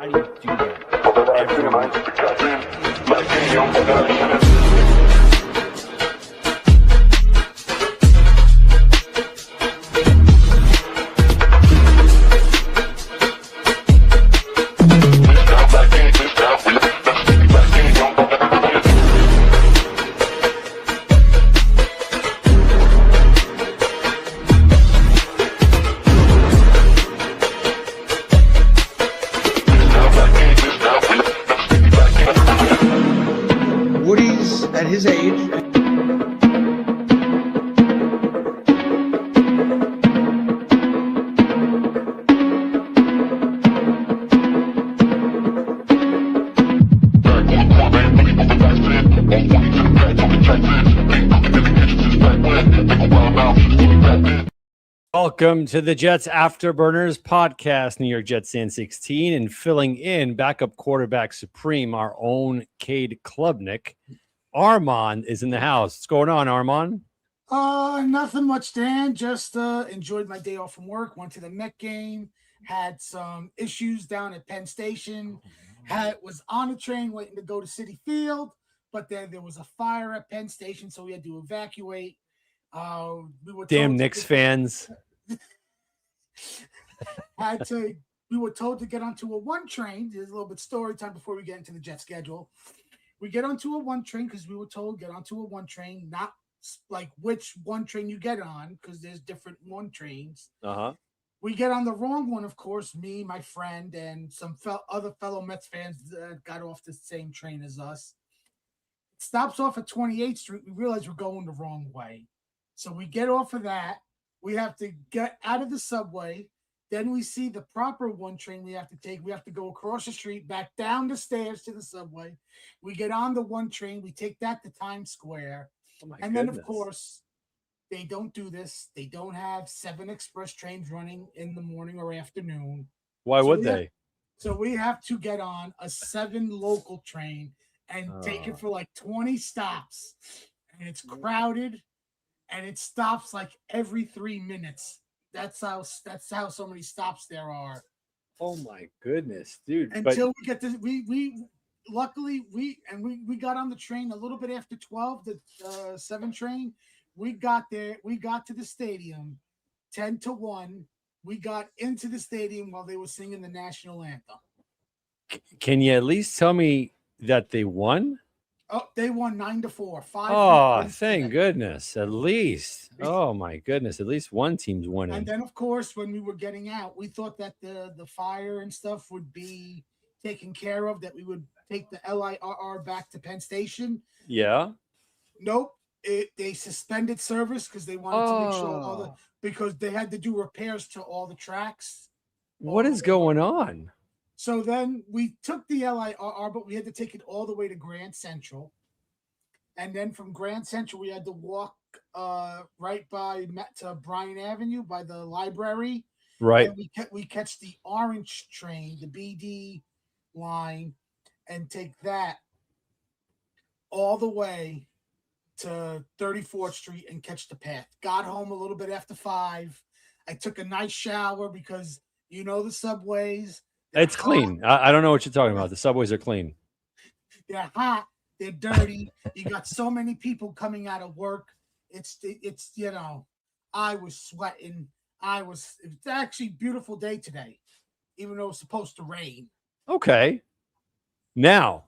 How do you do that? Woody's at his age. Welcome to the Jets Afterburners podcast, New York Jets fan 16, and filling in backup quarterback supreme, our own Cade Klubnik. Armand is in the house. What's going on, Armand? Nothing much, Dan. Just enjoyed my day off from work. Went to the Met game. Had some issues down at Penn Station. Was on a train waiting to go to Citi Field, but then there was a fire at Penn Station, so we had to evacuate. Damn Knicks fans. We were told to get onto a one train. There's a little bit story time before we get into the jet schedule. We get onto a one train because we were told get onto a one train, not like which one train you get on, because there's different one trains. We get on the wrong one, of course. Me, my friend, and some other fellow Mets fans that got off the same train as us. It stops off at 28th Street. We realize we're going the wrong way. So we get off of that. We have to get out of the subway. Then we see the proper one train we have to take. We have to go across the street, back down the stairs to the subway. We get on the one train. We take that to Times Square. Then, of course, they don't do this. They don't have 7 express trains running in the morning or afternoon. Why would they? So we have to get on a 7 local train and take it for like 20 stops. And it's crowded. And it stops like every 3 minutes. That's how so many stops there are. Oh my goodness, dude! Until we get to we luckily we got on the train a little bit after 12, the 7 train. We got there. We got to the stadium 10-1. We got into the stadium while they were singing the national anthem. Can you at least tell me that they won? Oh, they won 9-4. 5. Oh, thank goodness. At least. Oh my goodness. At least one team's winning. And then, of course, when we were getting out, we thought that the fire and stuff would be taken care of, that we would take the LIRR back to Penn Station. Yeah. Nope. They suspended service because they wanted to make sure because they had to do repairs to all the tracks. What is going on? So then we took the LIRR, but we had to take it all the way to Grand Central. And then from Grand Central, we had to walk right to Bryan Avenue by the library. Right. And we catch the orange train, the BD line, and take that all the way to 34th Street and catch the path. Got home a little bit after 5. I took a nice shower because, the subways. It's clean. I don't know what you're talking about. The subways are clean. They're hot. They're dirty. You got so many people coming out of work. It's I was sweating. It's actually a beautiful day today, even though it's supposed to rain. Okay. Now,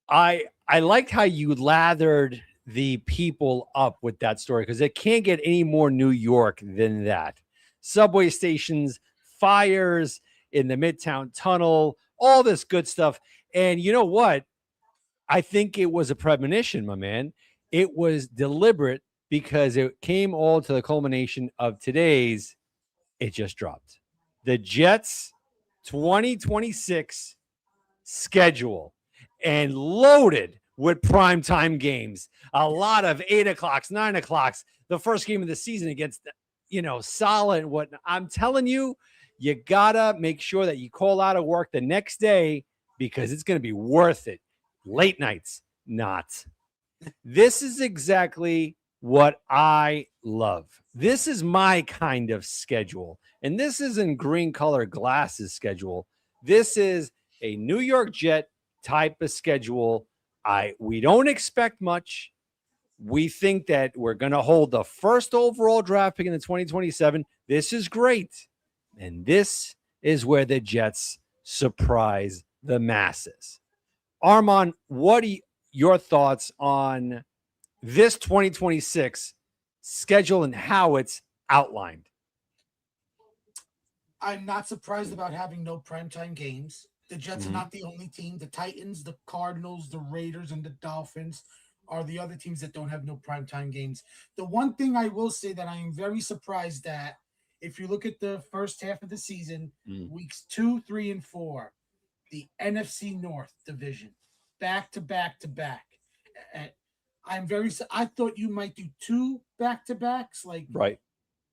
I liked how you lathered the people up with that story because it can't get any more New York than that. Subway stations, fires in the Midtown Tunnel, all this good stuff. And you know what? I think it was a premonition, my man. It was deliberate because it came all to the culmination of today's. It just dropped. The Jets 2026 schedule and loaded with primetime games. A lot of 8 o'clocks, 9 o'clocks. The first game of the season against, solid and whatnot. I'm telling you, you gotta make sure that you call out of work the next day because it's going to be worth it. Late nights, not. This is exactly what I love. This is my kind of schedule. And this isn't green color glasses schedule. This is a New York Jet type of schedule. We don't expect much. We think that we're going to hold the first overall draft pick in the 2027. This is great. And this is where the Jets surprise the masses. Armand, what are your thoughts on this 2026 schedule and how it's outlined? I'm not surprised about having no primetime games. The Jets are not the only team. The Titans, the Cardinals, the Raiders, and the Dolphins are the other teams that don't have no primetime games. The one thing I will say that I am very surprised at, if you look at the first half of the season, weeks 2, 3, and 4, the NFC North division, back to back to back. I thought you might do 2 back-to-backs, like right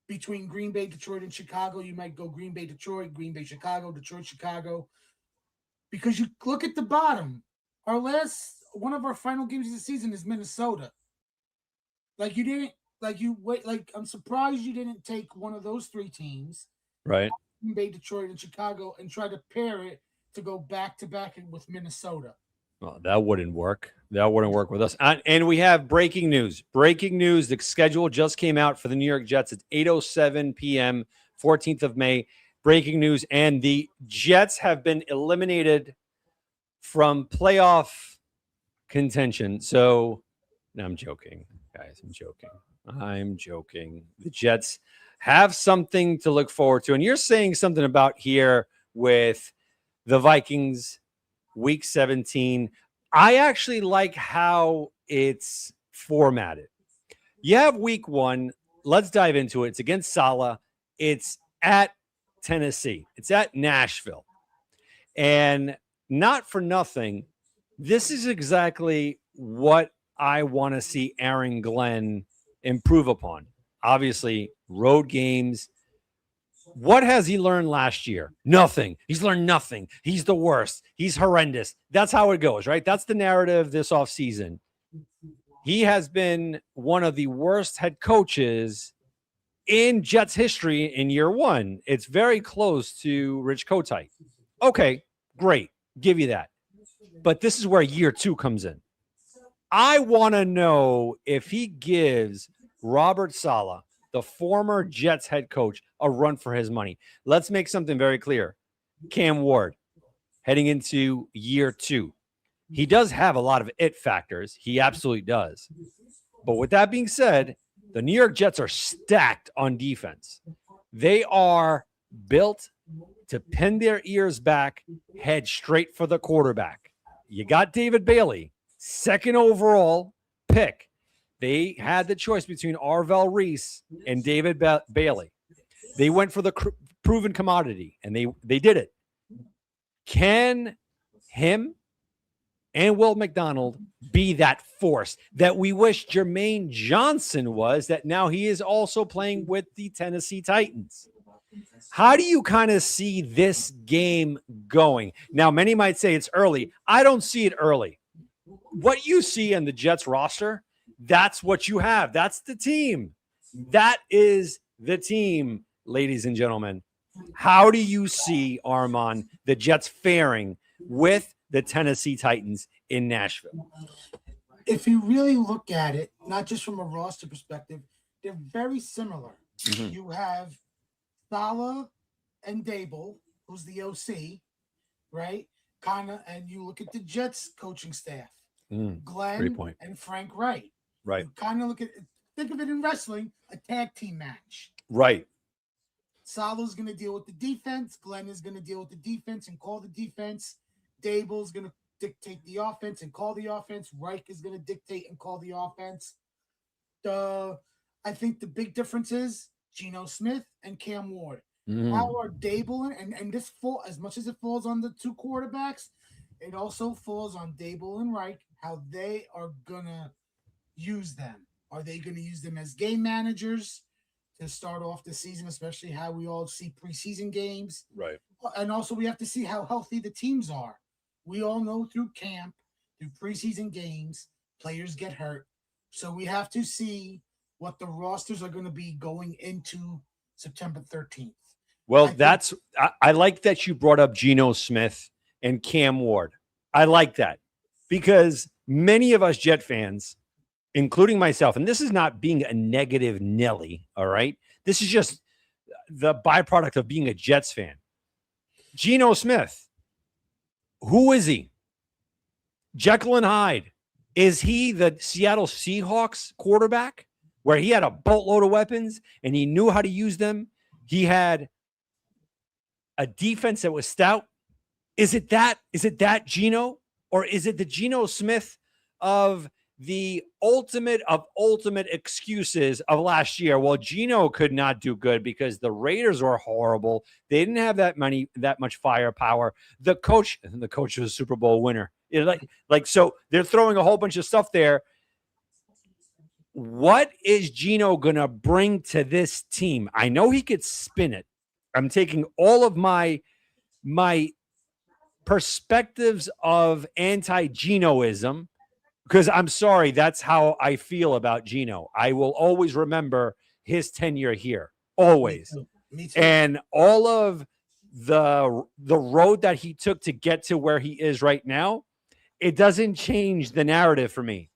between Green Bay, Detroit, and Chicago. You might go Green Bay, Detroit, Green Bay, Chicago, Detroit, Chicago. Because you look at the bottom, one of our final games of the season is Minnesota. I'm surprised you didn't take one of those 3 teams, right? Green Bay, Detroit, and Chicago, and try to pair it to go back to back with Minnesota. Well, that wouldn't work. That wouldn't work with us. And we have breaking news. Breaking news. The schedule just came out for the New York Jets. It's 8:07 p.m., 14th of May. Breaking news. And the Jets have been eliminated from playoff contention. So, no, I'm joking, guys. I'm joking. The Jets have something to look forward to. And you're saying something about here with the Vikings, week 17. I actually like how it's formatted. You have week 1. Let's dive into it. It's against Salah. It's at Tennessee. It's at Nashville. And not for nothing, this is exactly what I want to see Aaron Glenn improve upon. Obviously, road games. What has he learned last year? Nothing. He's learned nothing. He's the worst. He's horrendous. That's how it goes, right? That's the narrative this offseason. He has been one of the worst head coaches in Jets history in year 1. It's very close to Rich Kotite. Okay, great. Give you that. But this is where year 2 comes in. I want to know if he gives Robert Saleh, the former Jets head coach, a run for his money. Let's make something very clear. Cam Ward, heading into year 2. He does have a lot of it factors. He absolutely does. But with that being said, the New York Jets are stacked on defense. They are built to pin their ears back, head straight for the quarterback. You got David Bailey, 2nd overall pick. They had the choice between Arvell Reese and David Bailey. They went for the proven commodity, and they did it. Can him and Will McDonald be that force that we wish Jermaine Johnson was, that now he is also playing with the Tennessee Titans? How do you kind of see this game going? Now, many might say it's early. I don't see it early. What you see in the Jets roster, that's what you have. That's the team. That is the team, ladies and gentlemen. How do you see, Armand, the Jets faring with the Tennessee Titans in Nashville? If you really look at it, not just from a roster perspective, they're very similar. Mm-hmm. You have Saleh and Dable, who's the OC, right? And you look at the Jets coaching staff, Glenn and Frank Wright. Right. You kind of think of it in wrestling, a tag team match. Right. Saleh's going to deal with the defense. Glenn is going to deal with the defense and call the defense. Dable's going to dictate the offense and call the offense. Reich is going to dictate and call the offense. I think the big difference is Geno Smith and Cam Ward. How are Dable and this fall, as much as it falls on the 2 quarterbacks, it also falls on Dable and Reich, how they are going to use them. Are they going to use them as game managers to start off the season, especially how we all see preseason games? Right. And also we have to see how healthy the teams are. We all know through camp, through preseason games, players get hurt. So we have to see what the rosters are going to be going into September 13th. Well, I like that you brought up Geno Smith and Cam Ward. I like that because many of us Jet fans, including myself, and this is not being a negative Nelly, all right? This is just the byproduct of being a Jets fan. Geno Smith, who is he? Jekyll and Hyde. Is he the Seattle Seahawks quarterback where he had a boatload of weapons and he knew how to use them? He had a defense that was stout. Is it that? Is it that Geno? Or is it the Geno Smith of the ultimate of ultimate excuses of last year? Well, Geno could not do good because the Raiders were horrible. They didn't have that much firepower. The coach was a Super Bowl winner. So they're throwing a whole bunch of stuff there. What is Geno gonna bring to this team? I know he could spin it. I'm taking all of my perspectives of anti-Genoism because I'm sorry, that's how I feel about Geno. I will always remember his tenure here, always. Me too. And all of the road that he took to get to where he is right now, it doesn't change the narrative for me.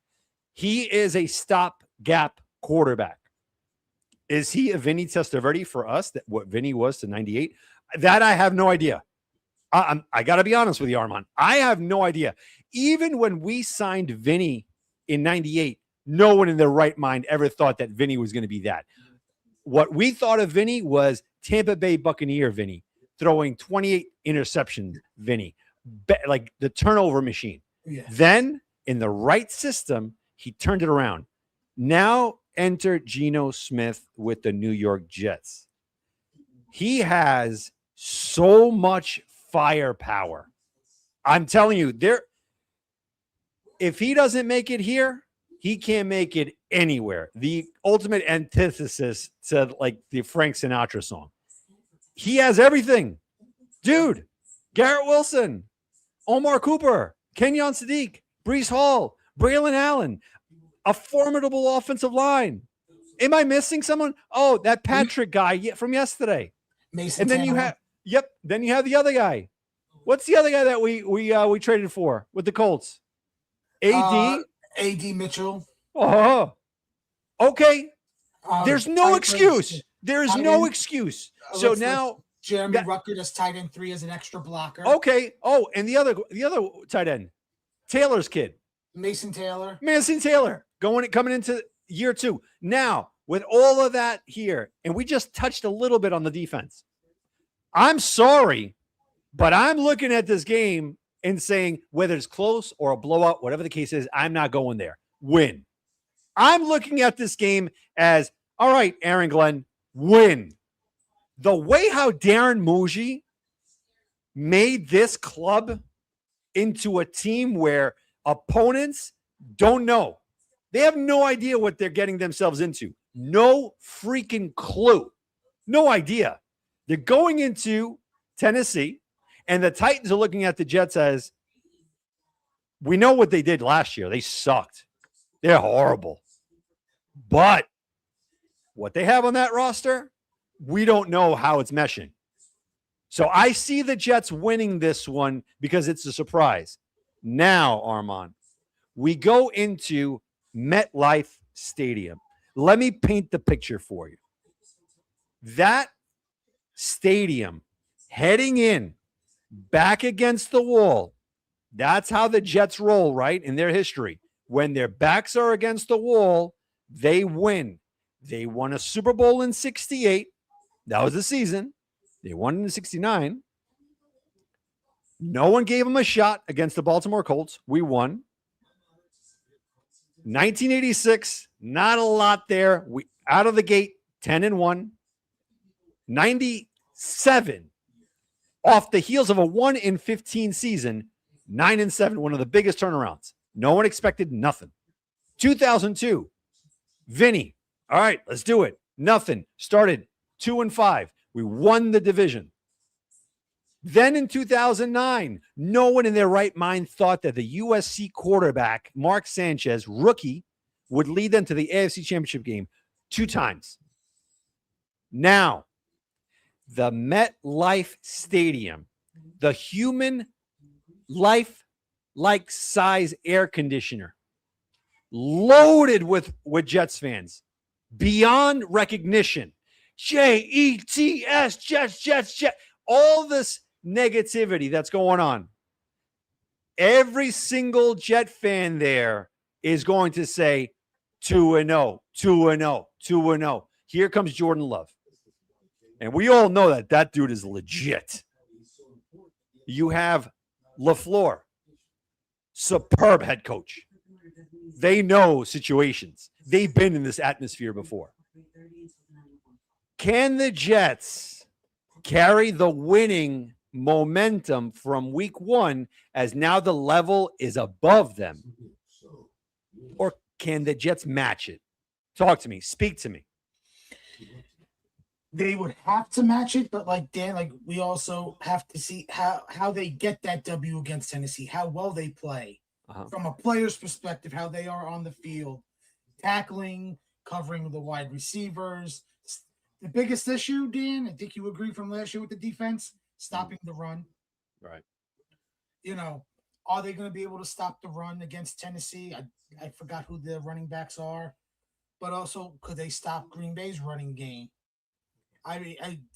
He is a stopgap quarterback. Is he a Vinny Testaverde for us? That what Vinny was to 98? That I have no idea. I got to be honest with you, Armand. I have no idea. Even when we signed Vinny in 98, no one in their right mind ever thought that Vinny was going to be that. What we thought of Vinny was Tampa Bay Buccaneer Vinny, throwing 28 interceptions Vinny, like the turnover machine. Yeah. Then, in the right system, he turned it around. Now, enter Geno Smith with the New York Jets. He has so much firepower. I'm telling you, if he doesn't make it here, he can't make it anywhere. The ultimate antithesis to like the Frank Sinatra song. He has everything. Dude, Garrett Wilson, Omar Cooper, Kenyon Sadiq, Breece Hall, Braylon Allen, a formidable offensive line. Am I missing someone? Oh, that Patrick guy from yesterday. Mason And then Taylor. then you have the other guy. What's the other guy that we traded for with the Colts? AD Mitchell. Oh, okay. There's no excuse. There is no excuse. So now Jeremy Rucker does tight end 3 as an extra blocker. Okay. Oh, and the other tight end, Taylor's kid, Mason Taylor. Coming into year 2. Now, with all of that here, and we just touched a little bit on the defense. I'm sorry, but I'm looking at this game and saying whether it's close or a blowout, whatever the case is, I'm not going there. Win. I'm looking at this game as, all right, Aaron Glenn, win. The way how Darren Muji made this club into a team where opponents don't know. They have no idea what they're getting themselves into. No freaking clue. No idea. They're going into Tennessee, and the Titans are looking at the Jets as, we know what they did last year. They sucked. They're horrible. But what they have on that roster, we don't know how it's meshing. So I see the Jets winning this one because it's a surprise. Now, Armand, we go into MetLife Stadium. Let me paint the picture for you. That stadium heading in, back against the wall, that's how the Jets roll, right, in their history. When their backs are against the wall, they win. They won a Super Bowl in 68. That was the season. They won in 69. No one gave them a shot against the Baltimore Colts. We won. 1986, not a lot there. We out of the gate, 10-1. 97, off the heels of a 1-15 season, 9-7, one of the biggest turnarounds. No one expected nothing. 2002, Vinny. All right, let's do it. Nothing. Started 2-5. We won the division. Then in 2009, no one in their right mind thought that the USC quarterback, Mark Sanchez, rookie, would lead them to the AFC Championship game 2 times. Now, the MetLife Stadium, the human like size air conditioner, loaded with Jets fans beyond recognition. Jets, Jets. All this negativity that's going on. Every single Jet fan there is going to say 2-0, 2-0, 2-0. Here comes Jordan Love. And we all know that dude is legit. You have LaFleur, superb head coach. They know situations. They've been in this atmosphere before. Can the Jets carry the winning momentum from week one as now the level is above them? Or can the Jets match it? Talk to me. Speak to me. They would have to match it, but like Dan, we also have to see how they get that W against Tennessee, how well they play from a player's perspective, how they are on the field, tackling, covering the wide receivers. The biggest issue, Dan, I think you agree from last year with the defense, stopping the run. Right. Are they going to be able to stop the run against Tennessee? I forgot who the running backs are, but also could they stop Green Bay's running game?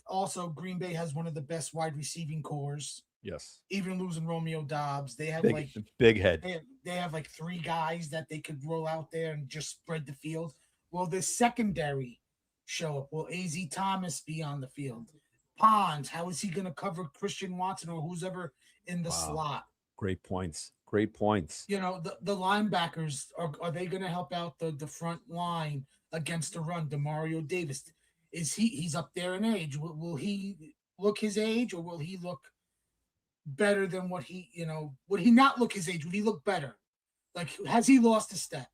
Also Green Bay has one of the best wide receiving cores. Yes. Even losing Romeo Doubs, they have big head. They have 3 guys that they could roll out there and just spread the field. Will this secondary show up? Will AZ Thomas be on the field? Pons, how is he going to cover Christian Watson or who's ever in the slot? Great points. The linebackers, are they going to help out the front line against the run? DeMario Davis, he's up there in age. Will he look his age, or will he look better than what would he not look his age? Would he look better? Has he lost a step?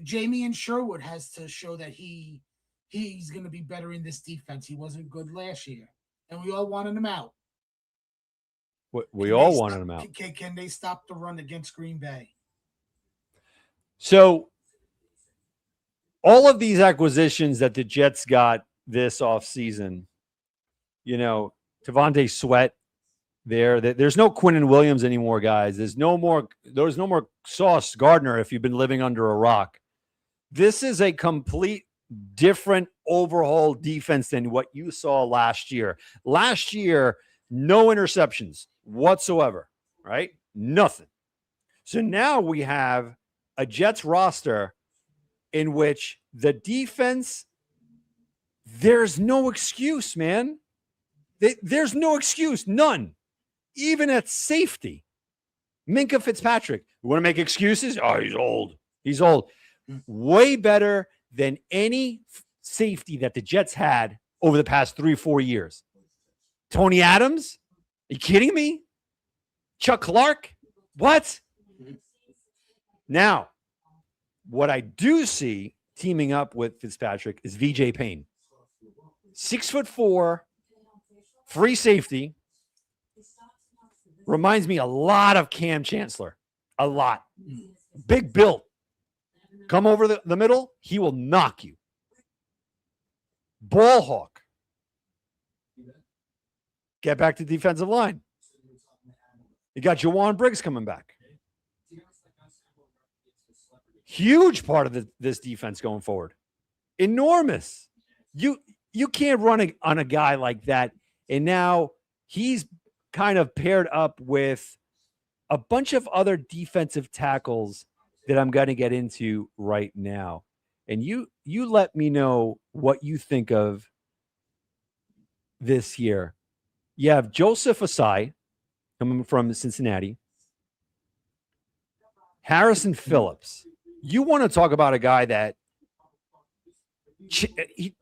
Jamie and Sherwood has to show that he's going to be better in this defense. He wasn't good last year, and we all wanted him out. We all wanted him out. Can they stop the run against Green Bay? So all of these acquisitions that the Jets got this offseason, Devontae Sweat there. There's no Quinnen Williams anymore, guys. There's no more Sauce Gardner if you've been living under a rock. This is a complete different overhaul defense than what you saw last year. Last year, no interceptions whatsoever, right? Nothing. So now we have a Jets roster in which the defense, there's no excuse, man. There's no excuse, none. Even at safety. Minkah Fitzpatrick. You want to make excuses? Oh, he's old. He's old. Way better than any safety that the Jets had over the past 3-4 years. Tony Adams? Are you kidding me? Chuck Clark? What? Now, what I do see teaming up with Fitzpatrick is VJ Payne. 6'4", free safety. Reminds me a lot of Cam Chancellor. A lot. Big build. Come over the middle, he will knock you. Ball hawk. Get back to defensive line. You got Jawan Briggs coming back. Huge part of this defense going forward. Enormous. You can't run on a guy like that. And now he's kind of paired up with a bunch of other defensive tackles that I'm going to get into right now. And you let me know what you think of this year. You have Joseph Asai coming from Cincinnati. Harrison Phillips. You want to talk about a guy that he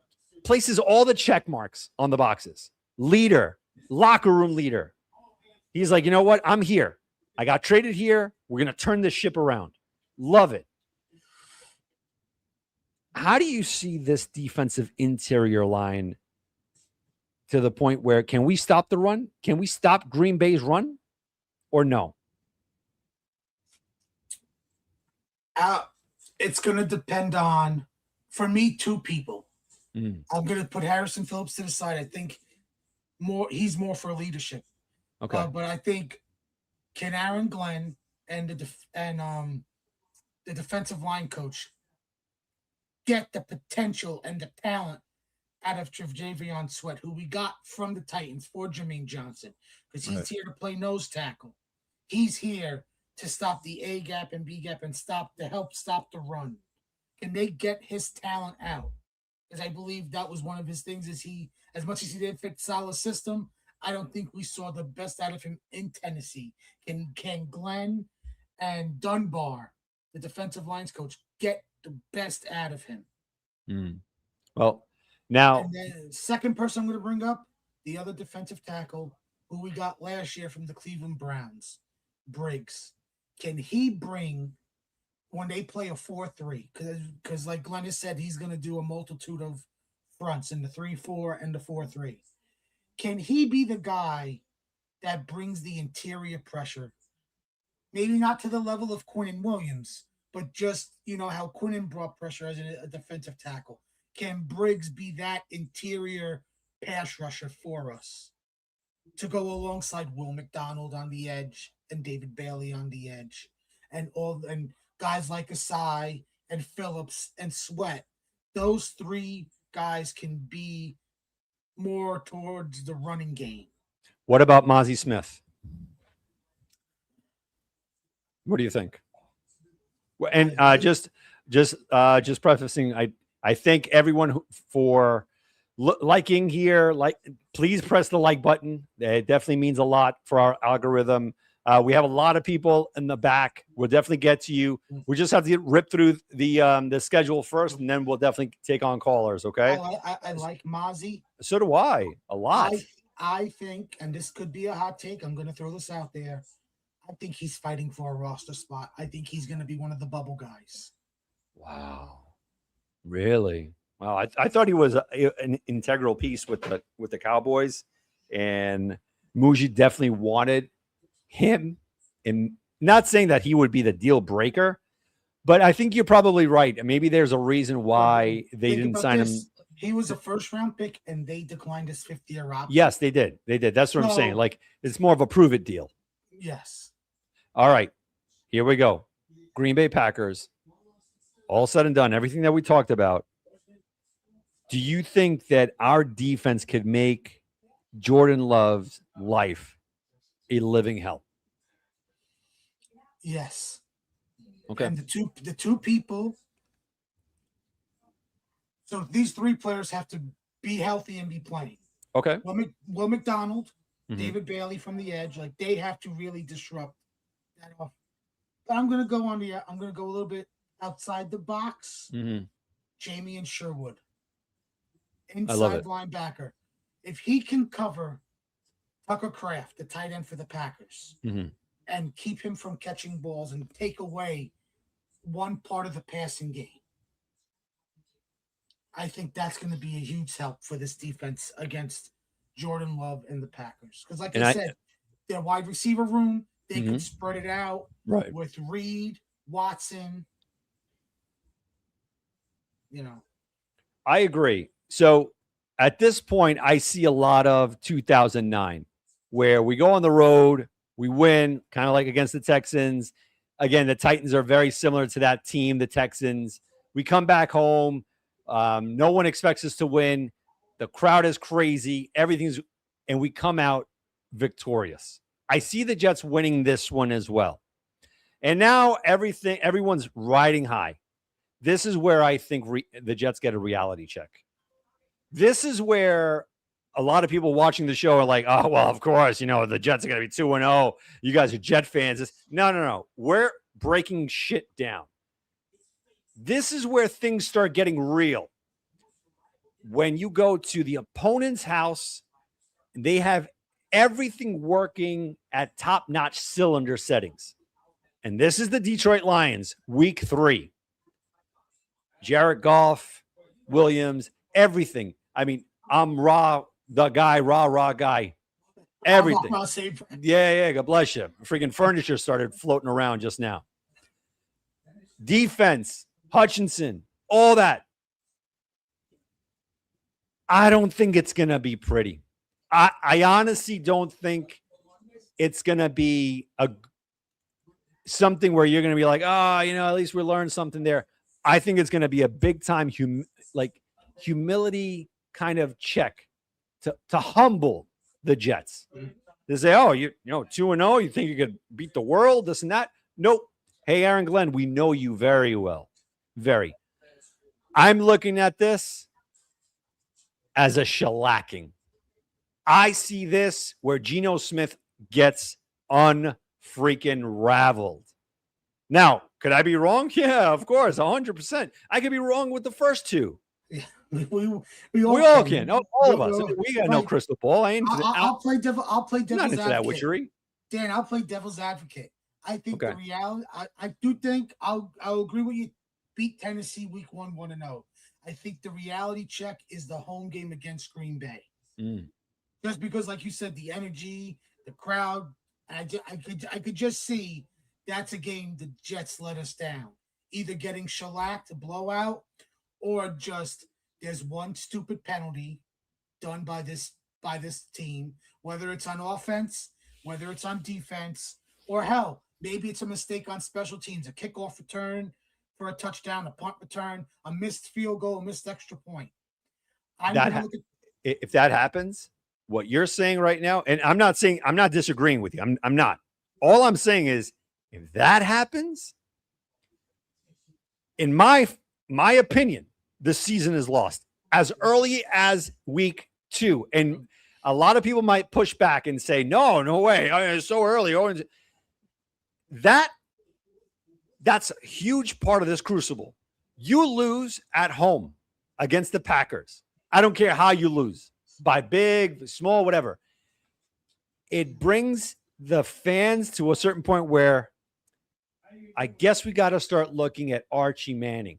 places all the check marks on the boxes. Leader, locker room leader. He's like, you know what? I'm here. I got traded here. We're going to turn this ship around. Love it. How do you see this defensive interior line to the point where can we stop the run? Can we stop Green Bay's run or no? It's going to depend on, for me, 2 people. I'm going to put Harrison Phillips to the side. I think he's more for leadership. Okay. But I think can Aaron Glenn and the defensive line coach get the potential and the talent out of Tre'Davious Sweat, who we got from the Titans for Jermaine Johnson, because he's here to play nose tackle. He's here to stop the A gap and B gap and help stop the run. Can they get his talent out? Because I believe that was one of his things. Is he, as much as he didn't fit Salah's system, I don't think we saw the best out of him in Tennessee. Can Glenn and Dunbar, the defensive lines coach, get the best out of him? Well, now, and then second person I'm going to bring up, the other defensive tackle who we got last year from the Cleveland Browns, Briggs. Can he bring, when they play a 4-3, because like Glenn has said, he's going to do a multitude of fronts in the 3-4 and the 4-3. Can he be the guy that brings the interior pressure? Maybe not to the level of Quinnen Williams, but just, how Quinnen brought pressure as a defensive tackle. Can Briggs be that interior pass rusher for us to go alongside Will McDonald on the edge and David Bailey on the edge and guys like Asai and Phillips and Sweat? Those three guys can be more towards the running game. What about Mozzie Smith? What do you think? And just prefacing, I thank everyone for liking here. Please press the like button. It definitely means a lot for our algorithm. We have a lot of people in the back. We'll definitely get to you. We just have to rip through the schedule first, and then we'll definitely take on callers. Okay. I like Mozzie. So do I. A lot. I think, and this could be a hot take, I'm going to throw this out there. I think he's fighting for a roster spot. I think he's going to be one of the bubble guys. Wow. Really? Wow. I thought he was an integral piece with the Cowboys, and Muji definitely wanted him. And not saying that he would be the deal breaker, but I think you're probably right. Maybe there's a reason why they didn't sign him. He was a first-round pick, and they declined his fifth-year option. Yes, they did. That's what I'm saying. Like, it's more of a prove it deal. Yes. All right, here we go. Green Bay Packers. All said and done, everything that we talked about. Do you think that our defense could make Jordan Love's life a living hell? Yes. Okay. And the two people. So these three players have to be healthy and be playing. Okay. Will McDonald, David Bailey from the edge, like they have to really disrupt that off. But I'm gonna go a little bit outside the box. Jamie and Sherwood. Inside linebacker. If he can cover Tucker Kraft, the tight end for the Packers, and keep him from catching balls and take away one part of the passing game, I think that's going to be a huge help for this defense against Jordan Love and the Packers. Because like I said, their wide receiver room, they can spread it out with Reed, Watson. I agree. So at this point, I see a lot of 2009 where we go on the road, we win, kind of like against the Texans. Again, the Titans are very similar to that team, the Texans. We come back home. No one expects us to win. The crowd is crazy. And we come out victorious. I see the Jets winning this one as well. And now everyone's riding high. This is where I think the Jets get a reality check. This is where a lot of people watching the show are like, oh, well, of course, the Jets are going to be 2-0. You guys are Jet fans. No. We're breaking shit down. This is where things start getting real. When you go to the opponent's house, they have everything working at top-notch cylinder settings. And this is the Detroit Lions, week 3. Jared Goff, Williams, everything. I mean, I'm raw guy. Everything. Yeah, God bless you. Freaking furniture started floating around just now. Defense, Hutchinson, all that. I don't think it's going to be pretty. I honestly don't think it's going to be something where you're going to be like, oh, at least we learned something there. I think it's going to be a big time humility kind of check to humble the Jets. They say, oh, 2-0, you think you could beat the world, this and that? Nope. Hey, Aaron Glenn, we know you very well. Very. I'm looking at this as a shellacking. I see this where Geno Smith gets unfreaking raveled. Now, could I be wrong? Yeah, of course, 100%. I could be wrong with the first two. Yeah, we all can. All of us. We got no crystal ball. I'll play devil's not into advocate. That witchery. Dan, I'll play devil's advocate. I think the reality. I do think I'll agree with you. Beat Tennessee week 1, 1-0. I think the reality check is the home game against Green Bay. Just because, like you said, the energy, the crowd, I could just see that's a game the Jets let us down. Either getting shellacked, a blowout, or just there's one stupid penalty done by this team, whether it's on offense, whether it's on defense, or hell, maybe it's a mistake on special teams, a kickoff return for a touchdown, a punt return, a missed field goal, a missed extra point. If that happens, what you're saying right now, and I'm not disagreeing with you. I'm not. All I'm saying is, if that happens, in my opinion, the season is lost as early as week 2. And a lot of people might push back and say, no way. It's so early. That's a huge part of this crucible. You lose at home against the Packers. I don't care how you lose, by big, small, whatever. It brings the fans to a certain point where I guess we got to start looking at Archie Manning.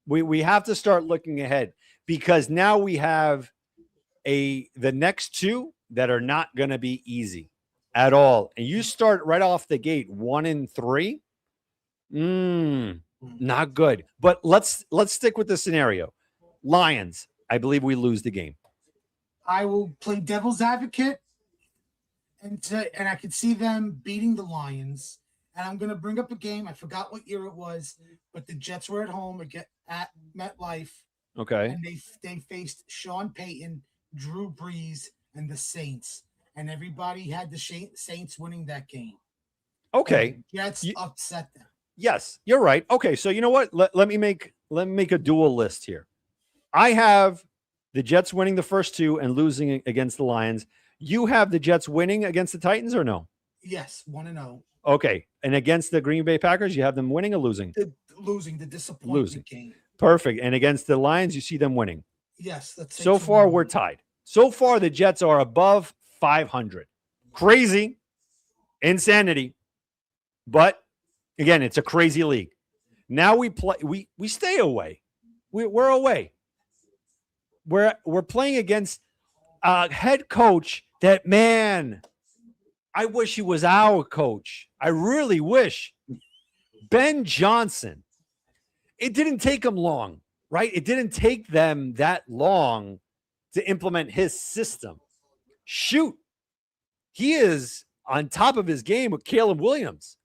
We have to start looking ahead, because now we have the next two that are not going to be easy at all. And you start right off the gate 1-3. Not good. But let's stick with the scenario. Lions, I believe we lose the game. I will play devil's advocate, and I could see them beating the Lions. And I'm going to bring up a game. I forgot what year it was, but the Jets were at home at MetLife. Okay. And they faced Sean Payton, Drew Brees, and the Saints. And everybody had the Saints winning that game. Okay. Jets upset them. Yes, you're right. Okay, so you know what? Let me make a dual list here. I have the Jets winning the first two and losing against the Lions. You have the Jets winning against the Titans, or no? Yes, 1-0. Okay, and against the Green Bay Packers, you have them winning or losing? The disappointment game. Perfect. And against the Lions, you see them winning. Yes. So far, we're tied. So far, the Jets are above 500. Crazy. Insanity. But again, it's a crazy league. Now we play. We stay away. We're away. We're playing against a head coach that, man, I wish he was our coach. I really wish. Ben Johnson. It didn't take him long, right? It didn't take them that long to implement his system. Shoot. He is on top of his game with Caleb Williams.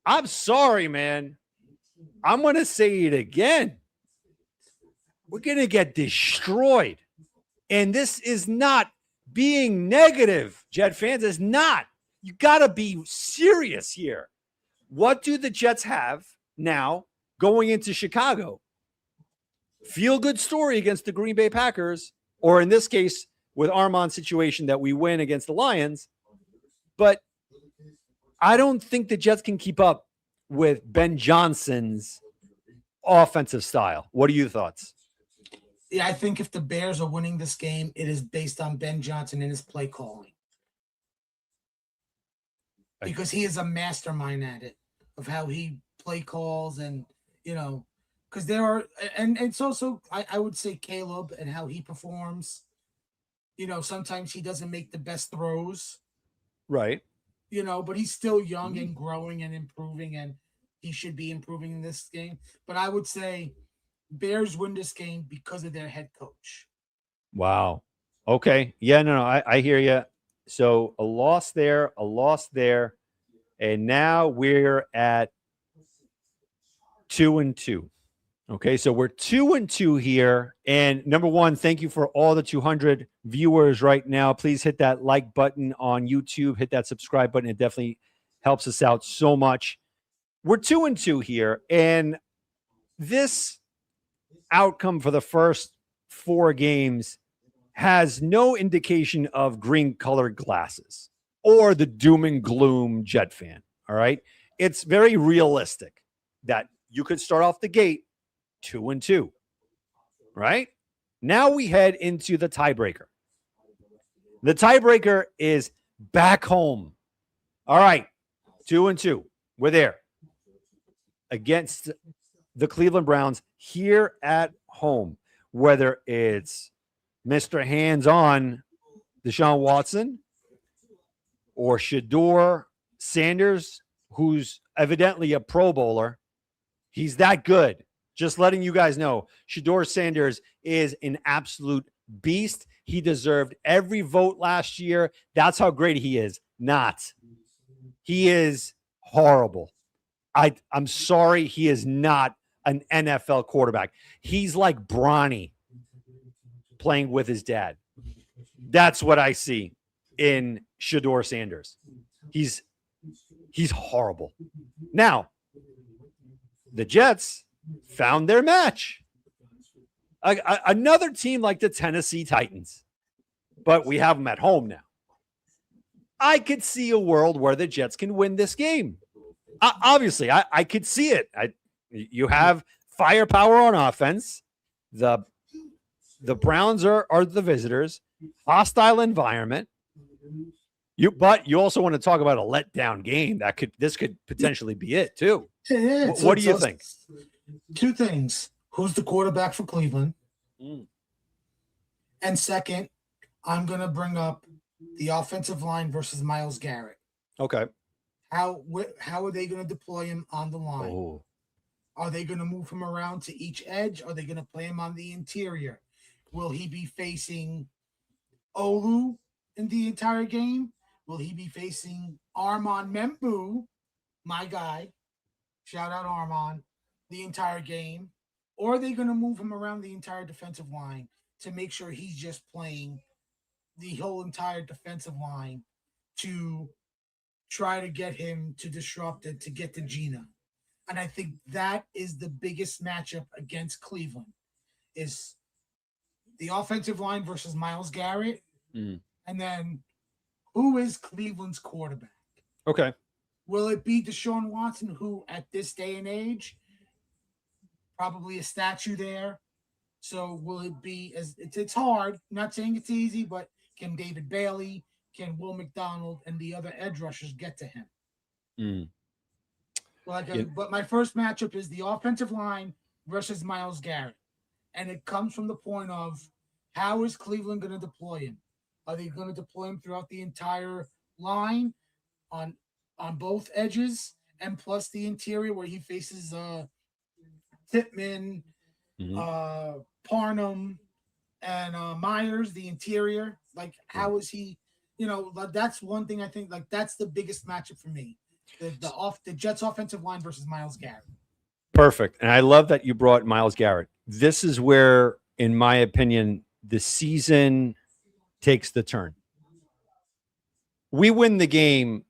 I'm sorry, man. I'm going to say it again. We're going to get destroyed. And this is not being negative, Jet fans. It's not. You got to be serious here. What do the Jets have now going into Chicago? Feel good story against the Green Bay Packers, or in this case, with Armand's situation, that we win against the Lions. But I don't think the Jets can keep up with Ben Johnson's offensive style. What are your thoughts? Yeah, I think if the Bears are winning this game, it is based on Ben Johnson and his play calling. Because he is a mastermind at it, of how he play calls, and, because there are, and it's also, I would say, Caleb and how he performs. Sometimes he doesn't make the best throws. Right. But he's still young and growing and improving, and he should be improving in this game. But I would say Bears win this game because of their head coach. Wow. Okay. Yeah, no, I hear you. So a loss there, and now we're at 2-2. Okay, so we're 2-2 here. And number one, thank you for all the 200 viewers right now. Please hit that like button on YouTube, hit that subscribe button. It definitely helps us out so much. We're 2-2 here, and this outcome for the first 4 games has no indication of green colored glasses or the doom and gloom Jet fan. All right. It's very realistic that you could start off the gate 2-2. Right now, we head into the tiebreaker. The tiebreaker is back home. All right. 2-2. We're there against the Cleveland Browns here at home, whether it's Mr. Hands-on Deshaun Watson or Shador Sanders, who's evidently a Pro Bowler. He's that good. Just letting you guys know, Shador Sanders is an absolute beast. He deserved every vote last year. That's how great he is. Not. He is horrible. I'm sorry, he is not an NFL quarterback. He's like Bronny playing with his dad. That's what I see in Shador Sanders. He's horrible. Now, the Jets found their match. Another team like the Tennessee Titans, but we have them at home now. I could see a world where the Jets can win this game. Obviously, I could see it. You have firepower on offense. The Browns are the visitors. Hostile environment. But you also want to talk about a letdown game. This could potentially be it too. Yeah, what do you think? 2 things. Who's the quarterback for Cleveland? And second, I'm going to bring up the offensive line versus Myles Garrett. Okay. How are they going to deploy him on the line? Oh. Are they going to move him around to each edge? Are they going to play him on the interior? Will he be facing Olu in the entire game? Will he be facing Armand Membu, my guy? Shout out Armand, the entire game. Or are they going to move him around the entire defensive line to make sure he's just playing the whole entire defensive line to try to get him to disrupt it, to get to Gina? And I think that is the biggest matchup against Cleveland, is the offensive line versus Myles Garrett. And then who is Cleveland's quarterback? Okay. Will it be Deshaun Watson, who at this day and age, probably a statue there? So will it be, it's hard, I'm not saying it's easy, but can David Bailey, can Will McDonald, and the other edge rushers get to him? But my first matchup is the offensive line versus Myles Garrett. And it comes from the point of, how is Cleveland going to deploy him? Are they going to deploy him throughout the entire line on both edges, and plus the interior where he faces Pittman, Parnham, and Myers, the interior? Like, how is he? That's one thing I think. Like, that's the biggest matchup for me. The Jets offensive line versus Myles Garrett. Perfect. And I love that you brought Myles Garrett. This is where, in my opinion, the season takes the turn. We win the game,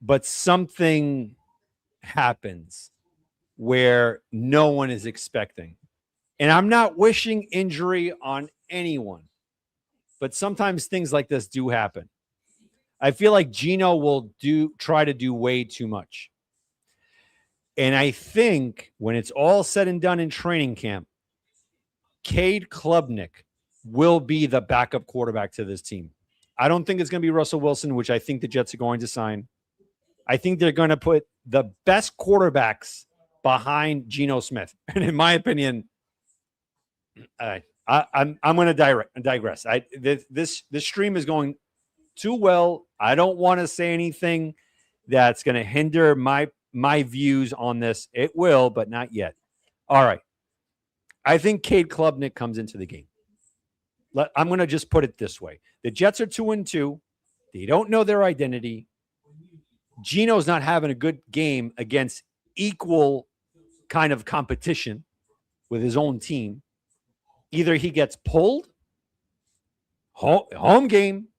but something happens where no one is expecting. And I'm not wishing injury on anyone, but sometimes things like this do happen. I feel like Gino will try to do way too much. And I think when it's all said and done in training camp, Cade Klubnik will be the backup quarterback to this team. I don't think it's going to be Russell Wilson, which I think the Jets are going to sign. I think they're going to put the best quarterbacks behind Geno Smith. And in my opinion, I'm going to digress. This stream is going too well. I don't want to say anything that's going to hinder my views on this. It will, but not yet. All right. I think Cade Klubnik comes into the game. I'm going to just put it this way. The Jets are 2-2. They don't know their identity. Geno's not having a good game against equal kind of competition with his own team. Either he gets pulled, home game,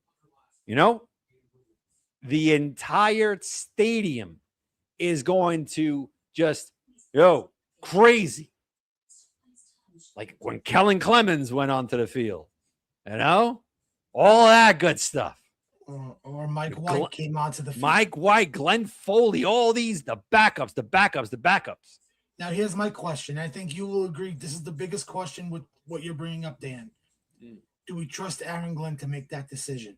the entire stadium is going to just crazy. Like when Kellen Clemens went onto the field, all that good stuff. Or Mike White came onto the field. Mike White, Glenn Foley, all these, the backups. Now, here's my question. I think you will agree this is the biggest question with what you're bringing up, Dan. Do we trust Aaron Glenn to make that decision?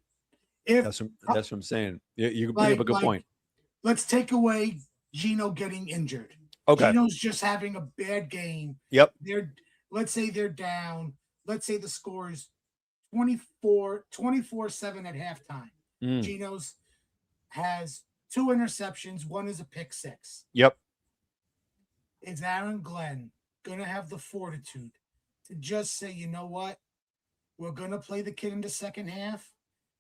That's what I'm saying. You bring up a good point. Let's take away Geno getting injured. Okay. Geno's just having a bad game. Yep. Let's say they're down. Let's say the score is 24-7 at halftime. Geno's has 2 interceptions. One is a pick 6. Yep. Is Aaron Glenn going to have the fortitude to just say, you know what? We're going to play the kid in the second half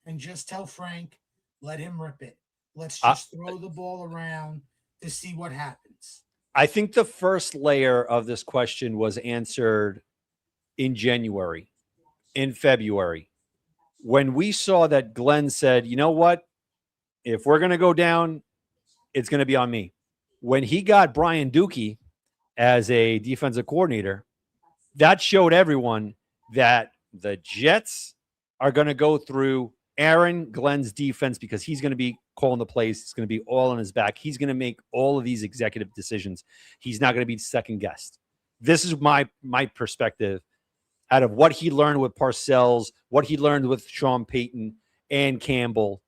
and just tell Frank, let him rip it. Let's just throw the ball around to see what happens. I think the first layer of this question was answered in January, in February, when we saw that Glenn said, you know what? If we're going to go down, it's going to be on me. When he got Brian Dukey as a defensive coordinator, that showed everyone that the Jets are going to go through Aaron Glenn's defense because he's going to be calling the plays. It's going to be all on his back. He's going to make all of these executive decisions. He's not going to be second guessed. This is my perspective out of what he learned with Parcells, what he learned with Sean Payton and Campbell.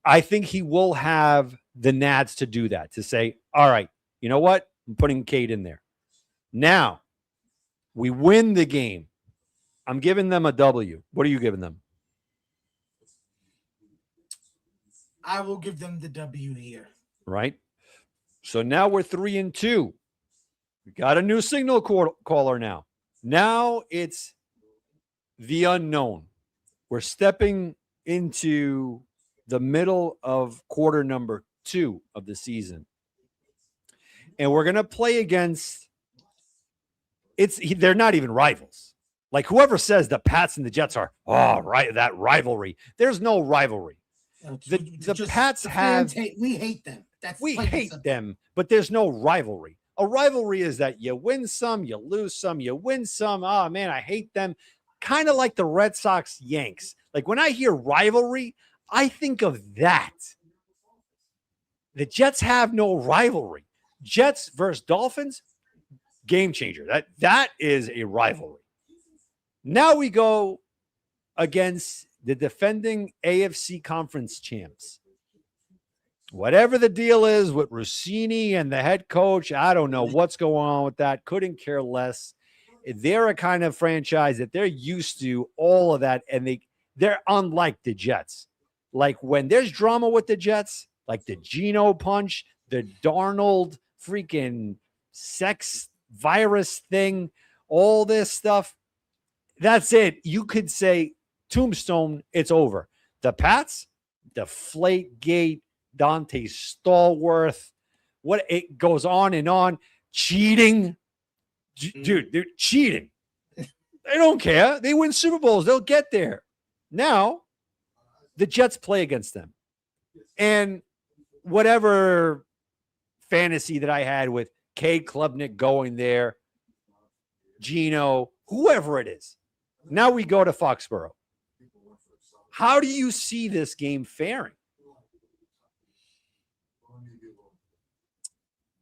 I think he will have the nads to do that, to say, all right, you know what? I'm putting Cade in there. Now, we win the game. I'm giving them a W. What are you giving them? I will give them the W here. Right? So now we're 3-2. We got a new signal caller now. Now it's the unknown. We're stepping into the middle of quarter number 2 of the season. And we're going to play against they're not even rivals. Like whoever says the Pats and the Jets are, right, that rivalry. There's no rivalry. The Pats have we hate them. We hate them, but there's no rivalry. A rivalry is that you win some, you lose some, you win some. Oh man, I hate them. Kind of like the Red Sox Yanks. Like when I hear rivalry, I think of that. The Jets have no rivalry. Jets versus Dolphins, game changer. That is a rivalry. Now we go against the defending AFC conference champs. Whatever the deal is with Rossini and the head coach, I don't know what's going on with that. Couldn't care less. They're a kind of franchise that they're used to all of that, and they're unlike the Jets. Like when there's drama with the Jets, like the Geno punch, the Darnold freaking sex virus thing, all this stuff, that's it. You could say tombstone, it's over. The Pats, Deflategate, Dante Stallworth, what it goes on and on. Cheating. Dude, they're cheating. They don't care. They win Super Bowls. They'll get there. Now, the Jets play against them. And whatever fantasy that I had with Cade Klubnik going there, Geno, whoever it is. Now we go to Foxborough. How do you see this game faring?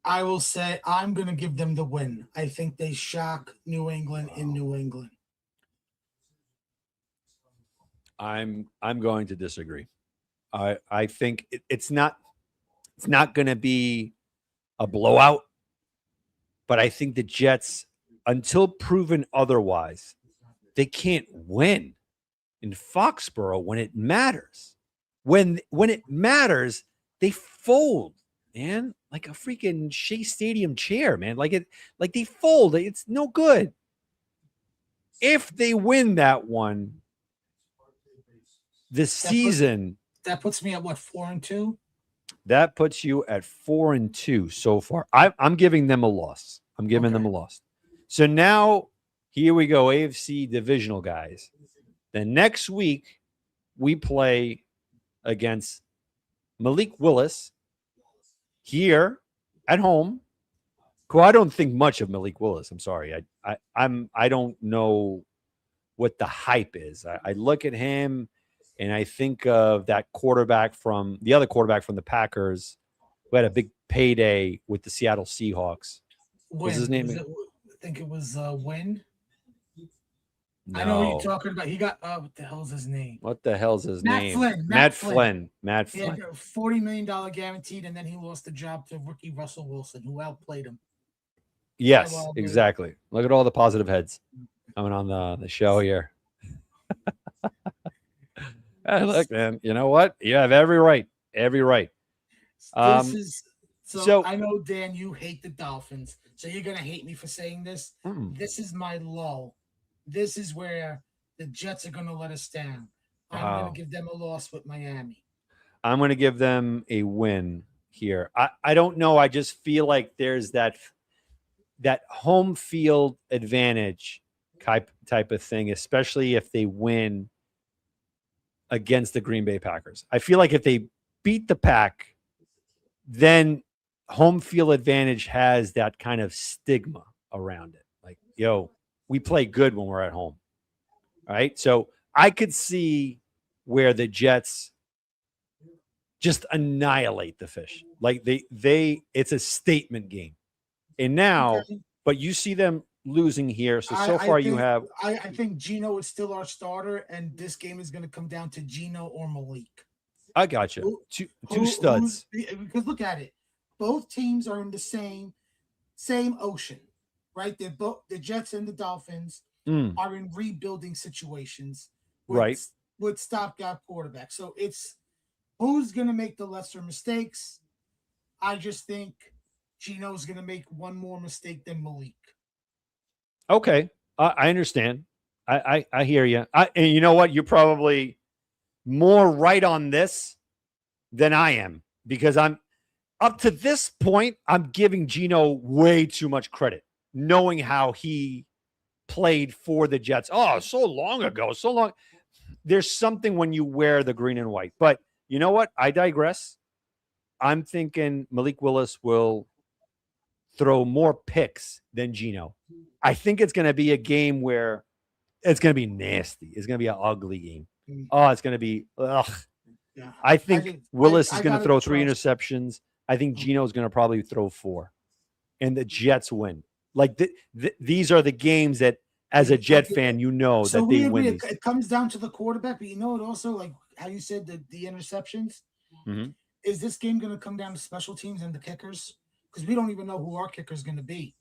I will say I'm going to give them the win. I think they shock New England in New England. I'm going to disagree. I think it's not going to be a blowout, but I think the Jets, until proven otherwise, they can't win in Foxborough when it matters. When it matters, they fold, man, like a freaking Shea Stadium chair, man. Like they fold. It's no good. If they win that one, the season that puts me at what, 4-2? That puts you at 4-2 so far. I'm giving them a loss. I'm giving them a loss. So now here we go, AFC divisional guys. Then next week we play against Malik Willis here at home. Who I don't think much of Malik Willis. I'm sorry. I don't know what the hype is. I look at him and I think of that quarterback from the other quarterback from the Packers who had a big payday with the Seattle Seahawks. What's his name? I think it was Wynn. No. I know what you're talking about. He got what the hell's his name? What the hell's his name? Flynn. Matt Flynn. He had $40 million guaranteed, and then he lost the job to rookie Russell Wilson, who outplayed him. Yes, exactly. Look at all the positive heads coming on the show here. Look, man, you know what? You have every right. Every right. So I know, Dan, you hate the Dolphins, so you're going to hate me for saying this. This is my lull. This is where the Jets are going to let us down. I'm going to give them a loss with Miami. I'm going to give them a win here. I don't know. I just feel like there's that home field advantage type of thing, especially if they win against the Green Bay Packers. I feel like if they beat the Pack, then home field advantage has that kind of stigma around it. Like, yo, we play good when we're at home. All right. So I could see where the Jets just annihilate the Fish. Like it's a statement game. And now, but you see them losing here. So far you have. I think Geno is still our starter, and this game is going to come down to Geno or Malik. I got you. Two studs. Because look at it. Both teams are in the same ocean. Right, they're both the Jets and the Dolphins are in rebuilding situations, with stopgap quarterbacks. So it's who's going to make the lesser mistakes. I just think Geno's going to make one more mistake than Malik. Okay, I understand. I hear you. And you know what? You're probably more right on this than I am, because I'm up to this point. I'm giving Geno way too much credit, knowing how he played for the Jets. Oh, so long ago, so long. There's something when you wear the green and white. But you know what? I digress. I'm thinking Malik Willis will throw more picks than Geno. I think it's going to be a game where it's going to be nasty. It's going to be an ugly game. Oh, it's going to be ugh. Yeah. I think Willis is going to throw 3 interceptions. I think Geno is going to probably throw 4. And the Jets win. Like these are the games that, as a Jet fan, you know so that they win. It comes down to the quarterback, but you know it also, like how you said, the interceptions. Mm-hmm. Is this game going to come down to special teams and the kickers? Because we don't even know who our kicker is going to be.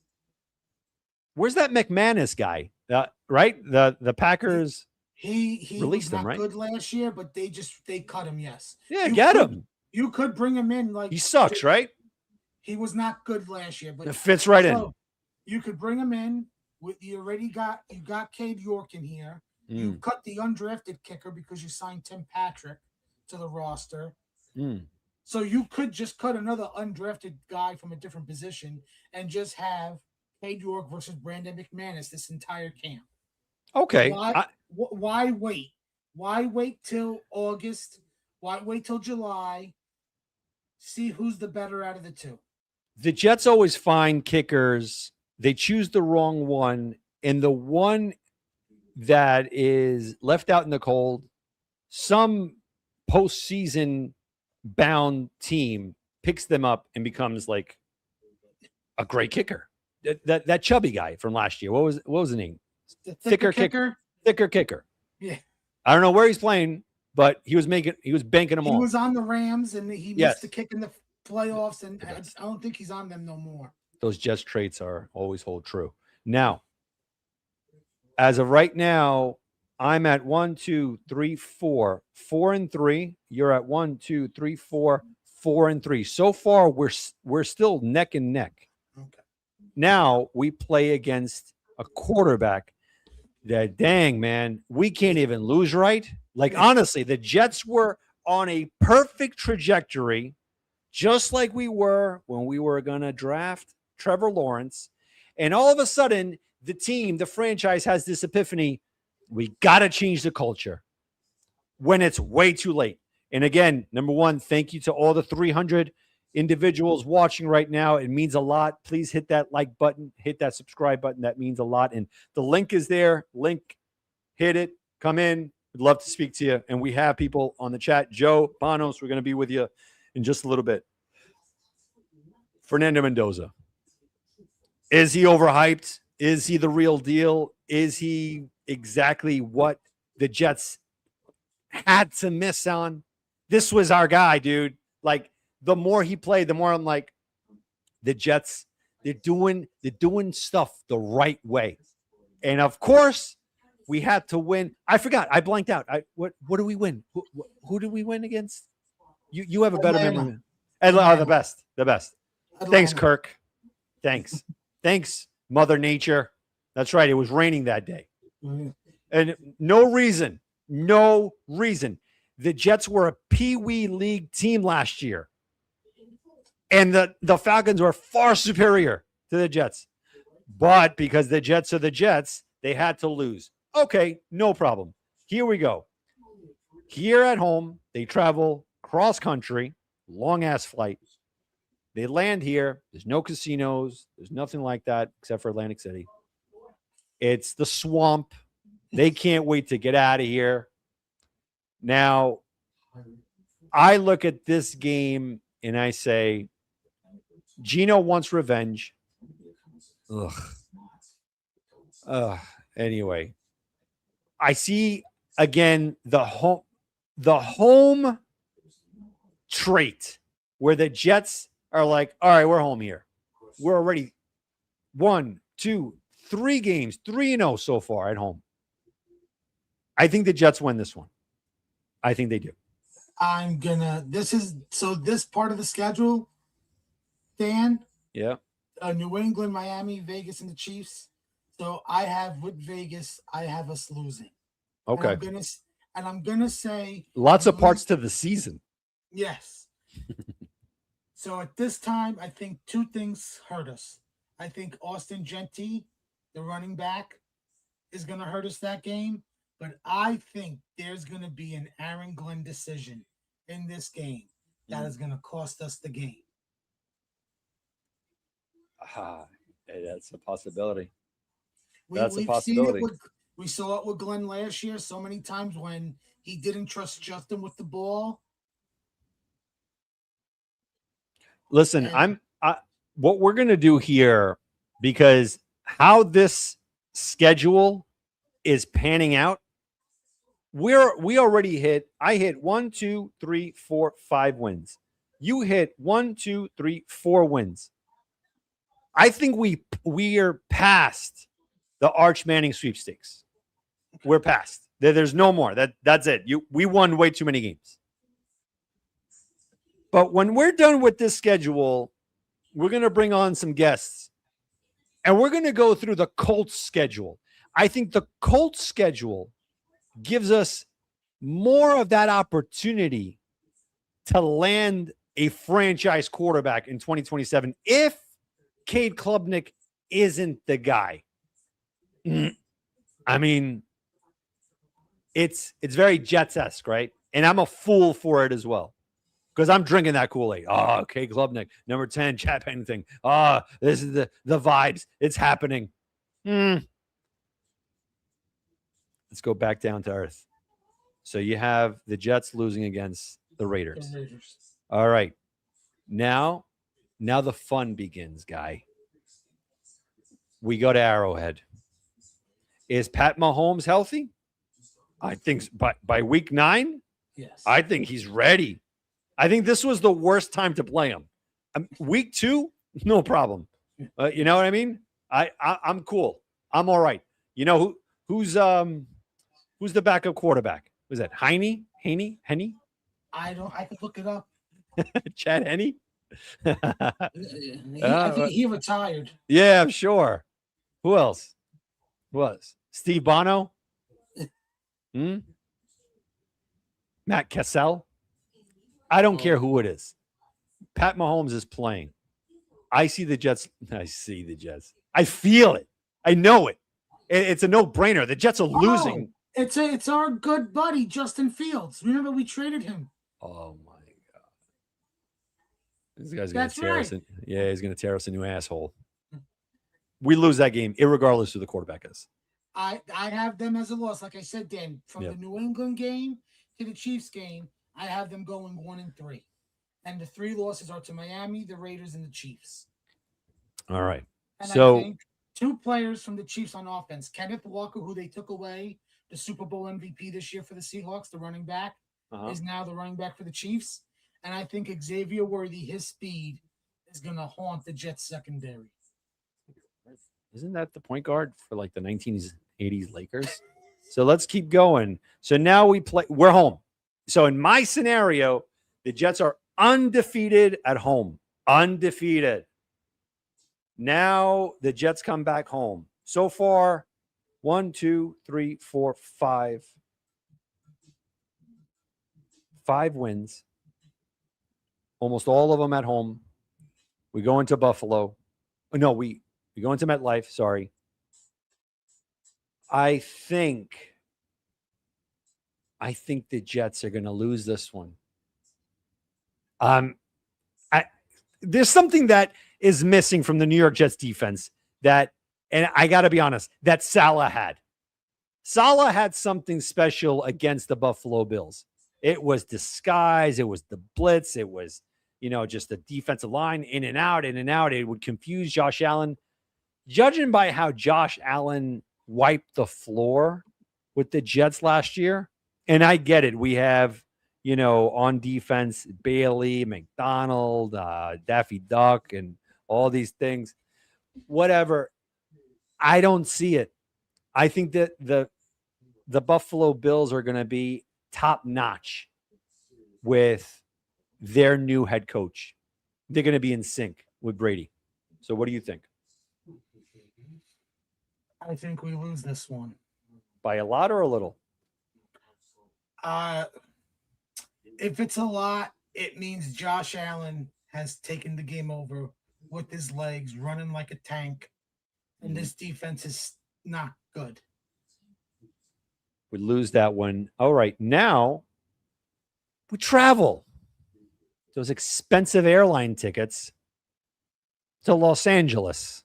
Where's that McManus guy? Right, the Packers. He released him, right? Good last year, but they cut him. Yes. Yeah, get him. You could bring him in. Like he sucks, right? He was not good last year, but it fits right in. You could bring him in. You got Cade York in here. You cut the undrafted kicker because you signed Tim Patrick to the roster. So you could just cut another undrafted guy from a different position and just have Cade York versus Brandon McManus this entire camp. Okay. Why wait? Why wait till August? Why wait till July? See who's the better out of the two. The Jets always find kickers. They choose the wrong one, and the one that is left out in the cold, some postseason bound team picks them up and becomes like a great kicker. That chubby guy from last year. What was the name? Thicker kicker. Thicker kicker. Yeah. I don't know where he's playing, but he was banking them all. He was on the Rams and he missed the kick in the playoffs, and I don't think he's on them no more. Those Jets traits always hold true. Now, as of right now, I'm at 1, 2, 3, 4, 4-3. You're at 1, 2, 3, 4, 4-3. So far, we're still neck and neck. Okay. Now we play against a quarterback that, dang man, we can't even lose right. Like honestly, the Jets were on a perfect trajectory, just like we were when we were going to draft Trevor Lawrence. And all of a sudden, the team, the franchise has this epiphany. We got to change the culture when it's way too late. And again, number one, thank you to all the 300 individuals watching right now. It means a lot. Please hit that like button, hit that subscribe button. That means a lot. And the link is there. Link, hit it, come in. We'd love to speak to you. And we have people on the chat. Joe Bonos, we're going to be with you in just a little bit. Fernando Mendoza. Is he overhyped? Is he the real deal? Is he exactly what the Jets had to miss on? This was our guy, dude. Like, the more he played, the more I'm like, the Jets, they're doing stuff the right way. And of course, we had to win. I forgot. I blanked out. What do we win? Who did we win against? You have a better memory. The best. Atlanta. Thanks, Kirk. Thanks, Mother Nature. That's right. It was raining that day. Mm-hmm. And no reason. The Jets were a Pee-wee League team last year. And the Falcons were far superior to the Jets. But because the Jets are the Jets, they had to lose. Okay, no problem. Here we go. Here at home, they travel cross-country, long-ass flight. They land here. There's no casinos. There's nothing like that except for Atlantic City. It's the swamp. They can't wait to get out of here. Now, I look at this game and I say, Gino wants revenge. Anyway, I see again the home trait where the Jets are like, all right, we're home here. We're already 1, 2, 3 games, 3-0 so far at home. I think the Jets win this one. I think they do. This part of the schedule, Dan. Yeah. New England, Miami, Vegas, and the Chiefs. So I have with Vegas, I have us losing. Okay. And I'm gonna say lots of parts to the season. Yes. So at this time, I think 2 things hurt us. I think Austin Gentry, the running back, is gonna hurt us that game. But I think there's gonna be an Aaron Glenn decision in this game that is gonna cost us the game. That's a possibility. We saw it with Glenn last year so many times when he didn't trust Justin with the ball. Listen, what we're going to do here, because how this schedule is panning out, I hit 1, 2, 3, 4, 5 wins. You hit 1, 2, 3, 4 wins. I think we are past the Arch Manning sweepstakes. We're past. There's no more. That's it. We won way too many games. But when we're done with this schedule, we're going to bring on some guests. And we're going to go through the Colts schedule. I think the Colts schedule gives us more of that opportunity to land a franchise quarterback in 2027 if Cade Klubnik isn't the guy. I mean, it's very Jets-esque, right? And I'm a fool for it as well, because I'm drinking that Kool-Aid. Oh, Cade Klubnik, number 10, Chad Pennington. Oh, this is the vibes. It's happening. Let's go back down to earth. So you have the Jets losing against the Raiders. All right. Now the fun begins, guy. We go to Arrowhead. Is Pat Mahomes healthy? I think by week 9, yes. I think he's ready. I think this was the worst time to play him. Week 2, no problem. You know what I mean? I'm cool. I'm all right. You know who's the backup quarterback? Was that Henny? I could look it up. Chad Henne? I think he retired. Yeah, I'm sure. Who else? Steve Bono? Matt Cassell? I don't care who it is. Pat Mahomes is playing. I see the Jets. I see the Jets. I feel it. I know it. It's a no-brainer. The Jets are losing. It's our good buddy Justin Fields. Remember we traded him. Oh my god! This guy's gonna That's tear us. right. Yeah, he's gonna tear us a new asshole. We lose that game, irregardless who the quarterback is. I have them as a loss. Like I said, Dan, from Yep. the New England game to the Chiefs game, I have them going 1-3. And the 3 losses are to Miami, the Raiders, and the Chiefs. All right. And So I think 2 players from the Chiefs on offense, Kenneth Walker, who they took away the Super Bowl MVP this year for the Seahawks, the running back, is now the running back for the Chiefs. And I think Xavier Worthy, his speed, is going to haunt the Jets secondary. isn't that the point guard for like the 1980s Lakers? So let's keep going. So now we're home. So in my scenario, the Jets are undefeated at home. Undefeated. Now the Jets come back home. So far, 1, 2, 3, 4, 5. 5 wins. Almost all of them at home. We go into Buffalo. No, we go into MetLife. Sorry. I think the Jets are going to lose this one. There's something that is missing from the New York Jets defense that, and I got to be honest, that Salah had. Salah had something special against the Buffalo Bills. It was disguise. It was the blitz. It was, just the defensive line in and out, in and out. It would confuse Josh Allen. Judging by how Josh Allen wiped the floor with the Jets last year, and I get it. We have, on defense, Bailey, McDonald, Daffy Duck, and all these things. Whatever. I don't see it. I think that the Buffalo Bills are going to be top notch with their new head coach. They're going to be in sync with Brady. So what do you think? I think we lose this one. By a lot or a little? If it's a lot, it means Josh Allen has taken the game over with his legs, running like a tank, and this defense is not good. We lose that one. All right, now we travel. Those expensive airline tickets to Los Angeles,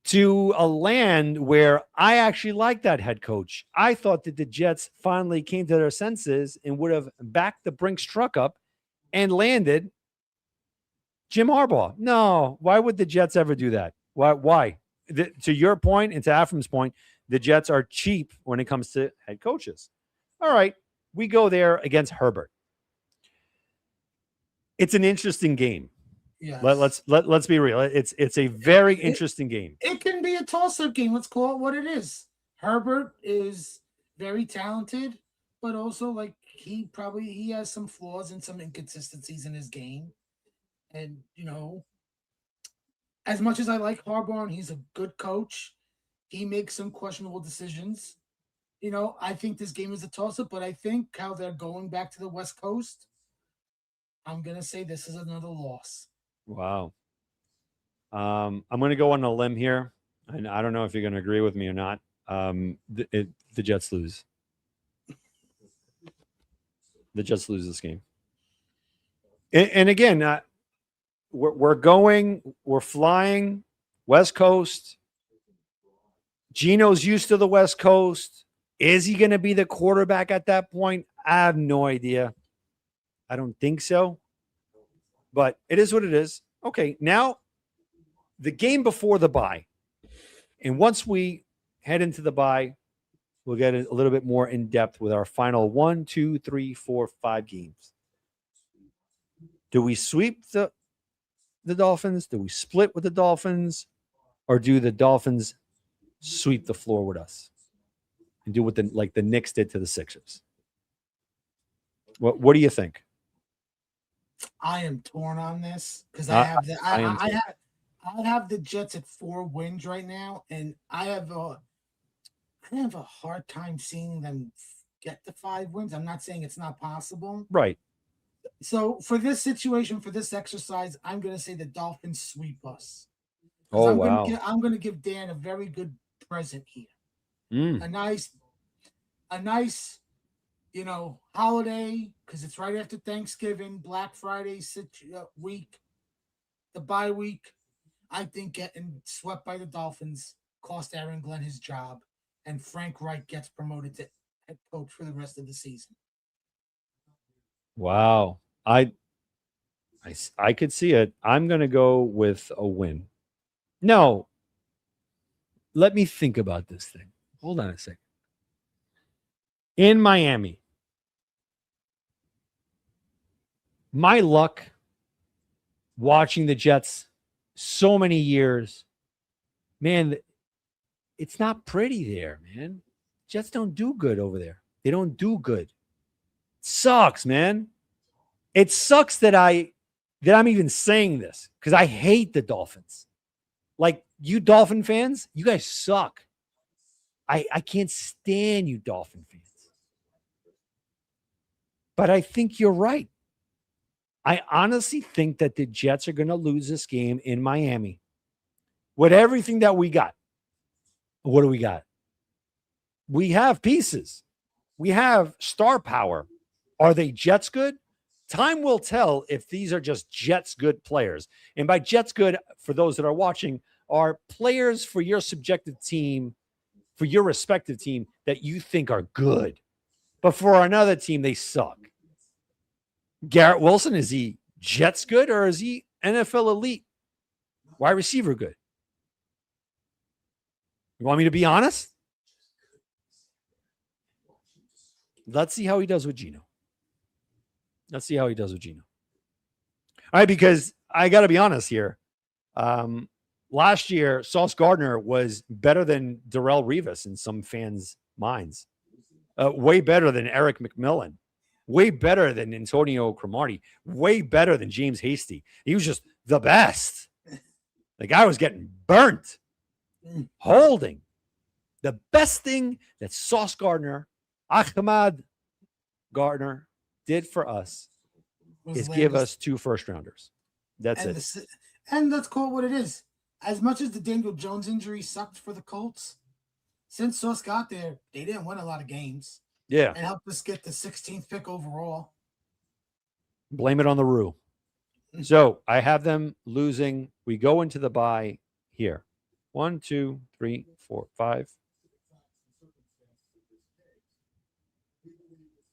to a land where I actually like that head coach. I thought that the Jets finally came to their senses and would have backed the Brinks truck up and landed Jim Harbaugh. No, why would the Jets ever do that? Why? To your point and to Afram's point, the Jets are cheap when it comes to head coaches. All right, we go there against Herbert. It's an interesting game. Yes. Let's be real. It's a very interesting game. It can be a toss-up game. Let's call it what it is. Herbert is very talented, but also he has some flaws and some inconsistencies in his game. And as much as I like Harbaugh and he's a good coach, he makes some questionable decisions. I think this game is a toss-up, but I think how they're going back to the West Coast, I'm gonna say this is another loss. Wow. I'm going to go on a limb here, and I don't know if you're going to agree with me or not. The Jets lose. The Jets lose this game. And again, we're flying West Coast. Gino's used to the West Coast. Is he going to be the quarterback at that point? I have no idea. I don't think so. But it is what it is. Okay, now the game before the bye. And once we head into the bye, we'll get a little bit more in depth with our final 1, 2, 3, 4, 5 games. Do we sweep the Dolphins? Do we split with the Dolphins? Or do the Dolphins sweep the floor with us and do what the Knicks did to the Sixers? What do you think? I am torn on this because I have the Jets at 4 wins right now, and I have a hard time seeing them get to 5 wins. I'm not saying it's not possible. Right. So for this situation, for this exercise, I'm going to say the Dolphins sweep us. Oh, I'm going to give Dan a very good present here. A nice, holiday, because it's right after Thanksgiving, Black Friday week, the bye week. I think getting swept by the Dolphins cost Aaron Glenn his job, and Frank Reich gets promoted to head coach for the rest of the season. Wow. I could see it. I'm going to go with a win. No. Let me think about this thing. Hold on a second. In Miami, my luck watching the Jets so many years, man, it's not pretty there, man. Jets don't do good over there. They don't do good. It sucks, man. It sucks that I'm even saying this because I hate the Dolphins. Like, you Dolphin fans, you guys suck. I can't stand you Dolphin fans. But I think you're right. I honestly think that the Jets are going to lose this game in Miami. With everything that we got. What do we got? We have pieces. We have star power. Are they Jets good? Time will tell if these are just Jets good players. And by Jets good, for those that are watching, are players for your subjective team, for your respective team that you think are good. But for another team, they suck. Garrett Wilson, is he Jets good or is he NFL elite wide receiver good? You want me to be honest? Let's see how he does with Geno. All right, because I got to be honest here. Last year, Sauce Gardner was better than Darrelle Revis in some fans' minds. Way better than Eric McMillan. Way better than Antonio Cromartie. Way better than James Hasty. He was just the best. The guy was getting burnt. Holding. The best thing that Sauce Gardner, Ahmad Gardner, did for us is give us 2 first-rounders. That's it. And let's call it what it is. As much as the Daniel Jones injury sucked for the Colts, since Sauce got there, they didn't win a lot of games. Yeah. And helped us get the 16th pick overall. Blame it on the Rue. So I have them losing. We go into the bye here. 1, 2, 3, 4, 5.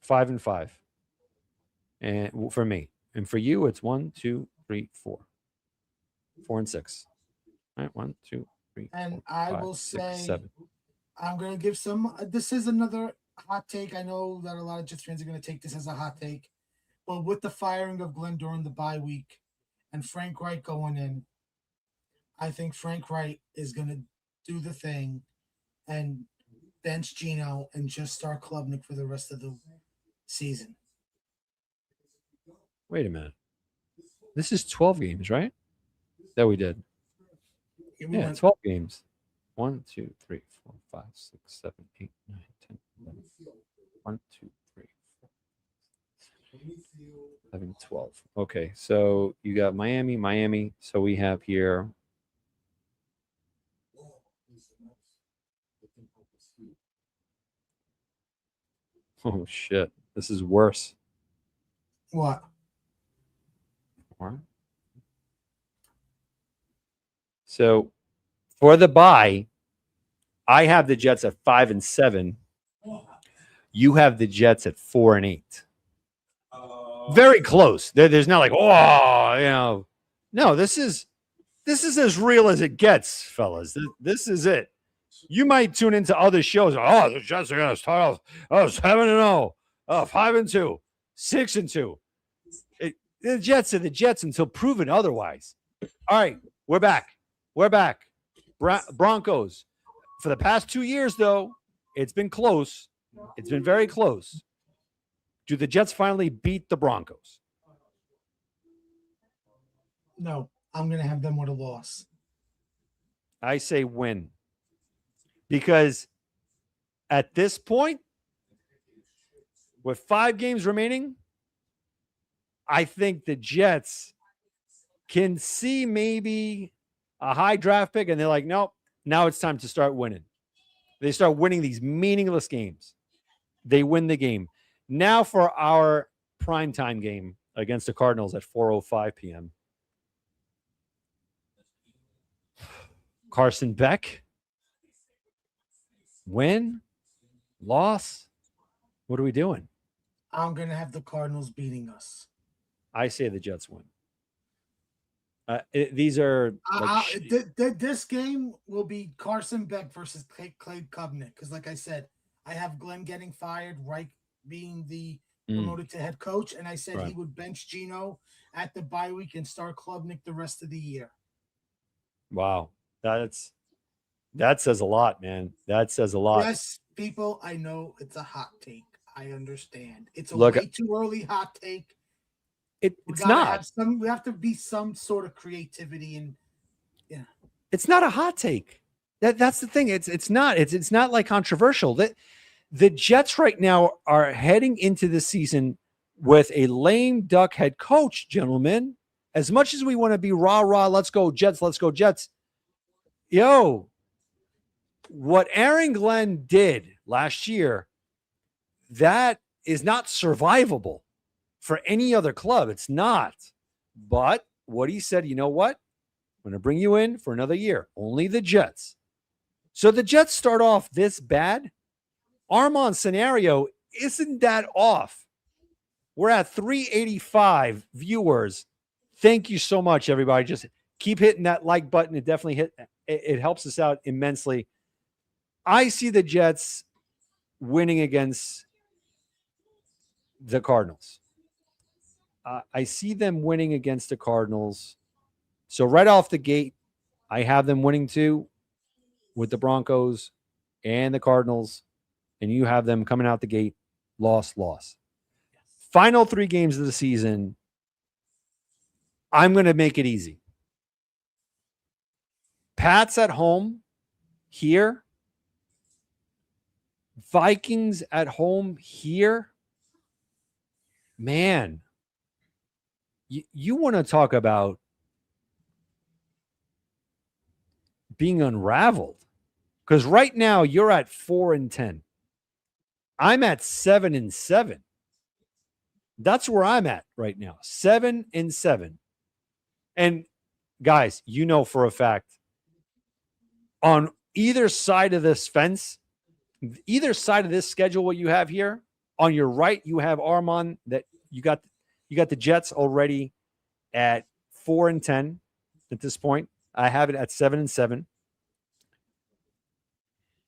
5-5. And for me. And for you, it's 1, 2, 3, 4. 4-6. All right, 1, 2, 3. And 4, I 5, will 6, say, 7. I'm going to give some. This is another hot take. I know that a lot of Jets fans are going to take this as a hot take. But with the firing of Glenn during the bye week and Frank Reich going in, I think Frank Reich is going to do the thing and bench Geno and just start Klubnik for the rest of the season. Wait a minute. This is 12 games, right? That we did. Yeah, 12 games. 1, 2, 3, 4, 5, 6, 7, 8, 9, 10, 11. 1, 2, 3, 4, 11, 12. Okay, so you got Miami. So we have here. Oh, shit. This is worse. What? So for the bye, I have the Jets at 5-7. You have the Jets at 4-8. Very close. There's not like, no, this is as real as it gets, fellas. This is it. You might tune into other shows. Oh, the Jets are going to start off 7-0, 5-2, 6-2. The Jets are the Jets until proven otherwise. All right, we're back. Broncos. For the past 2 years, though, it's been close. It's been very close. Do the Jets finally beat the Broncos? No, I'm going to have them with a loss. I say win. Because at this point, with 5 games remaining, I think the Jets can see maybe a high draft pick, and they're like, nope, now it's time to start winning. They start winning these meaningless games. They win the game. Now for our primetime game against the Cardinals at 4:05 p.m. Carson Beck, win, loss. What are we doing? I'm going to have the Cardinals beating us. I say the Jets win. These are this game will be Carson Beck versus Cade Klubnik, because like I said, I have Glenn getting fired, Reich being the promoted to head coach, and I said he would bench Gino at the bye week and start Klubnik the rest of the year. Wow, that says a lot, man. That says a lot. Yes, people, I know it's a hot take. I understand. It's a way too early hot take. It's not. We have to be some sort of creativity, and yeah, it's not a hot take. That's the thing. It's not. It's not like controversial. That the Jets right now are heading into the season with a lame duck head coach, gentlemen. As much as we want to be rah, let's go Jets, let's go Jets. Yo, what Aaron Glenn did last year, that is not survivable for any other club. It's not. But what he said, you know what? I'm going to bring you in for another year. Only the Jets. So the Jets start off this bad. Armand's scenario isn't that off. We're at 385 viewers. Thank you so much, everybody. Just keep hitting that like button. It definitely it helps us out immensely. I see the Jets winning against the Cardinals. I see them winning against the Cardinals. So right off the gate, I have them winning too with the Broncos and the Cardinals. And you have them coming out the gate, loss. Final 3 games of the season, I'm going to make it easy. Pats at home here. Vikings at home here. Man, you want to talk about being unraveled. Because right now you're at 4-10. I'm at 7-7. That's where I'm at right now. 7-7. And guys, you know for a fact, on either side of this fence, either side of this schedule, what you have here, on your right, you have Armand, that you got the Jets already at 4-10 at this point. I have it at 7-7.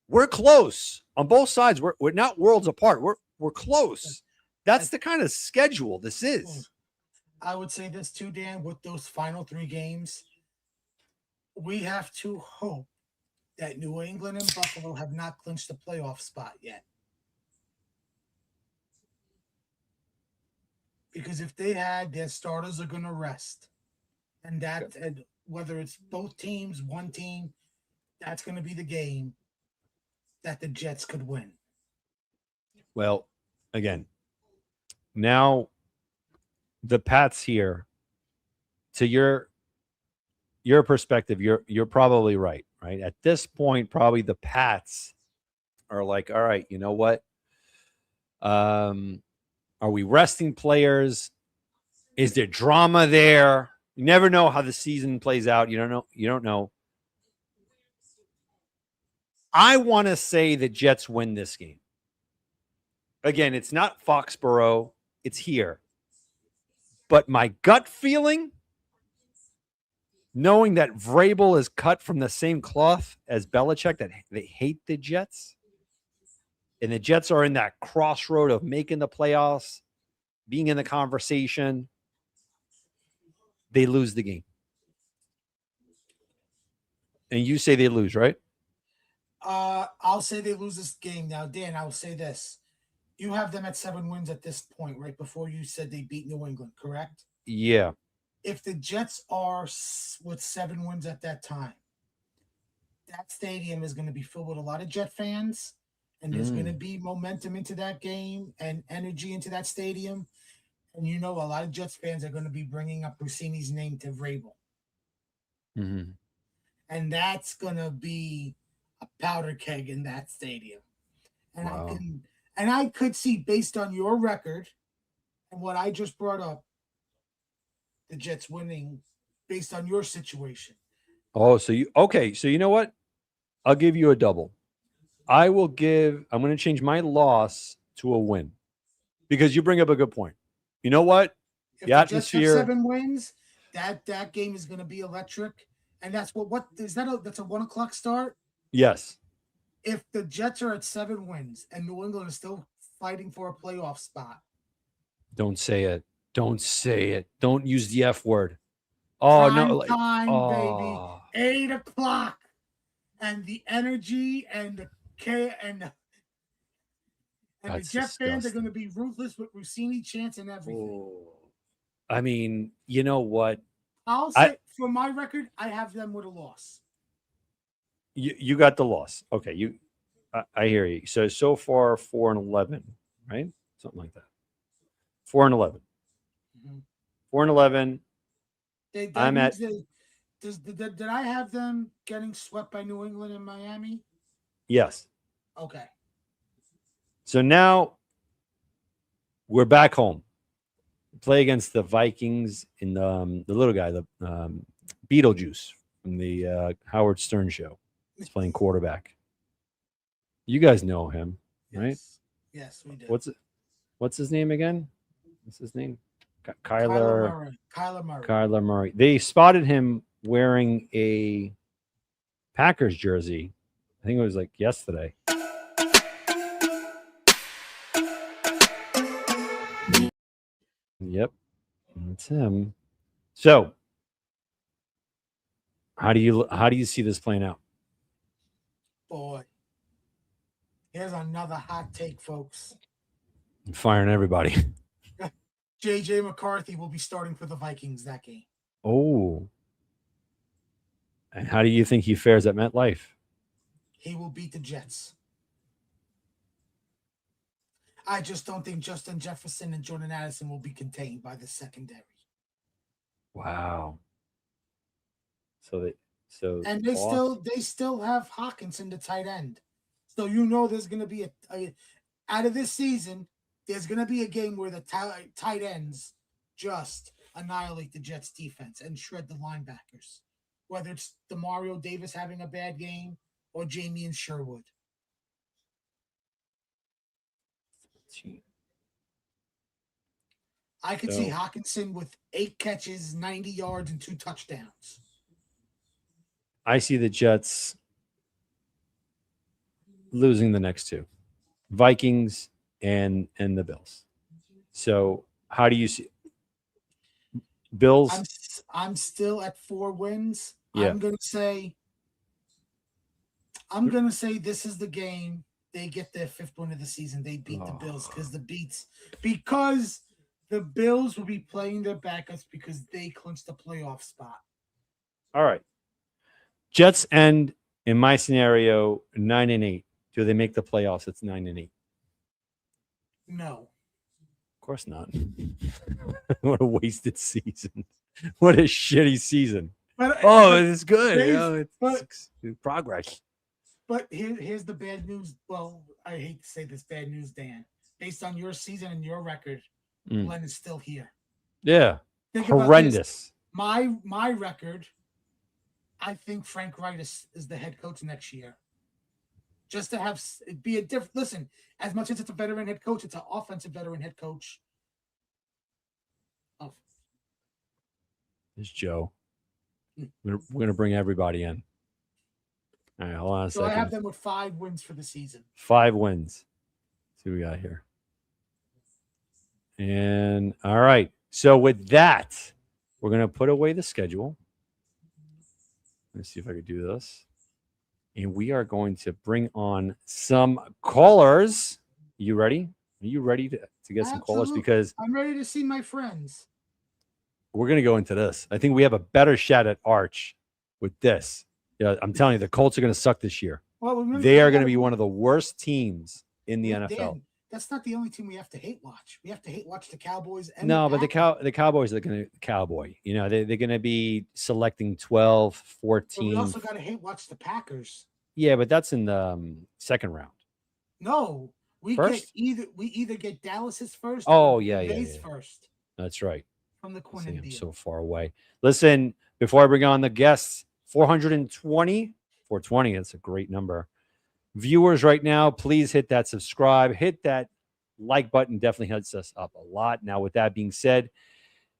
We're close on both sides. We're not worlds apart. We're close. That's the kind of schedule this is. I would say this too, Dan, with those final 3 games, we have to hope that New England and Buffalo have not clinched the playoff spot yet. Because if they had, their starters are going to rest. And that, whether it's both teams, one team, that's going to be the game that the Jets could win. Well, again, now the Pats here, to your perspective, you're probably right? At this point, probably the Pats are like, all right, you know what? Are we resting players? Is there drama there? You never know how the season plays out. You don't know. I want to say the Jets win this game. Again, it's not Foxborough. It's here. But my gut feeling, knowing that Vrabel is cut from the same cloth as Belichick, that they hate the Jets, and the Jets are in that crossroad of making the playoffs, being in the conversation, they lose the game. And you say they lose, right? I'll say they lose this game. Now, Dan, I will say this. You have them at 7 wins at this point, right before you said they beat New England, correct? Yeah. If the Jets are with 7 wins at that time, that stadium is going to be filled with a lot of Jet fans and there's going to be momentum into that game and energy into that stadium. And a lot of Jets fans are going to be bringing up Rossini's name to Vrabel. Mm-hmm. And that's going to be a powder keg in that stadium. And Wow. I could see, based on your record and what I just brought up, the Jets winning based on your situation. Oh, so you know what? I'll give you a double. I'm going to change my loss to a win because you bring up a good point. You know what? If The the atmosphere. Jets have 7 wins, that game is going to be electric. And that's what is that? That's a 1:00 start. Yes. If the Jets are at 7 wins and New England is still fighting for a playoff spot, don't say it. Don't say it. Don't use the F word. Oh no! time, baby, 8:00, and the energy and the the Jet fans are going to be ruthless with Rossini, Chance, and everything. I mean, you know what? I'll say, for my record, I have them with a loss. You got the loss. Okay, I hear you. So far 4-11, right? Something like that. 4-11. Mm-hmm. 4-11. I'm at. Did I have them getting swept by New England and Miami? Yes. Okay. So now we're back home. We play against the Vikings in the little guy, the Beetlejuice from the Howard Stern show. He's playing quarterback. You guys know him, right? Yes, we do. What's his name again? What's his name? Kyler Murray. They spotted him wearing a Packers jersey. I think it was like yesterday. Yep, that's him. So, how do you see this playing out? Boy, here's another hot take, folks. I'm firing everybody. J.J. McCarthy will be starting for the Vikings that game. Oh. And how do you think he fares at MetLife? He will beat the Jets. I just don't think Justin Jefferson and Jordan Addison will be contained by the secondary. Wow. They still have Hawkinson, the tight end. So there's going to be out of this season, there's going to be a game where the tight ends just annihilate the Jets defense and shred the linebackers. Whether it's DeMario Davis having a bad game or Jamie and Sherwood. I could see Hawkinson with 8 catches, 90 yards, and 2 touchdowns. I see the Jets losing the next 2. Vikings and the Bills. So how do you see Bills? I'm still at 4 wins. Yeah. I'm gonna say this is the game they get their 5th win of the season. They beat the Bills because the Bills will be playing their backups because they clinched the playoff spot. All right. Jets end in my scenario 9-8. Do they make the playoffs? It's 9-8. No. Of course not. What a wasted season. What a shitty season. It's good. It's progress. But here's the bad news. Well, I hate to say this bad news, Dan. Based on your season and your record, Glenn is still here. Yeah. Horrendous. My record, I think Frank Wright is the head coach next year. Just to have it be a different. Listen, as much as it's a veteran head coach, it's an offensive veteran head coach. Oh, it's Joe. We're gonna bring everybody in. All right, hold on a second. I have them with 5 wins for the season. 5 wins. Let's see what we got here. And all right. So with that, we're gonna put away the schedule. Let's see if I could do this. And we are going to bring on some callers. You ready? Are you ready to get some callers? Because I'm ready to see my friends. We're going to go into this. I think we have a better shot at Arch with this. Yeah, I'm telling you, the Colts are going to suck this year. Well, remember, They are going to be one of the worst teams in the NFL. Dan, that's not the only team we have to hate watch. We have to hate watch the Cowboys. And No, but the Cowboys are going to cowboy. You know, they're going to be selecting 12, 14. But we also got to hate watch the Packers. Yeah, but that's in the second round. No, we either get Dallas's first. Oh, or yeah. first. That's right. From the Quinn I'm so far away. Listen, before I bring on the guests, 420. That's a great number. Viewers right now, please hit that subscribe, hit that like button. Definitely helps us up a lot. Now, with that being said,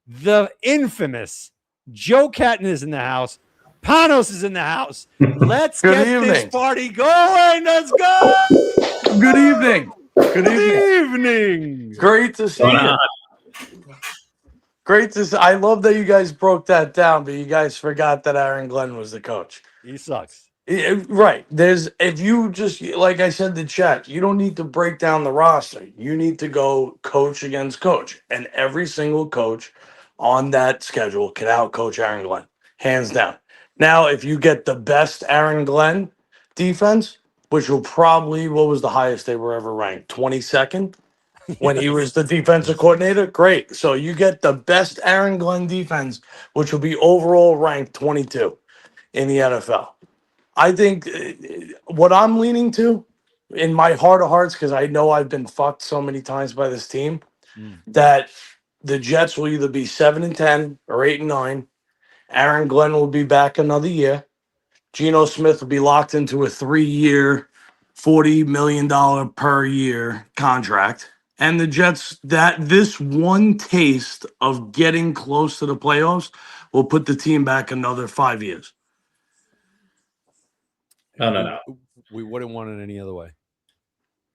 the infamous Joe Catton is in the house. Panos is in the house. Let's get this party going. Let's go. Good evening. Good evening. Great to see you. Great to see. I love that you guys broke that down, but you guys forgot that Aaron Glenn was the coach. He sucks. Right. If you just, like I said in the chat, you don't need to break down the roster. You need to go coach against coach. And every single coach on that schedule can out-coach Aaron Glenn, hands down. Now, if you get the best Aaron Glenn defense, which will probably, what was the highest they were ever ranked? 22nd? When he was the defensive coordinator? Great. So you get the best Aaron Glenn defense, which will be overall ranked 22 in the NFL. I think what I'm leaning to in my heart of hearts, because I know I've been fucked so many times by this team, that the Jets will either be 7-10 or 8-9. Aaron Glenn will be back another year. Geno Smith will be locked into a 3-year, $40 million per year contract. And the Jets, that this one taste of getting close to the playoffs will put the team back another 5 years. No. We wouldn't want it any other way.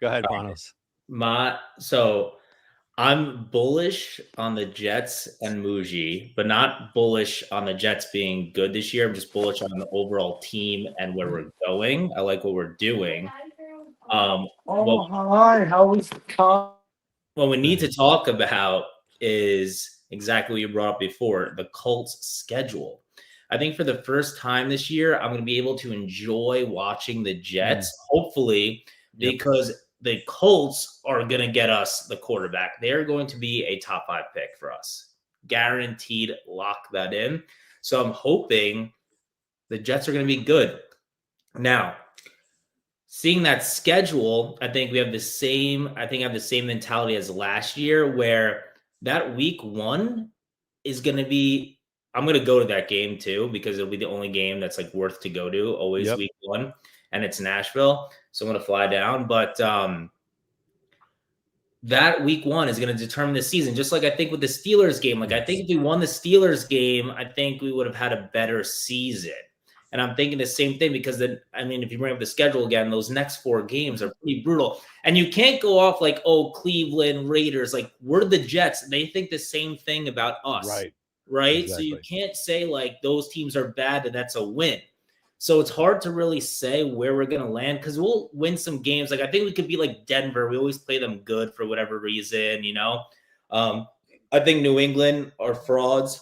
Go ahead, Panos. So I'm bullish on the Jets and Muji, but not bullish on the Jets being good this year. I'm just bullish on the overall team and where we're going. I like what we're doing. Hi. How was the con? What we need to talk about is exactly what you brought up before, the Colts schedule. I think for the first time this year, I'm going to be able to enjoy watching the Jets, hopefully, because the Colts are going to get us the quarterback. They're going to be a top 5 pick for us. Guaranteed, lock that in. So I'm hoping the Jets are going to be good. Now, seeing that schedule, I think I have the same mentality as last year, where that week 1 is going to be, I'm going to go to that game too, because it'll be the only game that's like worth to go to, always week 1, and it's Nashville. So I'm going to fly down, but that week 1 is going to determine the season. Just like I think with the Steelers game, like I think if we won the Steelers game, I think we would have had a better season. And I'm thinking the same thing, because then, I mean, if you bring up the schedule again, those next 4 games are pretty brutal. And you can't go off like, oh, Cleveland, Raiders, like we're the Jets. They think the same thing about us. Right. Exactly. So you can't say like those teams are bad and that's a win. So it's hard to really say where we're going to land, because we'll win some games. Like I think we could be like Denver. We always play them good for whatever reason, you know. I think New England are frauds.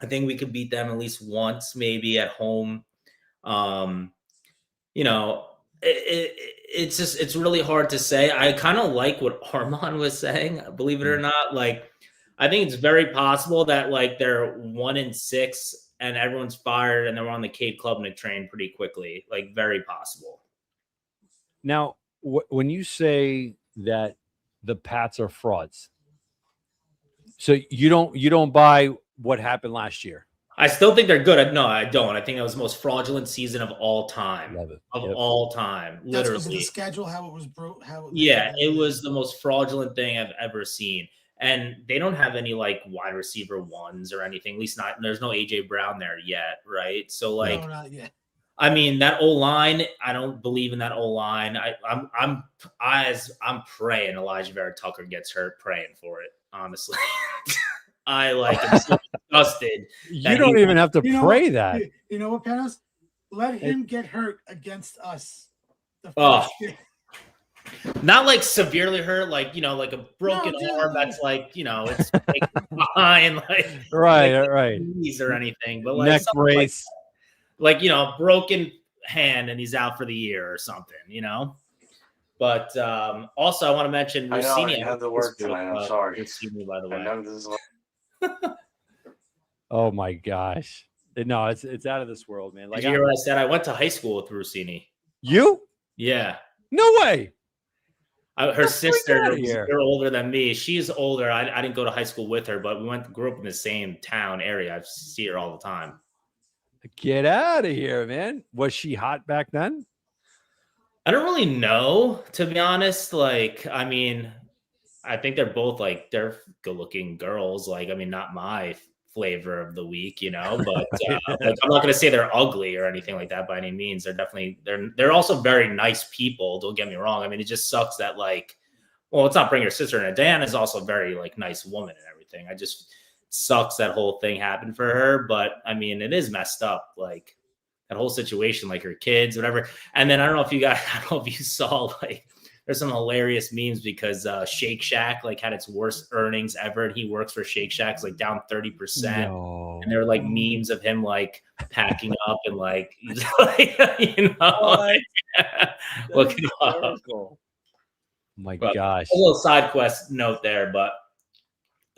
I think we could beat them at least once, maybe at home. You know, it's really hard to say. I kind of like what Armand was saying, believe it or not. Like, I think it's very possible that like they're 1-6 and everyone's fired and they're on the Cade Klubnik train pretty quickly. Like, very possible. Now, when you say that the Pats are frauds, so you don't buy what happened last year? I still think they're good. No, I don't. I think that was the most fraudulent season of all time. Love it. All time. Literally. That's because of the schedule, how it was broke. It was the most fraudulent thing I've ever seen. And they don't have any like wide receiver ones or anything. At least not. There's no AJ Brown there yet, right? So like, no, not yet. I mean, that O-line, I don't believe in that O-line. I'm praying Elijah Vera Tucker gets hurt, praying for it, honestly. I like am so disgusted. You don't even have to pray that. You know what, Panos? Let him get hurt against us. The first game. Not like severely hurt, like, you know, like a broken arm that's like, you know, it's like behind, like right, knees or anything, but like neck brace, like you know, broken hand and he's out for the year or something, But also, I want to mention Rossini. I had to work tonight. I'm sorry. Rossini, by the way. I know this is Oh my gosh. No, it's out of this world, man. Did you hear what I said? I went to high school with Rossini. You? Yeah. No way. Her sister, here. they're older than me. She's older. I didn't go to high school with her, but we grew up in the same town area. I see her all the time. Get out of here, man. Was she hot back then? I don't really know, to be honest. Like, I mean, I think they're both they're good-looking girls. Like, I mean, not my flavor of the week, but I'm not going to say they're ugly or anything like that by any means. They're definitely, they're also very nice people. Don't get me wrong. I mean, it just sucks that let's not bring your sister in. Dan is also a very nice woman and everything. I just sucks that whole thing happened for her. But I mean, it is messed up. Like that whole situation, her kids, whatever. And then I don't know if you saw there's some hilarious memes because Shake Shack had its worst earnings ever, and he works for Shake Shack, down 30%. No. And there were memes of him packing up and look it up. My gosh. A little side quest note there, but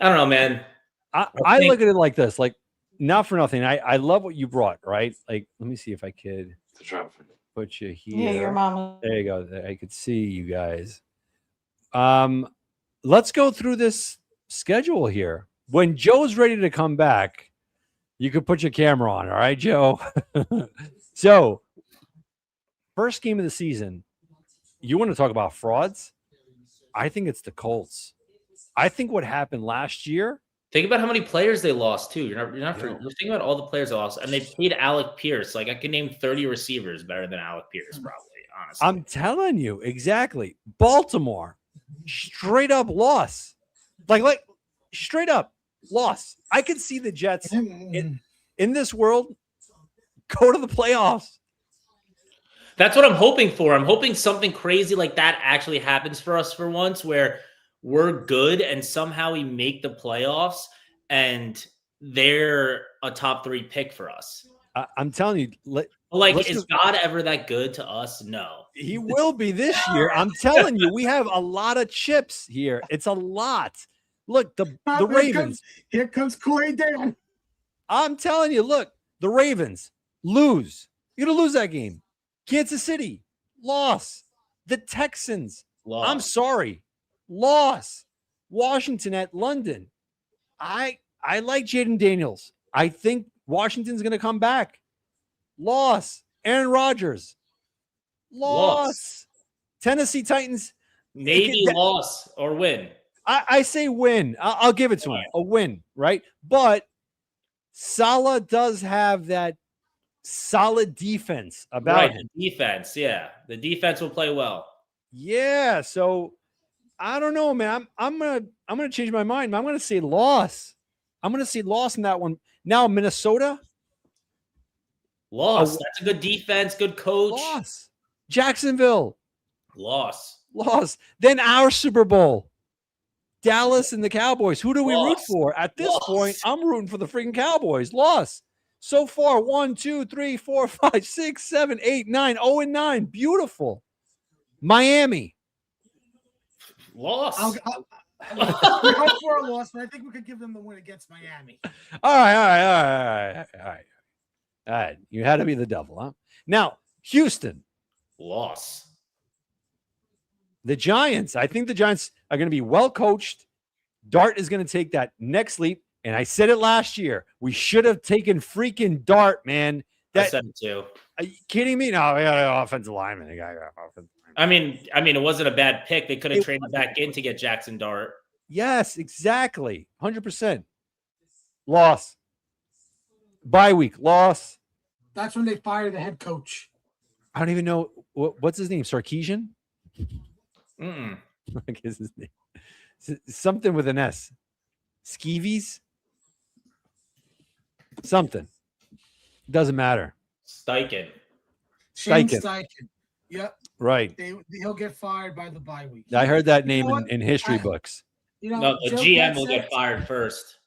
I don't know, man. I look at it like this, not for nothing. I love what you brought, right? Let me see if I could put you here. Yeah, your mama. There you go. I could see you guys. Let's go through this schedule here. When Joe's ready to come back, you could put your camera on. All right, Joe. So, first game of the season. You want to talk about frauds? I think it's the Colts. I think what happened last year. Think about how many players they lost too. You're thinking about all the players they lost, and they paid Alec Pierce. I can name 30 receivers better than Alec Pierce, probably. Honestly, I'm telling you exactly. Baltimore, straight up loss, straight up loss. I could see the Jets in this world go to the playoffs. That's what I'm hoping for. I'm hoping something crazy like that actually happens for us for once, where we're good and somehow we make the playoffs and they're a top 3 pick for us. I'm telling you, is God ever that good to us? No. He will be this year. I'm telling you, we have a lot of chips here. It's a lot. Look, the Ravens. Here comes Kool-Aid Dan. I'm telling you, look, the Ravens lose. You're going to lose that game. Kansas City, loss. The Texans, loss. I'm sorry, loss. Washington at London. I like Jaden Daniels. I think Washington's going to come back. Loss. Aaron Rodgers. Loss. Tennessee Titans. Maybe loss or win. I say win. I'll give it to him. A win, right? But Saleh does have that solid defense about him. The defense, yeah. The defense will play well. Yeah, so I don't know, man. I'm gonna change my mind. I'm gonna say loss. I'm gonna say loss in that one. Now Minnesota. Loss. That's a good defense, good coach. Loss. Jacksonville. Loss. Then our Super Bowl. Dallas and the Cowboys. Who do we root for? At this point, I'm rooting for the freaking Cowboys. Loss. So far, 1, 2, 3, 4, 5, 6, 7, 8, 9, 0-9. Beautiful. Miami. Loss. We hope for a loss, but I think we could give them the win against Miami. All right. You had to be the devil, huh? Now, Houston. Loss. The Giants. I think the Giants are going to be well coached. Dart is going to take that next leap. And I said it last year. We should have taken freaking Dart, man. I said it too. Are you kidding me? No, we got an offensive lineman. I mean, it wasn't a bad pick. They could have traded back in to get Jackson Dart. Yes, exactly. 100%. Loss. Bye week. Loss. That's when they fired the head coach. I don't even know. What's his name? Sarkeesian? Mm-mm. What is his name? Something with an S. Skeevies? Something. Doesn't matter. Steichen. Shane Steichen. Yep. Right. He'll get fired by the bye week. I heard that name in history books. No, the GM will get fired first.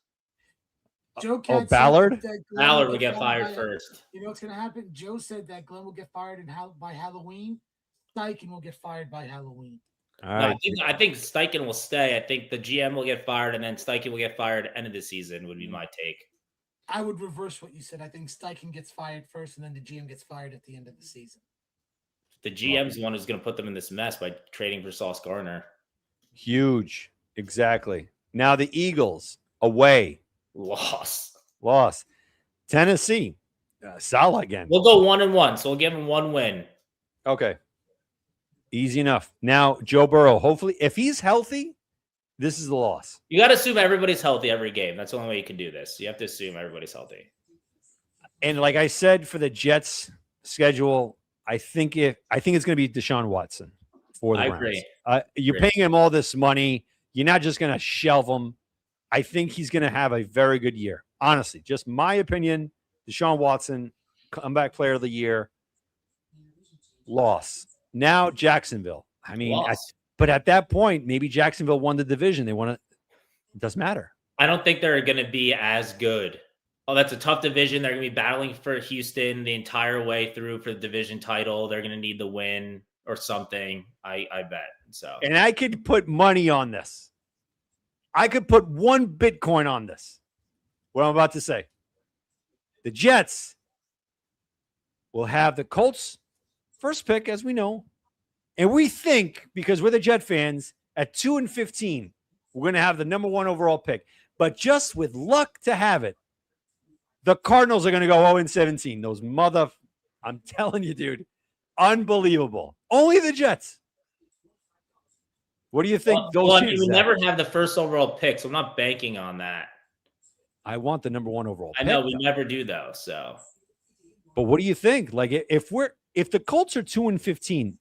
Joe Cat Ballard? said that Glenn Ballard will would get fired by- first. You know what's going to happen? Joe said that Glenn will get fired by Halloween. Steichen will get fired by Halloween. All No, right. I think Steichen will stay. I think the GM will get fired, and then Steichen will get fired end of the season. Would be my take. I would reverse what you said. I think Steichen gets fired first, and then the GM gets fired at the end of the season. The GM's the one who's going to put them in this mess by trading for Sauce Gardner. Huge. Exactly. Now the Eagles away. Loss. Tennessee. Salah again. We'll go 1-1, so we'll give him one win. Okay. Easy enough. Now, Joe Burrow, hopefully, if he's healthy, this is the loss. You got to assume everybody's healthy every game. That's the only way you can do this. You have to assume everybody's healthy. And like I said, for the Jets schedule, I think it's going to be Deshaun Watson for the I Browns. agree. You're paying him all this money. You're not just going to shelve him. I think he's going to have a very good year. Honestly, just my opinion. Deshaun Watson, comeback player of the year. Loss. Now Jacksonville. I mean, but at that point, maybe Jacksonville won the division. They want to. It doesn't matter. I don't think they're going to be as good. Oh, that's a tough division. They're going to be battling for Houston the entire way through for the division title. They're going to need the win or something. I bet. So, and I could put money on this. I could put 1 Bitcoin on this. What I'm about to say. The Jets will have the Colts first pick, as we know. And we think, because we're the Jet fans, at 2-15, we're going to have the number 1 overall pick. But just with luck to have it, the Cardinals are going to go 0-17. Those I'm telling you, dude, unbelievable. Only the Jets. What do you think? You would never have the first overall pick, so I'm not banking on that. I want the number 1 overall pick. I know we never do though. So, but what do you think? Like, if the Colts are 2-15,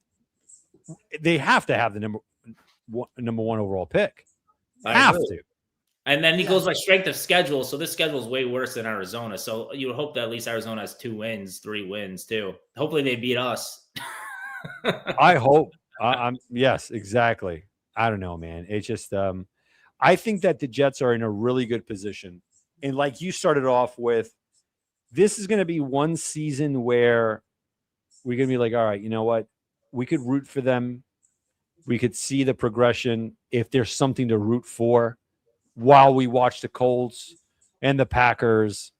they have to have the number 1 overall pick. Have to. And then he goes by strength of schedule. So this schedule is way worse than Arizona. So you would hope that at least Arizona has 2 wins, 3 wins too. Hopefully they beat us. I hope. Yes, exactly. I don't know, man. It's just I think that the Jets are in a really good position. And like you started off with, this is going to be one season where we're going to be like, all right, you know what? We could root for them. We could see the progression if there's something to root for while we watch the Colts and the Packers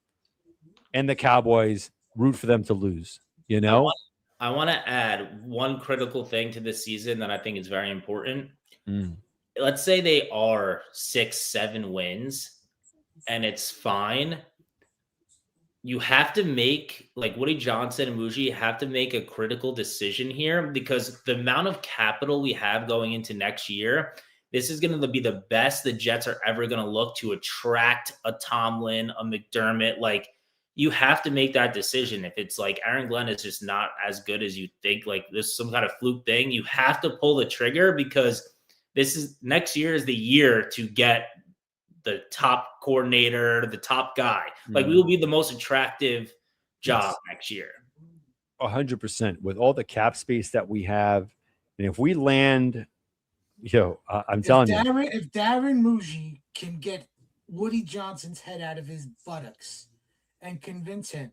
and the Cowboys root for them to lose, you know? I want to add one critical thing to this season that I think is very important. Let's say they are 6-7 wins and it's fine. You have to make, like Woody Johnson and Muji have to make a critical decision here, because the amount of capital we have going into next year, this is going to be the best the Jets are ever going to look to attract a Tomlin, a McDermott. Like, you have to make that decision. If it's like Aaron Glenn is just not as good as you think, like there's some kind of fluke thing, you have to pull the trigger, because next year is the year to get the top coordinator, the top guy. Like, we will be the most attractive job next year. 100% with all the cap space that we have. And if we land, I'm telling you. If Darren Muji can get Woody Johnson's head out of his buttocks and convince him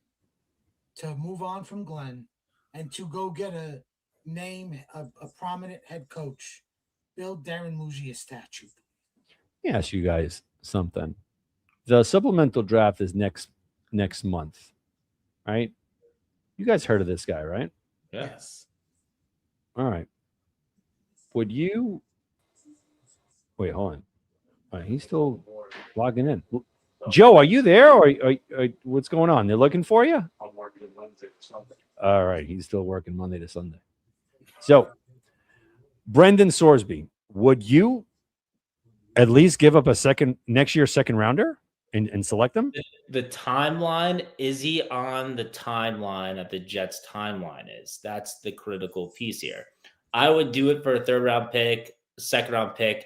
to move on from Glenn and to go get a prominent head coach, build Darren Muji a statue. Let me ask you guys something. The supplemental draft is next month, right? You guys heard of this guy, right? Yes. All right. Would you wait? Hold on. All right, he's still logging in. Joe, are you there, or what's going on? They're looking for you. I'm working Wednesday to Sunday. All right, he's still working Monday to Sunday. So, Brendan Sorsby, would you at least give up a next year's second rounder and select them? The timeline, is he on the timeline that the Jets timeline is? That's the critical piece here. I would do it for a 3rd round pick, 2nd round pick,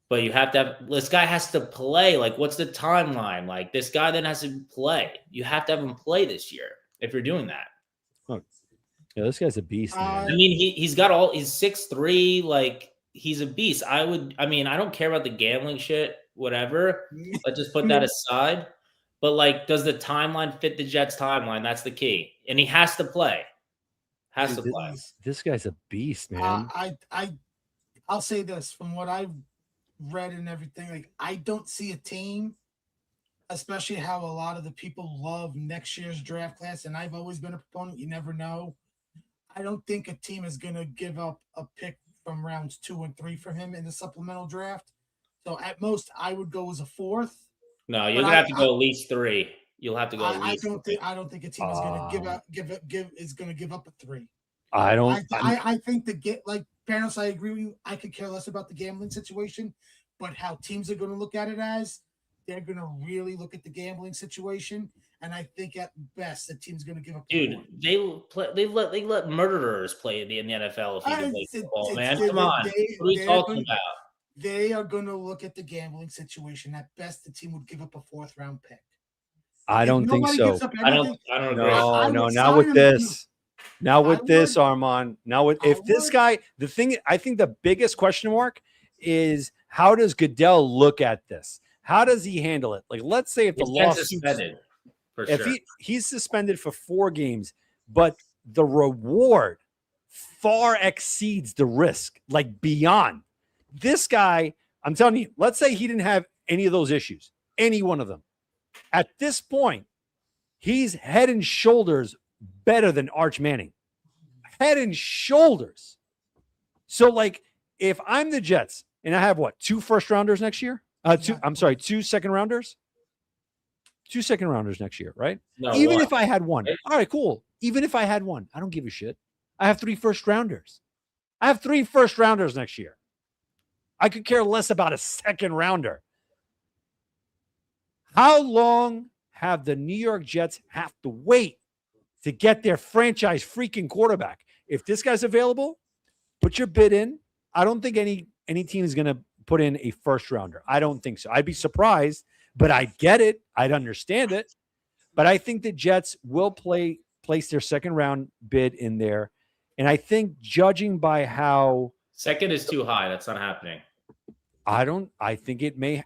but you have to have, this guy has to play. Like, what's the timeline? Like, this guy then has to play. You have to have him play this year if you're doing that. Oh, yeah, this guy's a beast, man. I mean, he's 6'3", like, he's a beast. I don't care about the gambling shit, whatever. Let's just put that aside. But like, does the timeline fit the Jets' timeline? That's the key, and he has to play. Has to Dude, play. This guy's a beast, man. I'll say this from what I've read and everything. Like, I don't see a team, especially how a lot of the people love next year's draft class, and I've always been a proponent. You never know. I don't think a team is going to give up a pick from rounds 2 and 3 for him in the supplemental draft. So at most, I would go as a 4th. No, you're gonna have to go at least 3. You'll have to go. I don't think a team is going to give up a 3. I think like Panos, I agree with you. I could care less about the gambling situation, but how teams are going to look at it as they're going to really look at the gambling situation. And I think at best the team's going to give up. Dude, they let murderers play in the NFL if you can play football, man. Come on. What are we talking about? They are going to look at the gambling situation. At best, the team would give up a 4th round pick. I don't think so. I don't agree. No, not with this. Now with this, Armand. Now with this guy, the thing I think the biggest question mark is how does Goodell look at this? How does he handle it? Like, let's say if the lawsuit suspended, if he's suspended for 4 games, but the reward far exceeds the risk, like beyond. This guy, I'm telling you, let's say he didn't have any of those issues, any one of them. At this point, he's head and shoulders better than Arch Manning. Head and shoulders. So, like, if I'm the Jets and I have 2 first-rounders next year? 2 second-rounders? 2 second-rounders next year, right? No, Even 1. if I had 1. All right, cool. Even if I had 1, I don't give a shit. I have 3 first-rounders. I have 3 first-rounders next year. I could care less about a second-rounder. How long have the New York Jets have to wait to get their franchise freaking quarterback? If this guy's available, put your bid in. I don't think any team is going to put in a first-rounder. I don't think so. I'd be surprised, but I get it. I'd understand it. But I think the Jets will place their second-round bid in there. And I think judging by how... Second is too high. That's not happening. I think it may.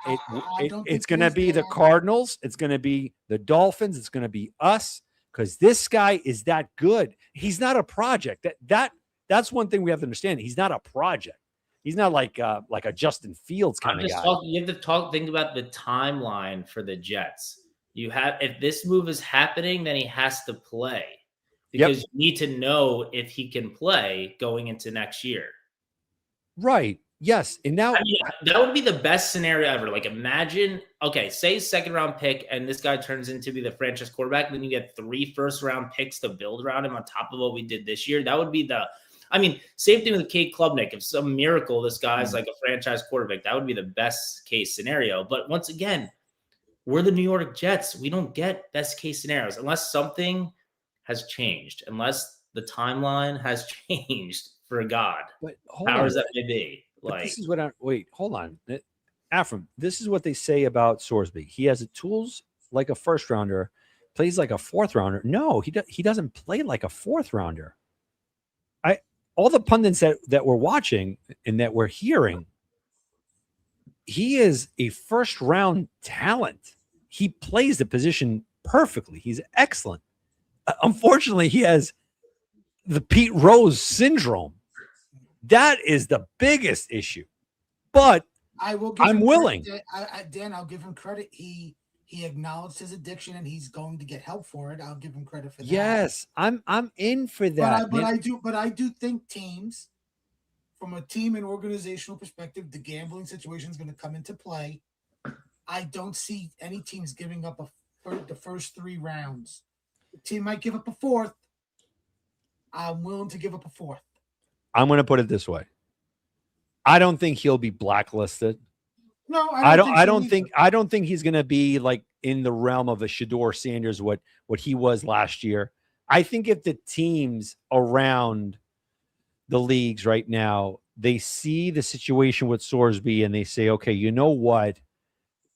It's going to be the Cardinals. It's going to be the Dolphins. It's going to be us because this guy is that good. He's not a project. That's one thing we have to understand. He's not a project. He's not like a Justin Fields kind of guy. You have to think about the timeline for the Jets. If this move is happening, then he has to play because you need to know if he can play going into next year. Right. Yes. And now that would be the best scenario ever. Like imagine, say 2nd round pick and this guy turns into be the franchise quarterback. And then you get 3 first round picks to build around him on top of what we did this year. That would be same thing with Cade Klubnik. If some miracle, this guy's like a franchise quarterback, that would be the best case scenario. But once again, we're the New York Jets. We don't get best case scenarios unless something has changed, unless the timeline has changed for God. But powers that may be. This is what hold on. Afram, this is what they say about Sorsby. He has the tools like a first rounder, plays like a 4th rounder. No, he doesn't play like a 4th rounder. All the pundits that we're watching and that we're hearing, he is a 1st round talent. He plays the position perfectly. He's excellent. Unfortunately, he has the Pete Rose syndrome. That is the biggest issue. But I'm willing. Dan, I'll give him credit. He acknowledged his addiction and he's going to get help for it. I'll give him credit for that. Yes, I'm in for that. But I do think teams, from a team and organizational perspective, the gambling situation is going to come into play. I don't see any teams giving up the first 3 rounds. The team might give up a 4th. I'm willing to give up a 4th. I'm going to put it this way. I don't think he'll be blacklisted. No, I don't think he's going to be like in the realm of a Shedeur Sanders, what he was last year. I think if the teams around the leagues right now, they see the situation with Sorsby and they say, okay, you know what?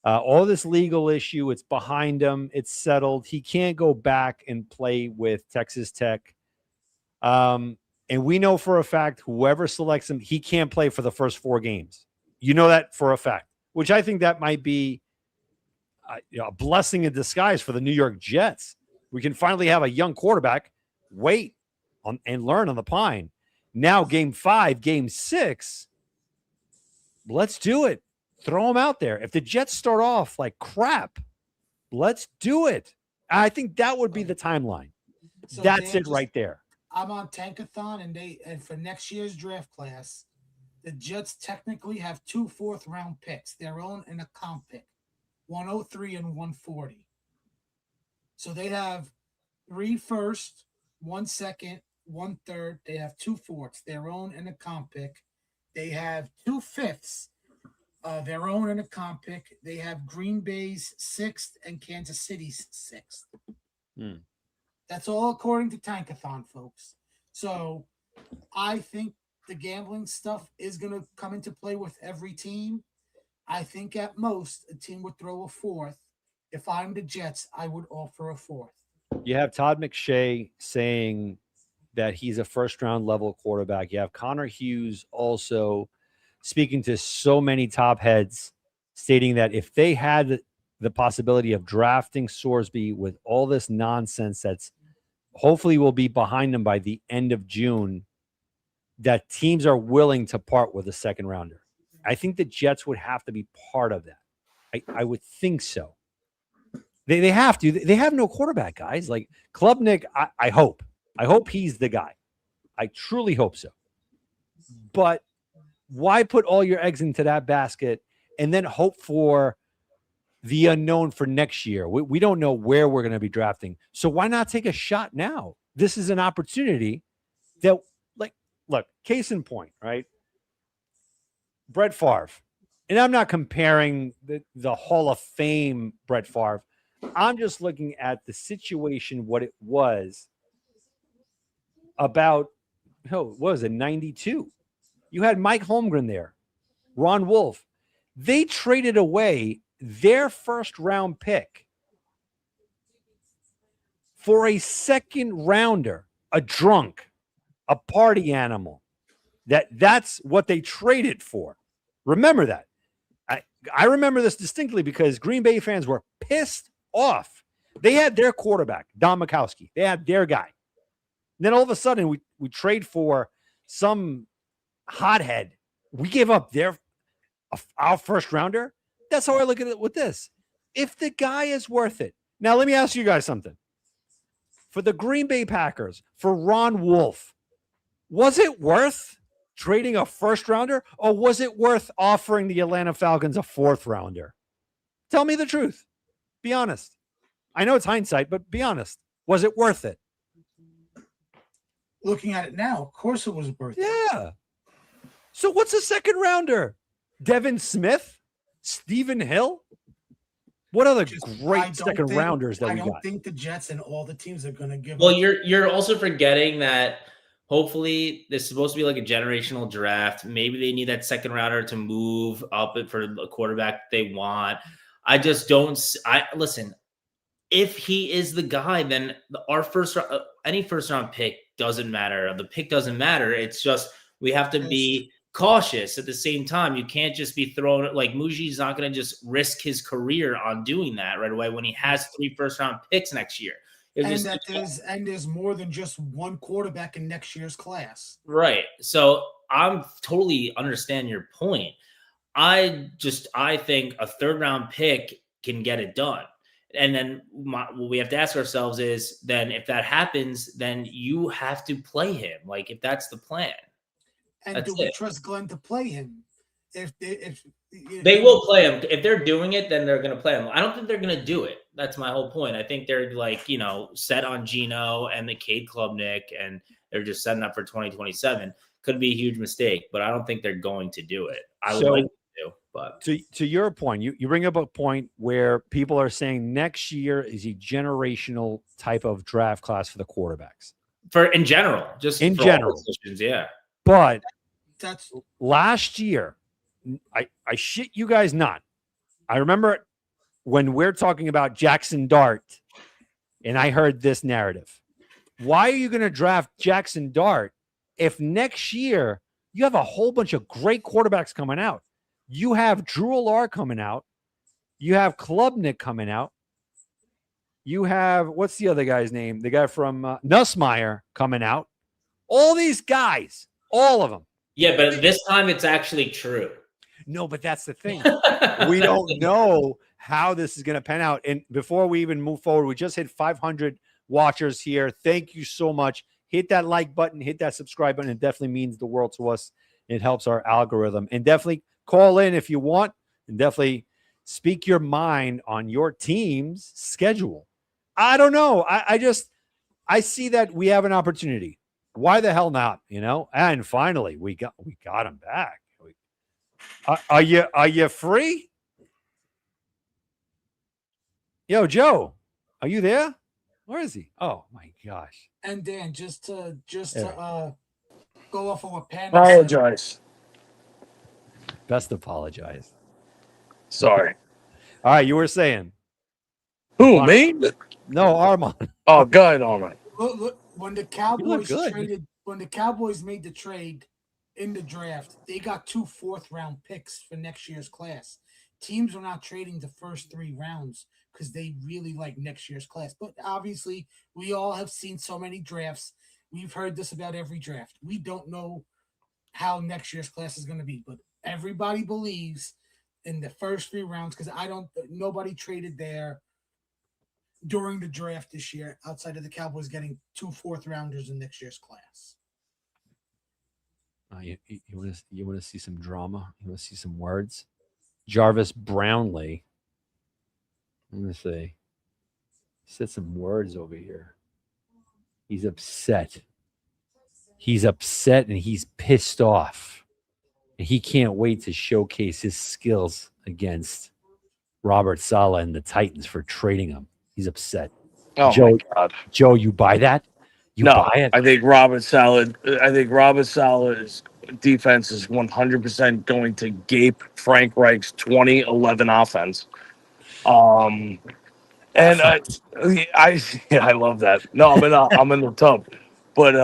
All this legal issue, it's behind him. It's settled. He can't go back and play with Texas Tech. And we know for a fact, whoever selects him, he can't play for the first 4 games. You know that for a fact, which I think that might be a blessing in disguise for the New York Jets. We can finally have a young quarterback wait on and learn on the pine. Now, game 5, game 6, let's do it. Throw them out there. If the Jets start off like crap, let's do it. I think that would be the timeline. So That's Dan, it right there. I'm on Tankathon, and for next year's draft class, the Jets technically have 2 fourth-round picks, their own and a comp pick, 103 and 140. So they have 3 first, 1 second, 1 third. They have 2 fourths, their own and a comp pick. They have 2 fifths, their own and a comp pick. They have Green Bay's 6th and Kansas City's 6th. That's all according to Tankathon, folks. So I think the gambling stuff is going to come into play with every team. I think at most a team would throw a 4th. If I'm the Jets, I would offer a 4th. You have Todd McShay saying that he's a first-round level quarterback. You have Connor Hughes also speaking to so many top heads, stating that if they had the possibility of drafting Sorsby with all this nonsense that's hopefully will be behind them by the end of June, that teams are willing to part with a second rounder. I think the Jets would have to be part of that. I would think so. They have to. They have no quarterback, guys. Like Klubnik, I hope he's the guy. I truly hope so. But why put all your eggs into that basket and then hope for the unknown for next year? We don't know where we're going to be drafting. So why not take a shot now? This is an opportunity that, like, look, case in point, right? Brett Favre. And I'm not comparing the Hall of Fame Brett Favre. I'm just looking at the situation, what it was about, what was it, 92? You had Mike Holmgren there, Ron Wolf. They traded away their first-round pick for a second rounder, a drunk, a party animal. That's what they traded for. Remember that. I remember this distinctly because Green Bay fans were pissed off. They had their quarterback, Don Majkowski. They had their guy. And then all of a sudden, we trade for some hothead. We gave up our first rounder. That's how I look at it with this. If the guy is worth it. Now, let me ask you guys something. For the Green Bay Packers, for Ron Wolf, was it worth trading a first rounder, or was it worth offering the Atlanta Falcons a 4th rounder? Tell me the truth. Be honest. I know it's hindsight, but be honest. Was it worth it? Looking at it now, of course it was worth it. Yeah. So what's a second rounder? Devin Smith? Stephen Hill? What other great second rounders that we got? I don't think the Jets and all the teams are going to give. Well, you're also forgetting that hopefully this is supposed to be like a generational draft. Maybe they need that second rounder to move up for the quarterback they want. I just don't. Listen. If he is the guy, then our any first round pick doesn't matter. The pick doesn't matter. It's just we have to be cautious at the same time. You can't just be throwing it like Muji's not going to just risk his career on doing that right away when he has 3 first round picks next year. There's more than just one quarterback in next year's class. Right. So I'm totally understand your point. I think a 3rd round pick can get it done. And then what we have to ask ourselves is then if that happens, then you have to play him. Like if that's the plan. And that's do we trust Glenn to play him? If they will play him. If they're doing it, then they're going to play him. I don't think they're going to do it. That's my whole point. I think they're like, set on Geno and the Cade Klubnik, and they're just setting up for 2027. Could be a huge mistake, but I don't think they're going to do it. I would like to, but to your point, you bring up a point where people are saying next year is a generational type of draft class for the quarterbacks. In general, just in general, positions, yeah. But that's last year. I shit you guys not. I remember when we're talking about Jackson Dart, and I heard this narrative. Why are you going to draft Jackson Dart if next year you have a whole bunch of great quarterbacks coming out? You have Drew Allard coming out. You have Klubnik coming out. You have, what's the other guy's name? The guy from Nussmeier coming out. All these guys, all of them. Yeah, but this time it's actually true. No, but that's the thing. We don't know how this is going to pan out. And before we even move forward, we just hit 500 watchers here. Thank you so much. Hit that like button, hit that subscribe button. It definitely means the world to us. It helps our algorithm. And definitely call in if you want, and definitely speak your mind on your team's schedule. I don't know. I see that we have an opportunity. Why the hell not? And finally, we got him back. Are you free? Yo, Joe, are you there? Where is he? Oh my gosh. And Dan, just to go off of what Pan Apologize. Best apologize. Sorry. All right, you were saying. Who, me? No, Armand. Oh, good, Armand. Look, when the Cowboys made the trade in the draft, they got 2 4th-round picks for next year's class. Teams are not trading the first 3 rounds because they really like next year's class. But obviously, we all have seen so many drafts. We've heard this about every draft. We don't know how next year's class is going to be, but everybody believes in the first 3 rounds because nobody traded there during the draft this year outside of the Cowboys getting 2 4th-rounders in next year's class. You want to see some drama? You want to see some words? Jarvis Brownlee. Let me see. Said some words over here. He's upset. He's upset and he's pissed off. And he can't wait to showcase his skills against Robert Saleh and the Titans for trading him. He's upset. Oh, Joe, my God. Joe, you buy that? Buy it? I think Robert Saleh's defense is 100% going to gape Frank Reich's 2011 offense. And I love that. No, I'm in the tub, but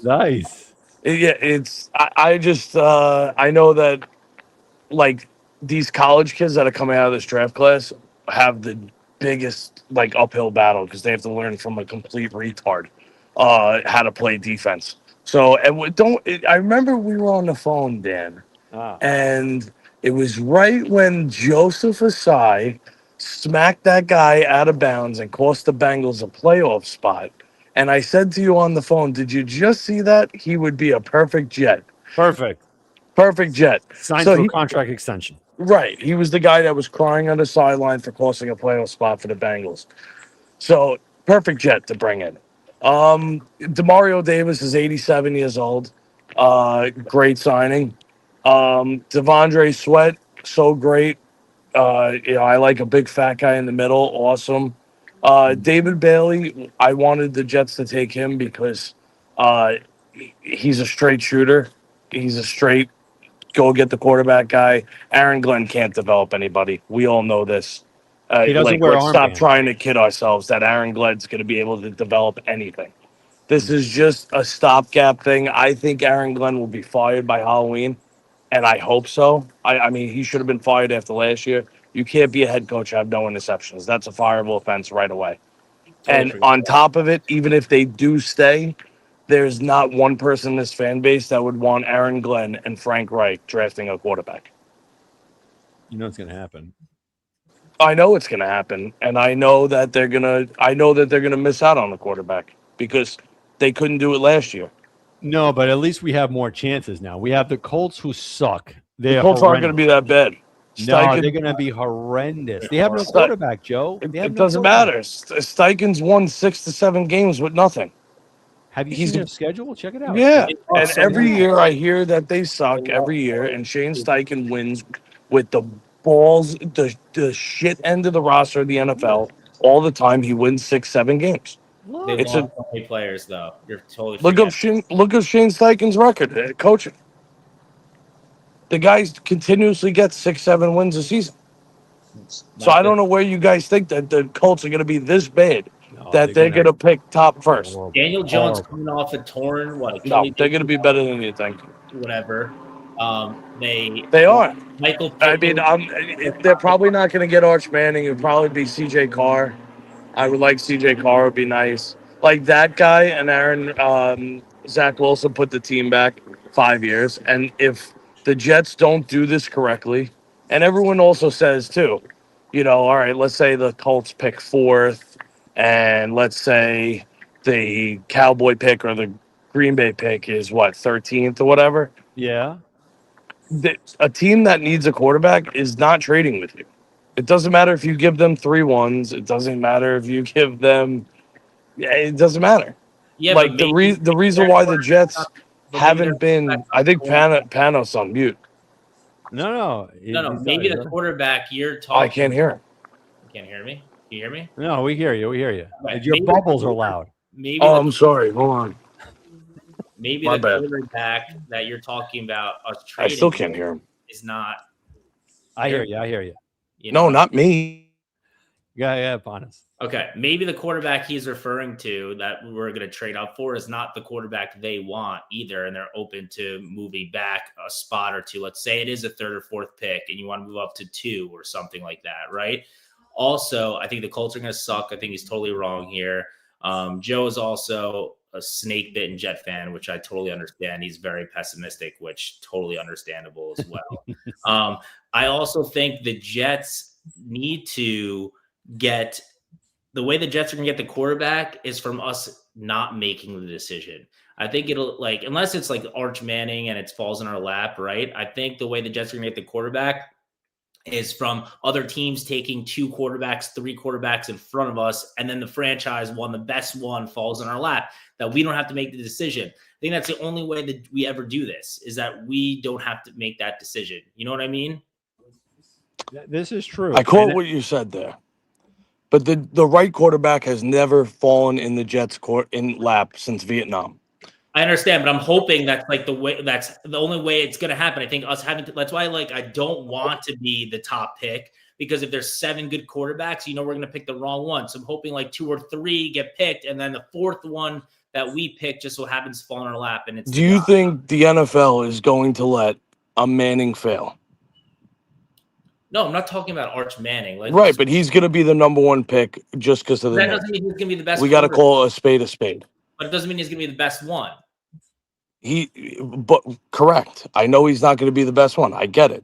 Nice. I know that like these college kids that are coming out of this draft class have the biggest like uphill battle because they have to learn from a complete retard how to play defense. So I remember we were on the phone, Dan, and it was right when Joseph Asai smacked that guy out of bounds and cost the Bengals a playoff spot. And I said to you on the phone, did you just see that? He would be a perfect Jet. Perfect Jet. Signed for a contract extension. Right. He was the guy that was crying on the sideline for costing a playoff spot for the Bengals. So perfect Jet to bring in. Demario Davis is 87 years old. Great signing. Devondre Sweat, so great. I like a big fat guy in the middle. Awesome. David Bailey, I wanted the Jets to take him because he's a straight shooter. He's a straight go get the quarterback guy. Aaron Glenn can't develop anybody. We all know this. He doesn't wear let's stop armbands. trying to kid ourselves that Aaron Glenn's going to be able to develop anything. This is just a stopgap thing. I think Aaron Glenn will be fired by Halloween, and I hope so. I mean, he should have been fired after last year. You can't be a head coach and have no interceptions. That's a fireable offense right away. And on top of it, even if they do stay, there's not one person in this fan base that would want Aaron Glenn and Frank Reich drafting a quarterback. You know it's going to happen. I know it's going to happen, and I know that they're going to miss out on the quarterback because they couldn't do it last year. No, but at least we have more chances now. We have the Colts who suck. The Colts aren't going to be that bad. No, they're going to be horrendous. They have no quarterback, Joe. It doesn't matter. Steichen's won 6 to 7 games with nothing. Have you seen their schedule? Check it out. Yeah, and every year I hear that they suck every year, and Shane Steichen wins with the balls, the shit end of the roster of the NFL all the time. He wins 6, 7 games. They lost so many players, though. You're totally look up Shane Steichen's record coaching. The guy continuously gets 6, 7 wins a season. So I don't know where you guys think that the Colts are going to be this bad that they're going to pick top first. Daniel Jones coming off a torn No, they're going to be better than you think. Whatever. They are. Michael I Pittman. mean, if they're probably not going to get Arch Manning. It would probably be C.J. Carr. I would like C.J. Carr. Would be nice. Like that guy and Zach Wilson put the team back 5 years. And if the Jets don't do this correctly, and everyone also says too, all right, let's say the Colts pick 4th, and let's say the Cowboy pick or the Green Bay pick is 13th or whatever. Yeah. A team that needs a quarterback is not trading with you. It doesn't matter if you give them 3 1s. It doesn't matter if you give them. It doesn't matter. Yeah, Like but the maybe reason why the Jets but maybe haven't been. I think Panos on mute. No. No. Maybe the quarterback you're I talking. can't hear him. You can't hear me. Can you hear me? No, we hear you. Right. Your Maybe bubbles are loud. Maybe Oh, I'm sorry. Hold on. maybe My the bad. quarterback that you're talking about us I trading still can't hear him. is not. I hear you. No, not me. Yeah, Panos. Okay, maybe the quarterback he's referring to that we're going to trade up for is not the quarterback they want either, and they're open to moving back a spot or two. Let's say it is a 3rd or 4th pick, and you want to move up to 2 or something like that, right? Also, I think the Colts are going to suck. I think he's totally wrong here. Joe is also a snake-bitten Jet fan, which I totally understand. He's very pessimistic, which totally understandable as well. I also think the Jets need to get – the way the Jets are going to get the quarterback is from us not making the decision. I think it'll unless it's like Arch Manning and it falls in our lap, right? I think the way the Jets are going to get the quarterback is from other teams taking 2 quarterbacks, 3 quarterbacks in front of us. And then the franchise one, the best one falls in our lap that we don't have to make the decision. I think that's the only way that we ever do this is that we don't have to make that decision. You know what I mean? This is true. I caught what you said there. But the right quarterback has never fallen in the Jets' lap since Vietnam. I understand, but I'm hoping that's that's the only way it's going to happen. I think us having to, that's why I don't want to be the top pick because if there's 7 good quarterbacks, we're going to pick the wrong one. So I'm hoping 2 or 3 get picked, and then the 4th one that we pick just so happens to fall in our lap. And it's. Do you think the NFL is going to let a Manning fail? No, I'm not talking about Arch Manning. Right, but he's going to be the number 1 pick just because of the. That doesn't mean he's going to be the best. We got to call a spade a spade. But it doesn't mean he's going to be the best one. But correct. I know he's not going to be the best one. I get it.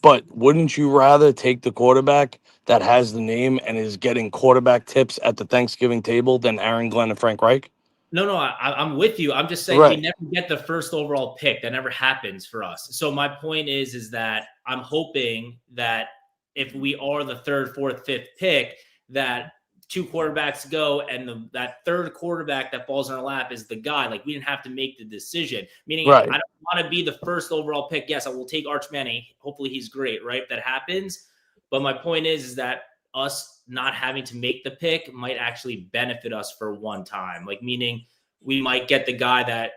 But wouldn't you rather take the quarterback that has the name and is getting quarterback tips at the Thanksgiving table than Aaron Glenn and Frank Reich? No, I'm with you. I'm just saying we never get the 1st overall pick. That never happens for us. So my point is that I'm hoping that if we are the 3rd, 4th, 5th pick, that 2 quarterbacks go and that 3rd quarterback that falls in our lap is the guy. We didn't have to make the decision. Meaning I don't want to be the 1st overall pick. Yes, I will take Arch Manning. Hopefully he's great, right? If that happens. But my point is that us not having to make the pick might actually benefit us for one time. Meaning we might get the guy that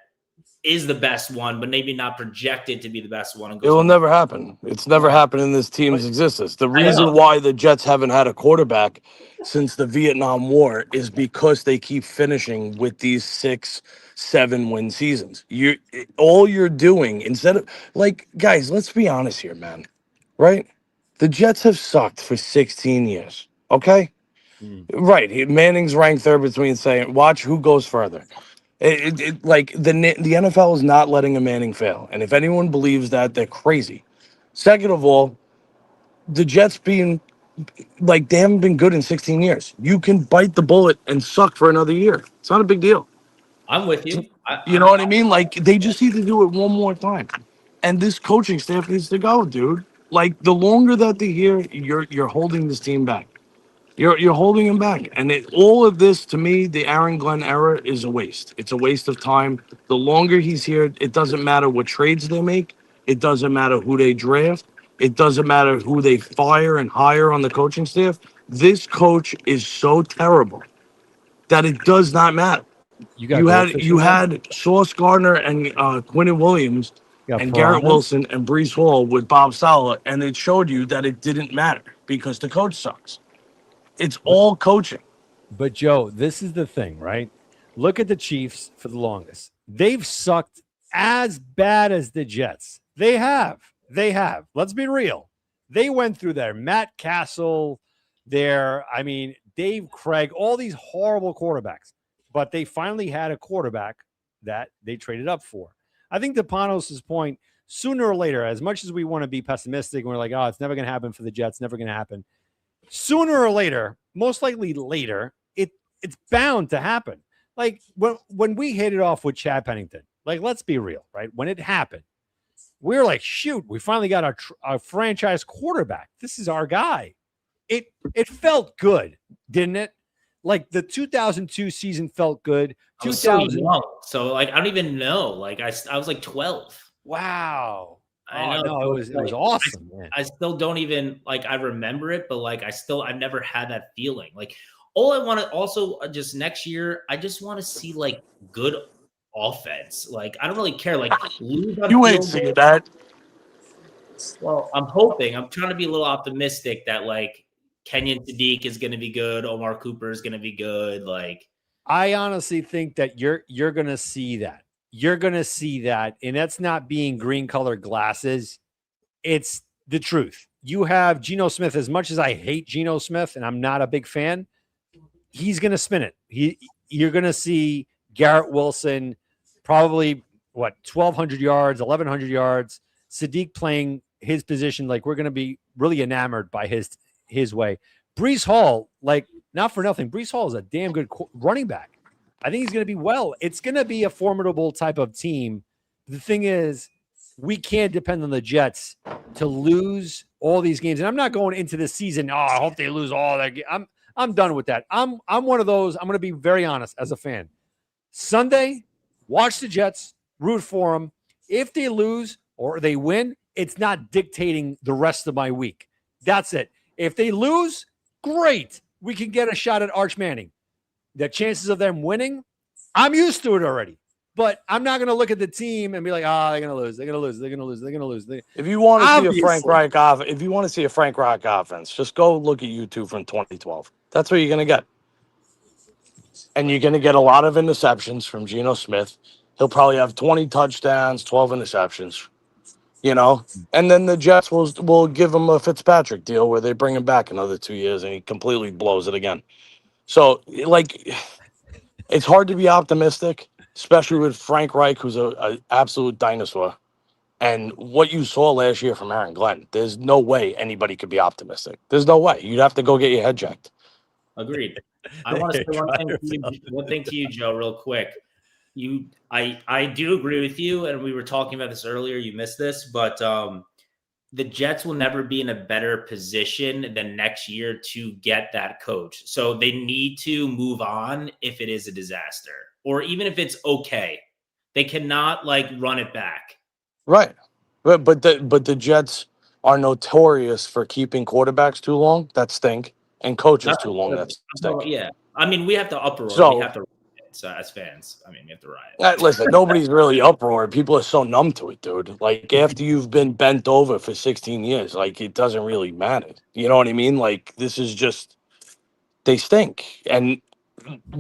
is the best one, but maybe not projected to be the best one. It will never happen. It's never happened in this team's existence. The reason why the Jets haven't had a quarterback since the Vietnam War is because they keep finishing with these 6-7 win seasons. All you're doing instead of guys, let's be honest here, man. Right? The Jets have sucked for 16 years. Okay? Right. Manning's ranked 3rd between saying, watch who goes further. The NFL is not letting a Manning fail. And if anyone believes that, they're crazy. Second of all, the Jets being they haven't been good in 16 years. You can bite the bullet and suck for another year. It's not a big deal. I'm with you. You know what I mean? They just need to do it one more time. And this coaching staff needs to go, dude. The longer that they're here, you're holding this team back. You're holding him back. And all of this, to me, the Aaron Glenn era is a waste. It's a waste of time. The longer he's here, it doesn't matter what trades they make. It doesn't matter who they draft. It doesn't matter who they fire and hire on the coaching staff. This coach is so terrible that it does not matter. You had Sauce Gardner and Quinnen Williams and Garrett Wilson and Breece Hall with Bob Saleh, and it showed you that it didn't matter because the coach sucks. It's all coaching. But Joe, this is the thing, right? Look at the Chiefs for the longest. They've sucked as bad as the Jets They have. They have. Let's be real. They went through there. Matt Castle, Dave Craig, all these horrible quarterbacks. But they finally had a quarterback that they traded up for. I think to Panos' point, sooner or later, as much as we want to be pessimistic and we're like, oh, it's never going to happen for the Jets, never going to happen. Sooner or later, most likely later, it's bound to happen. Like when we hit it off with Chad Pennington, like, let's be real, right? When it happened, we were like, shoot, we finally got our franchise quarterback. This is our guy. It felt good, didn't it? Like the 2002 season felt good. I was so young, so like I don't even know. Like I was like 12. Wow. I know. No, it was awesome, man. I still don't even like I remember it, but like I've never had that feeling. Like all I want to also just next year, I just want to see like good offense. Like I don't really care. Like you ain't seen that. Well, I'm hoping. I'm trying to be a little optimistic that like Kenyon Sadiq is going to be good. Omar Cooper is going to be good. Like I honestly think that you're going to see that. You're going to see that, and that's not being green colored glasses. It's the truth. You have Geno Smith. As much as I hate Geno Smith, and I'm not a big fan, he's going to spin it. You're going to see Garrett Wilson probably 1,200 yards, 1,100 yards. Sadiq playing his position. Like we're going to be really enamored by his way. Breece Hall, like not for nothing. Breece Hall is a damn good running back. I think he's going to be well. It's going to be a formidable type of team. The thing is, we can't depend on the Jets to lose all these games. And I'm not going into the season. Oh, I hope they lose all that. I'm done with that. I'm one of those. I'm going to be very honest as a fan. Sunday, watch the Jets, root for them. If they lose or they win, it's not dictating the rest of my week. That's it. If they lose, great. We can get a shot at Arch Manning. The chances of them winning, I'm used to it already. But I'm not going to look at the team and be like, they're going to lose. They're going to lose. They're going to lose. They're going to lose. If you want to see a Frank Reich if you want to see a Frank Reich offense, just go look at YouTube from 2012. That's what you're going to get. And you're going to get a lot of interceptions from Geno Smith. He'll probably have 20 touchdowns, 12 interceptions. You know, and then the Jets will give him a Fitzpatrick deal where they bring him back another 2 years and he completely blows it again. So, like, it's hard to be optimistic, especially with Frank Reich, who's an absolute dinosaur. And what you saw last year from Aaron Glenn, there's no way anybody could be optimistic. There's no way. You'd have to go get your head checked. Agreed. I want to say one thing to you, Joe, real quick. I do agree with you, and we were talking about this earlier. You missed this, but the Jets will never be in a better position than next year to get that coach. So they need to move on if it is a disaster, or even if it's okay. They cannot like run it back. Right, but the Jets are notorious for keeping quarterbacks too long. That stink, and coaches too long. That stink. Yeah, I mean we have to uproar. So, we have to. As fans, I mean, we have to riot. Listen, nobody's really uproar. People are so numb to it, dude. Like, after you've been bent over for 16 years, like, it doesn't really matter. You know what I mean? Like, this is just, they stink. And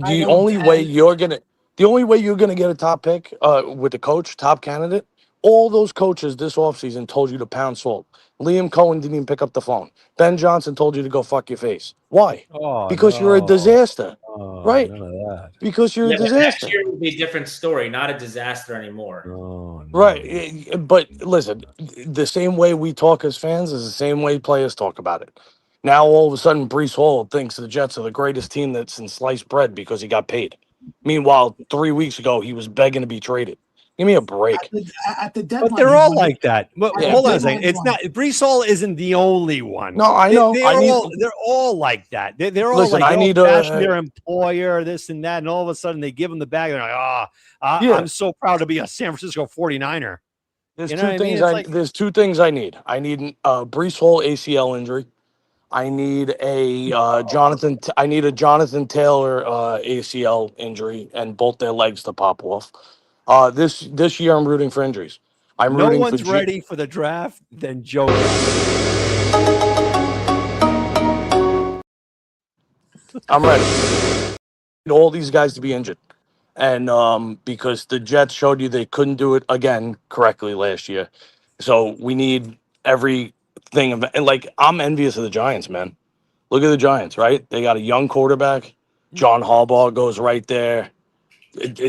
the only way you're gonna get a top pick with the coach, top candidate, all those coaches this offseason told you to pound salt. Liam Cohen didn't even pick up the phone. Ben Johnson told you to go fuck your face. Why? Because you're a disaster. Right? None of that. Because you're a disaster. Next year will be a different story, not a disaster anymore. No. Right. But listen, the same way we talk as fans is the same way players talk about it. Now, all of a sudden, Breece Hall thinks the Jets are the greatest team that's in sliced bread because he got paid. Meanwhile, 3 weeks ago, he was begging to be traded. Give me a break. At the deadline, but they're all like that. But Yeah, hold on a second. It's not Breece Hall isn't the only one. No, I know. They're all like that. They're all Listen, like I need bashing their employer, this and that, and all of a sudden they give them the bag. They're like, I'm so proud to be a San Francisco 49er. There's You know two things. There's two things I need. I need a Breece Hall ACL injury. I need a Jonathan Taylor ACL injury and both their legs to pop off. This year I'm rooting for injuries. No one's ready for the draft than Joe. I'm ready. All these guys to be injured. And because the Jets showed you they couldn't do it again correctly last year. So we need everything. And like, I'm envious of the Giants, man. Look at the Giants, right? They got a young quarterback. John Harbaugh goes right there.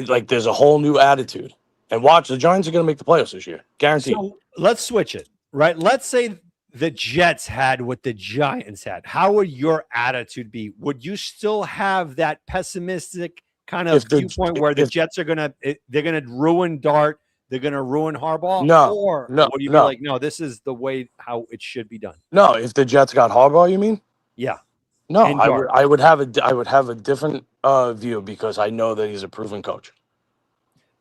Like, there's a whole new attitude. And watch, the Giants are going to make the playoffs this year, guaranteed. So let's switch it, right? Let's say the Jets had what the Giants had. How would your attitude be? Would you still have that pessimistic kind of viewpoint where the Jets are they're gonna ruin Dart, they're gonna ruin Harbaugh? Or would you be like, no, this is the way how it should be done? No, if the Jets got Harbaugh, you mean? Yeah. No, I would have a different view because I know that he's a proven coach.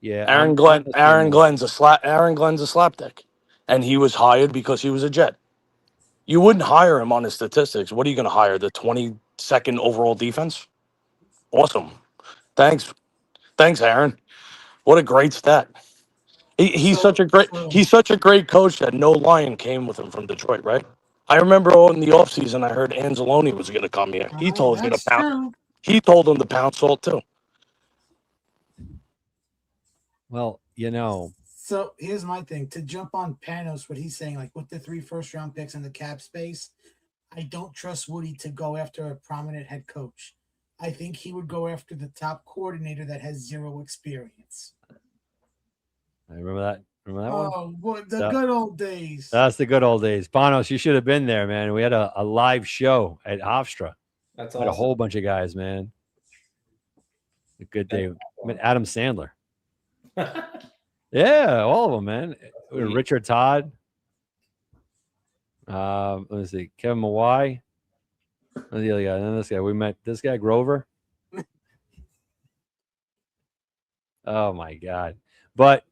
Yeah, Aaron Glenn's a slapdick, and he was hired because he was a Jet. You wouldn't hire him on his statistics. What are you going to hire? The 22nd overall defense? Awesome. Thanks, Aaron. What a great stat. He's such a great coach that no Lion came with him from Detroit, right? I remember in the offseason, I heard Anzalone was going to come here. He told him to pound salt too. Well, So here's my thing. To jump on Panos, what he's saying, like with the 3 first-round picks and the cap space, I don't trust Woody to go after a prominent head coach. I think he would go after the top coordinator that has 0 experience. I remember that. Remember that one? Oh, boy, the good old days. That's the good old days. Panos, you should have been there, man. We had a live show at Hofstra. That's awesome. Had a whole bunch of guys, man. A good day. I mean, Adam Sandler. Yeah, all of them, man. Richard Todd. Let me see. Kevin Mawai. The other guy. And then this guy. We met this guy, Grover. Oh, my God. But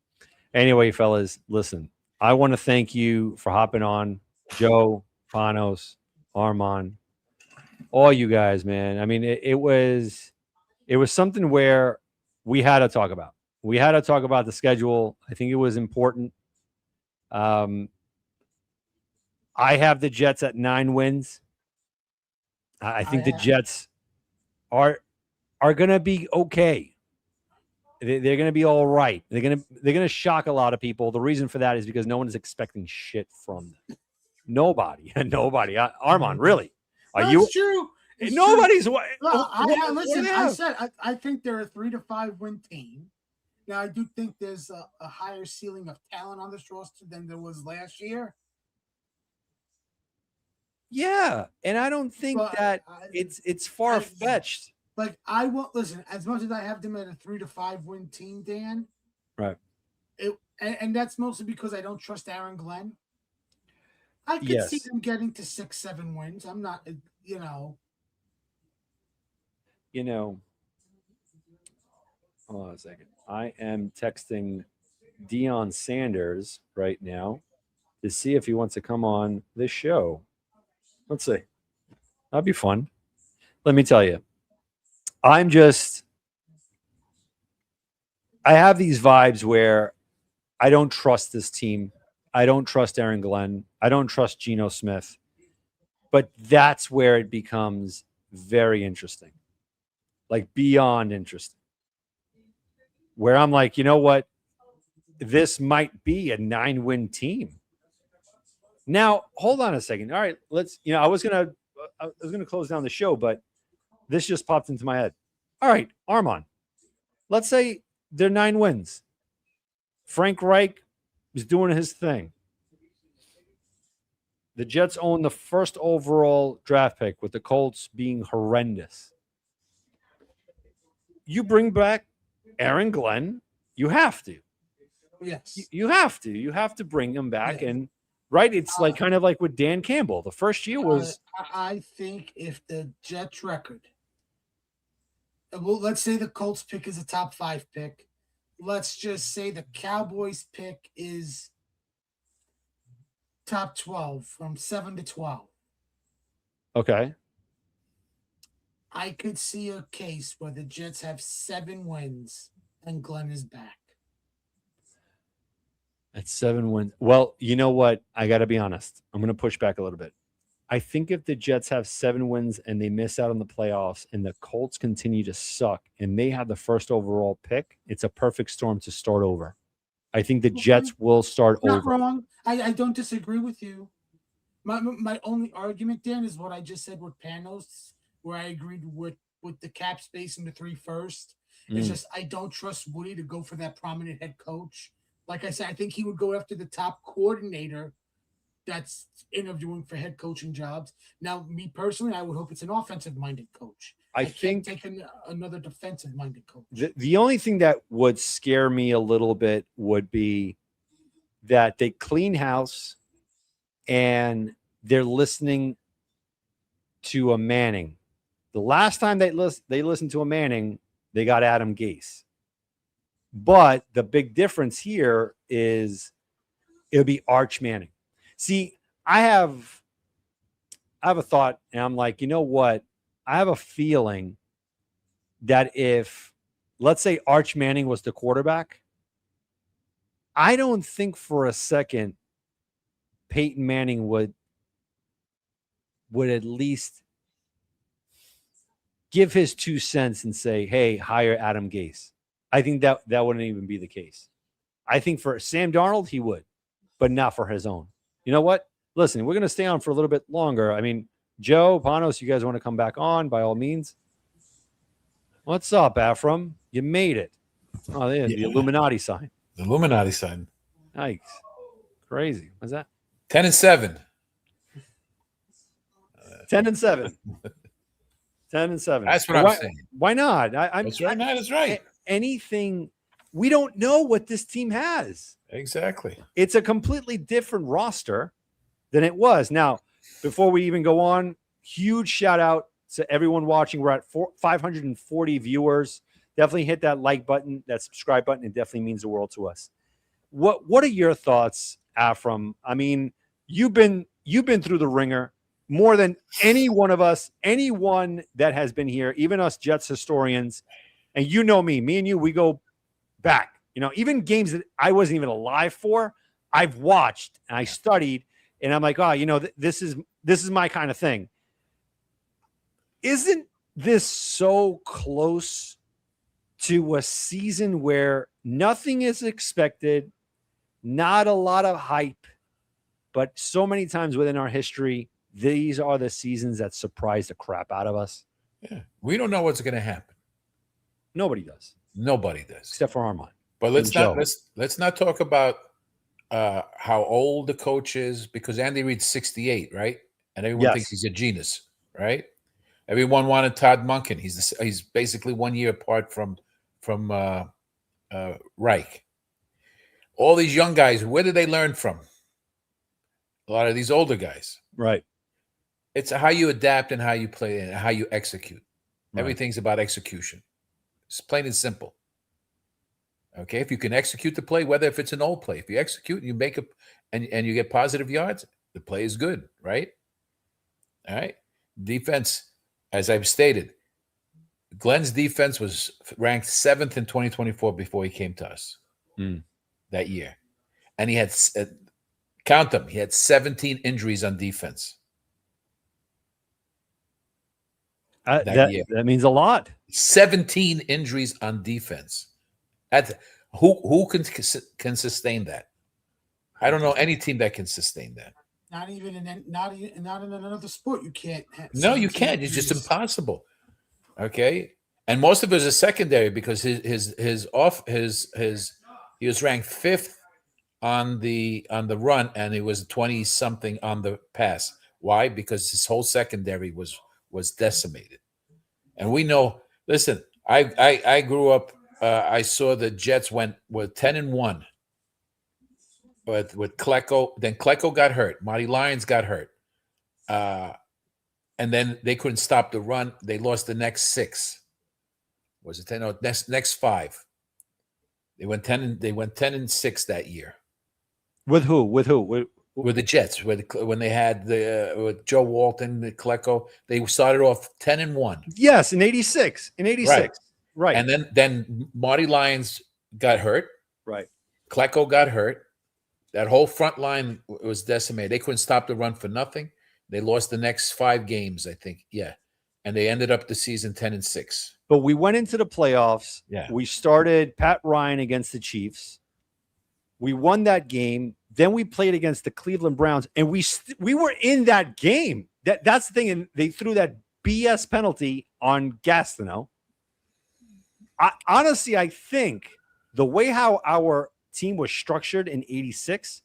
anyway, fellas, listen. I want to thank you for hopping on. Joe, Panos, Armand, all you guys, man. I mean, it was something where we had to talk about. We had to talk about the schedule. I think it was important. I have the Jets at 9 wins. I think the Jets are going to be okay. They're going to be all right. They're going to shock a lot of people. The reason for that is because no one is expecting shit from them. Nobody. Armand, really? That's true. It's nobody's. True. I think they're a 3 to 5 win team. Now, I do think there's a higher ceiling of talent on this roster than there was last year. Yeah, and I don't think it's far fetched. Like, I won't listen. As much as I have them at a 3 to 5 win team, Dan. Right. And that's mostly because I don't trust Aaron Glenn. I could see them getting to 6-7 wins. I'm not, Hold on a second. I am texting Deion Sanders right now to see if he wants to come on this show. Let's see. That'd be fun. Let me tell you. I have these vibes where I don't trust this team. I don't trust Aaron Glenn. I don't trust Geno Smith. But that's where it becomes very interesting. Like, beyond interesting. Where I'm like, you know what? This might be a 9-win team. Now, hold on a second. All right, let's, I was gonna close down the show, but this just popped into my head. All right, Armand. Let's say they're 9 wins. Frank Reich is doing his thing. The Jets own the first overall draft pick, with the Colts being horrendous. You bring back Aaron Glenn. You have to. Yes. You have to. You have to bring him back. Yeah. And right, it's like kind of like with Dan Campbell. The first year was. I think if the Jets record, well, let's say the Colts pick is a top 5 pick. Let's just say the Cowboys pick is top 12, from 7 to 12. Okay. I could see a case where the Jets have 7 wins and Glenn is back. At 7 wins. Well, you know what? I got to be honest. I'm going to push back a little bit. I think if the Jets have 7 wins and they miss out on the playoffs and the Colts continue to suck and they have the first overall pick, it's a perfect storm to start over. I think the Jets will start Not over. wrong. I don't disagree with you. My only argument, Dan, is what I just said with Panos, where I agreed with the cap space and the 3 first. It's just I don't trust Woody to go for that prominent head coach. Like I said, I think he would go after the top coordinator that's interviewing for head coaching jobs. Now, me personally, I would hope it's an offensive-minded coach. I think can't take another defensive-minded coach. the only thing that would scare me a little bit would be that they clean house and they're listening to a Manning. The last time they listened to a Manning, they got Adam Gase. But the big difference here is it'll be Arch Manning. See, I have a thought, and I'm like, you know what? I have a feeling that if, let's say, Arch Manning was the quarterback, I don't think for a second Peyton Manning would at least give his 2 cents and say, hey, hire Adam Gase. I think that wouldn't even be the case. I think for Sam Darnold, he would, but not for his own. You know what? Listen, we're going to stay on for a little bit longer. I mean, Joe, Panos, you guys want to come back on, by all means. What's up, Afram? You made it. Oh, yeah, the Illuminati sign. The Illuminati sign. Yikes. Crazy. What's that? 10-7. 10-7. 10-7. That's what I'm saying. Why not? That's right. That's right. Anything. We don't know what this team has. Exactly. It's a completely different roster than it was. Now, before we even go on, huge shout out to everyone watching. We're at 540 viewers. Definitely hit that like button, that subscribe button. It definitely means the world to us. What are your thoughts, Afram? I mean, you've been through the ringer more than any one of us, anyone that has been here, even us Jets historians. And you know me and you, we go back. You know, even games that I wasn't even alive for, I've watched and I studied, and I'm like, oh, you know, this is my kind of thing. Isn't this so close to a season where nothing is expected, not a lot of hype, but so many times within our history, these are the seasons that surprise the crap out of us? Yeah. We don't know what's going to happen. Nobody does. Nobody does. Except for Armand. But let's not talk about how old the coach is, because Andy Reid's 68, right? And everyone thinks he's a genius, right? Everyone wanted Todd Monken. He's basically 1 year apart from Reich. All these young guys, where did they learn from? A lot of these older guys. Right. It's how you adapt and how you play and how you execute. Right. Everything's about execution. It's plain and simple. Okay, if you can execute the play, whether if it's an old play, if you execute and you make a and you get positive yards, the play is good, right? All right. Defense, as I've stated, Glenn's defense was ranked 7th in 2024 before he came to us that year, and he had count them. He had 17 injuries on defense. That means a lot. 17 injuries on defense. Who can sustain that? I don't know any team that can sustain that. Not in another sport. You can't. No, you can't. It's just impossible. Okay, and most of it is a secondary because he was ranked 5th on the run, and he was 20 something on the pass. Why? Because his whole secondary was decimated. And we know. Listen, I grew up. I saw the Jets were 10-1, but with Klecko. Then Klecko got hurt. Marty Lyons got hurt, and then they couldn't stop the run. They lost the next 6. Was it 10? No, next 5. They went 10-6 that year. With who? With the Jets. When they had with Joe Walton, the Klecko, they started off 10-1. Yes, in '86. Right. And then Marty Lyons got hurt. Right. Klecko got hurt. That whole front line was decimated. They couldn't stop the run for nothing. They lost the next 5 games, I think. Yeah. And they ended up the season 10-6. But we went into the playoffs. Yeah. We started Pat Ryan against the Chiefs. We won that game. Then we played against the Cleveland Browns, and we were in that game. That's the thing. And they threw that BS penalty on Gastineau. Honestly, I think the way how our team was structured in '86,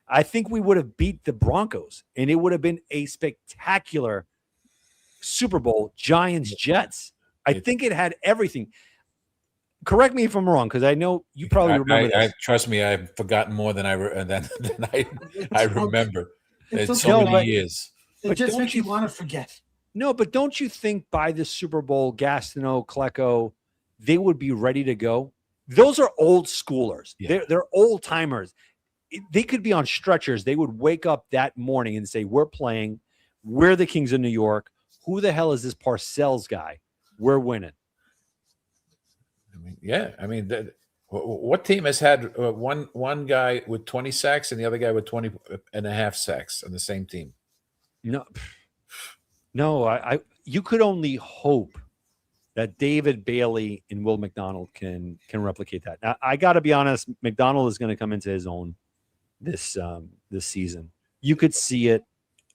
I think we would have beat the Broncos, and it would have been a spectacular Super Bowl, Giants-Jets. I think it had everything. Correct me if I'm wrong, because I know you probably remember this. Trust me, I've forgotten more than I remember. It's okay. so many years. It just makes you want to forget. No, but don't you think by the Super Bowl, Gastineau, Klecko, they would be ready to go? Those are old schoolers. Yeah. They're old timers. They could be on stretchers. They would wake up that morning and say, we're playing. We're the Kings of New York. Who the hell is this Parcells guy? We're winning. What team has had one guy with 20 sacks and the other guy with 20 and a half sacks on the same team? No, you could only hope that David Bailey and Will McDonald can replicate that. Now, I got to be honest, McDonald is going to come into his own this season. You could see it.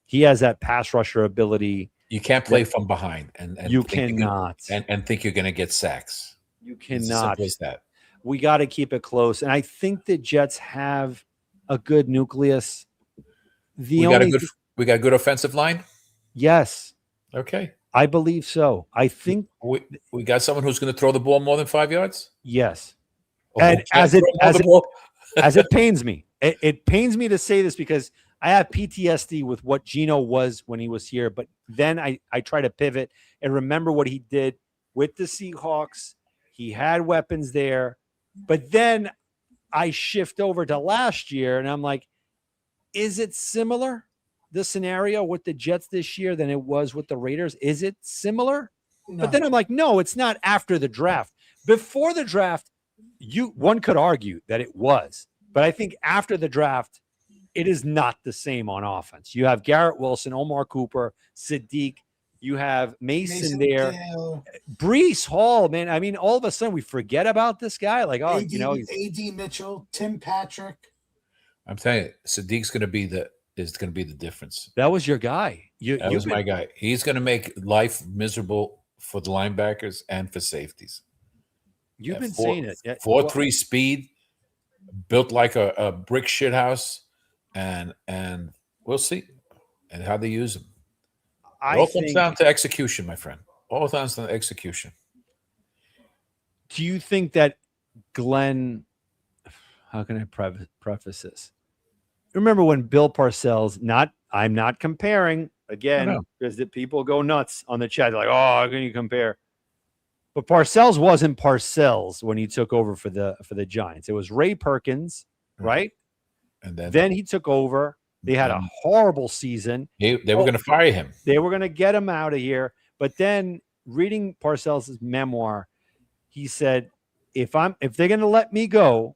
He has that pass rusher ability. You can't play from behind, and you cannot, and think you're going to get sacks. You cannot. It's that. We got to keep it close, and I think the Jets have a good nucleus. We got a good offensive line. Yes. Okay. I believe so. I think we got someone who's going to throw the ball more than 5 yards. Yes. And as it pains me, it pains me to say this because I have PTSD with what Gino was when he was here. But then I try to pivot and remember what he did with the Seahawks. He had weapons there, but then I shift over to last year and I'm like, is it similar? The scenario with the Jets this year than it was with the Raiders? Is it similar? No. But then I'm like, no, it's not after the draft. Before the draft, one could argue that it was. But I think after the draft, it is not the same on offense. You have Garrett Wilson, Omar Cooper, Sadiq. You have Mason there. Breece Hall, man. I mean, all of a sudden we forget about this guy. Like, oh, A.D. Mitchell, Tim Patrick. I'm telling you, Sadiq's going to be the difference. That was your guy. That was my guy. He's going to make life miserable for the linebackers and for safeties. You've been saying it. 4.3 speed, built like a brick shithouse, and we'll see and how they use him. It all comes down to execution, my friend. All comes down to execution. Do you think that Glenn? How can I preface this? Remember when Bill Parcells? I'm not comparing again because the people go nuts on the chat. They're like, oh, how can you compare? But Parcells wasn't Parcells when he took over for the Giants. It was Ray Perkins, right? And then he took over. They had a horrible season. They were going to fire him. They were going to get him out of here. But then reading Parcells' memoir, he said, if they're going to let me go,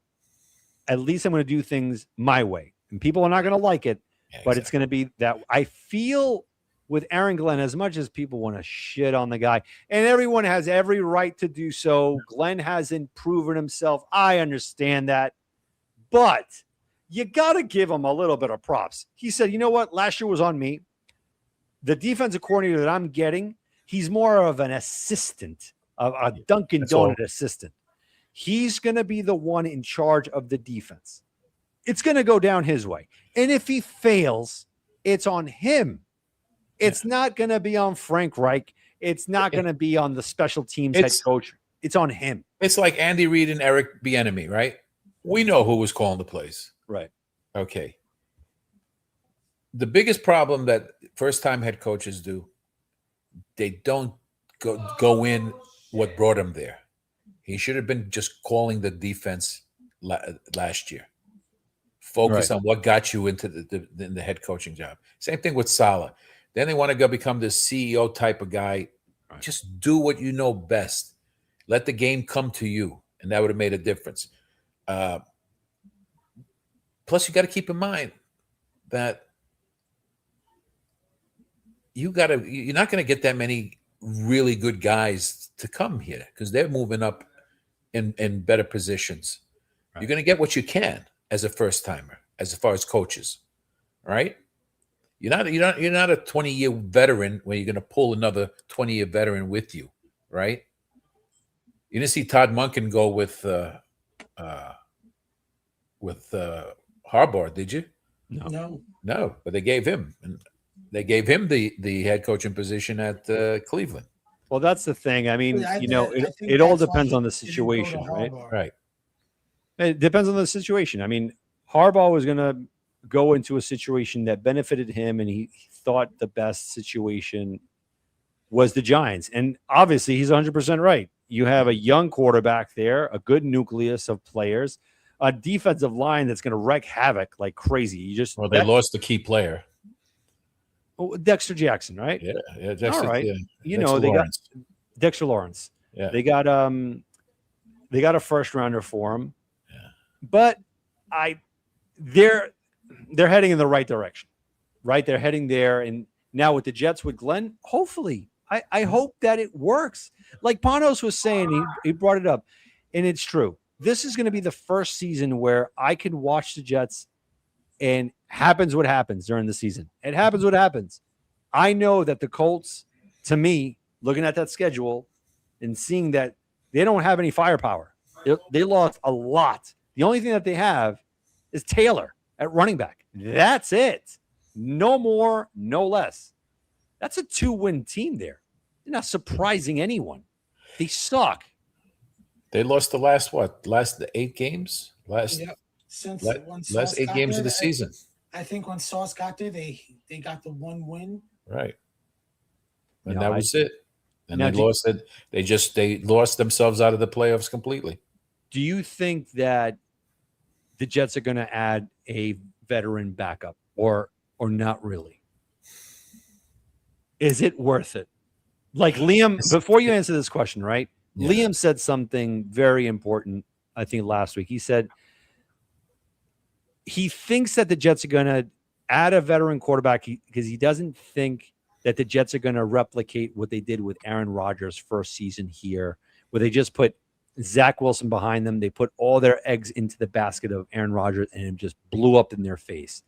at least I'm going to do things my way. And people are not going to like it, but it's going to be that. I feel with Aaron Glenn, as much as people want to shit on the guy, and everyone has every right to do so, Glenn hasn't proven himself. I understand that. But you got to give him a little bit of props. He said, you know what? Last year was on me. The defensive coordinator that I'm getting, he's more of an assistant, a Dunkin' Donut assistant. He's going to be the one in charge of the defense. It's going to go down his way. And if he fails, it's on him. It's not going to be on Frank Reich. It's not going to be on the special teams head coach. It's on him. It's like Andy Reid and Eric Bieniemy, right? We know who was calling the plays. Right. Okay. The biggest problem that first-time head coaches do, they don't go in what brought him there. He should have been just calling the defense last year. Focus on what got you into the head coaching job. Same thing with Saleh. Then they want to go become this CEO type of guy. Right. Just do what you know best. Let the game come to you, and that would have made a difference. Plus, you got to keep in mind that you're not going to get that many really good guys to come here because they're moving up in better positions. Right. You're going to get what you can. as a first timer, as far as coaches, right? You're not a 20-year veteran where you're going to pull another 20-year veteran with you, right? You didn't see Todd Monken go with Harbaugh, did you? No. No, but they gave him the head coaching position at Cleveland. Well, that's the thing. I mean, I think it all that's why depends he on the didn't go to situation, right? Harbaugh. Right. It depends on the situation. I mean, Harbaugh was going to go into a situation that benefited him, and he thought the best situation was the Giants. And obviously, he's 100% right. You have a young quarterback there, a good nucleus of players, a defensive line that's going to wreak havoc like crazy. You just Well, they lost the key player. Dexter Jackson, right? Yeah, Dexter, All right. yeah, You Dexter know, they Lawrence. got Dexter Lawrence. Yeah. They got a first rounder for him. Yeah. But they're heading in the right direction. Right? They're heading there. And now with the Jets with Glenn, hopefully, I hope that it works. Like Panos was saying, he brought it up, and it's true. This is going to be the first season where I can watch the Jets and happens what happens during the season. It happens what happens. I know that the Colts, to me, looking at that schedule and seeing that they don't have any firepower. They lost a lot. The only thing that they have is Taylor at running back. That's it. No more, no less. That's a 2-win team there. They're not surprising anyone. They suck. They lost the last 8 games? Since last 8 games of the season. I think when Sauce got there, they got the 1 win. Right. And No, that was it. And Now, they lost it. They lost themselves out of the playoffs completely. Do you think that the Jets are going to add a veteran backup or not really? Is it worth it? Like Liam, before you answer this question, right? Yeah. Liam said something very important, I think, last week. He said he thinks that the Jets are going to add a veteran quarterback because he doesn't think that the Jets are going to replicate what they did with Aaron Rodgers' first season here, where they just put Zach Wilson behind them. They put all their eggs into the basket of Aaron Rodgers, and it just blew up in their face.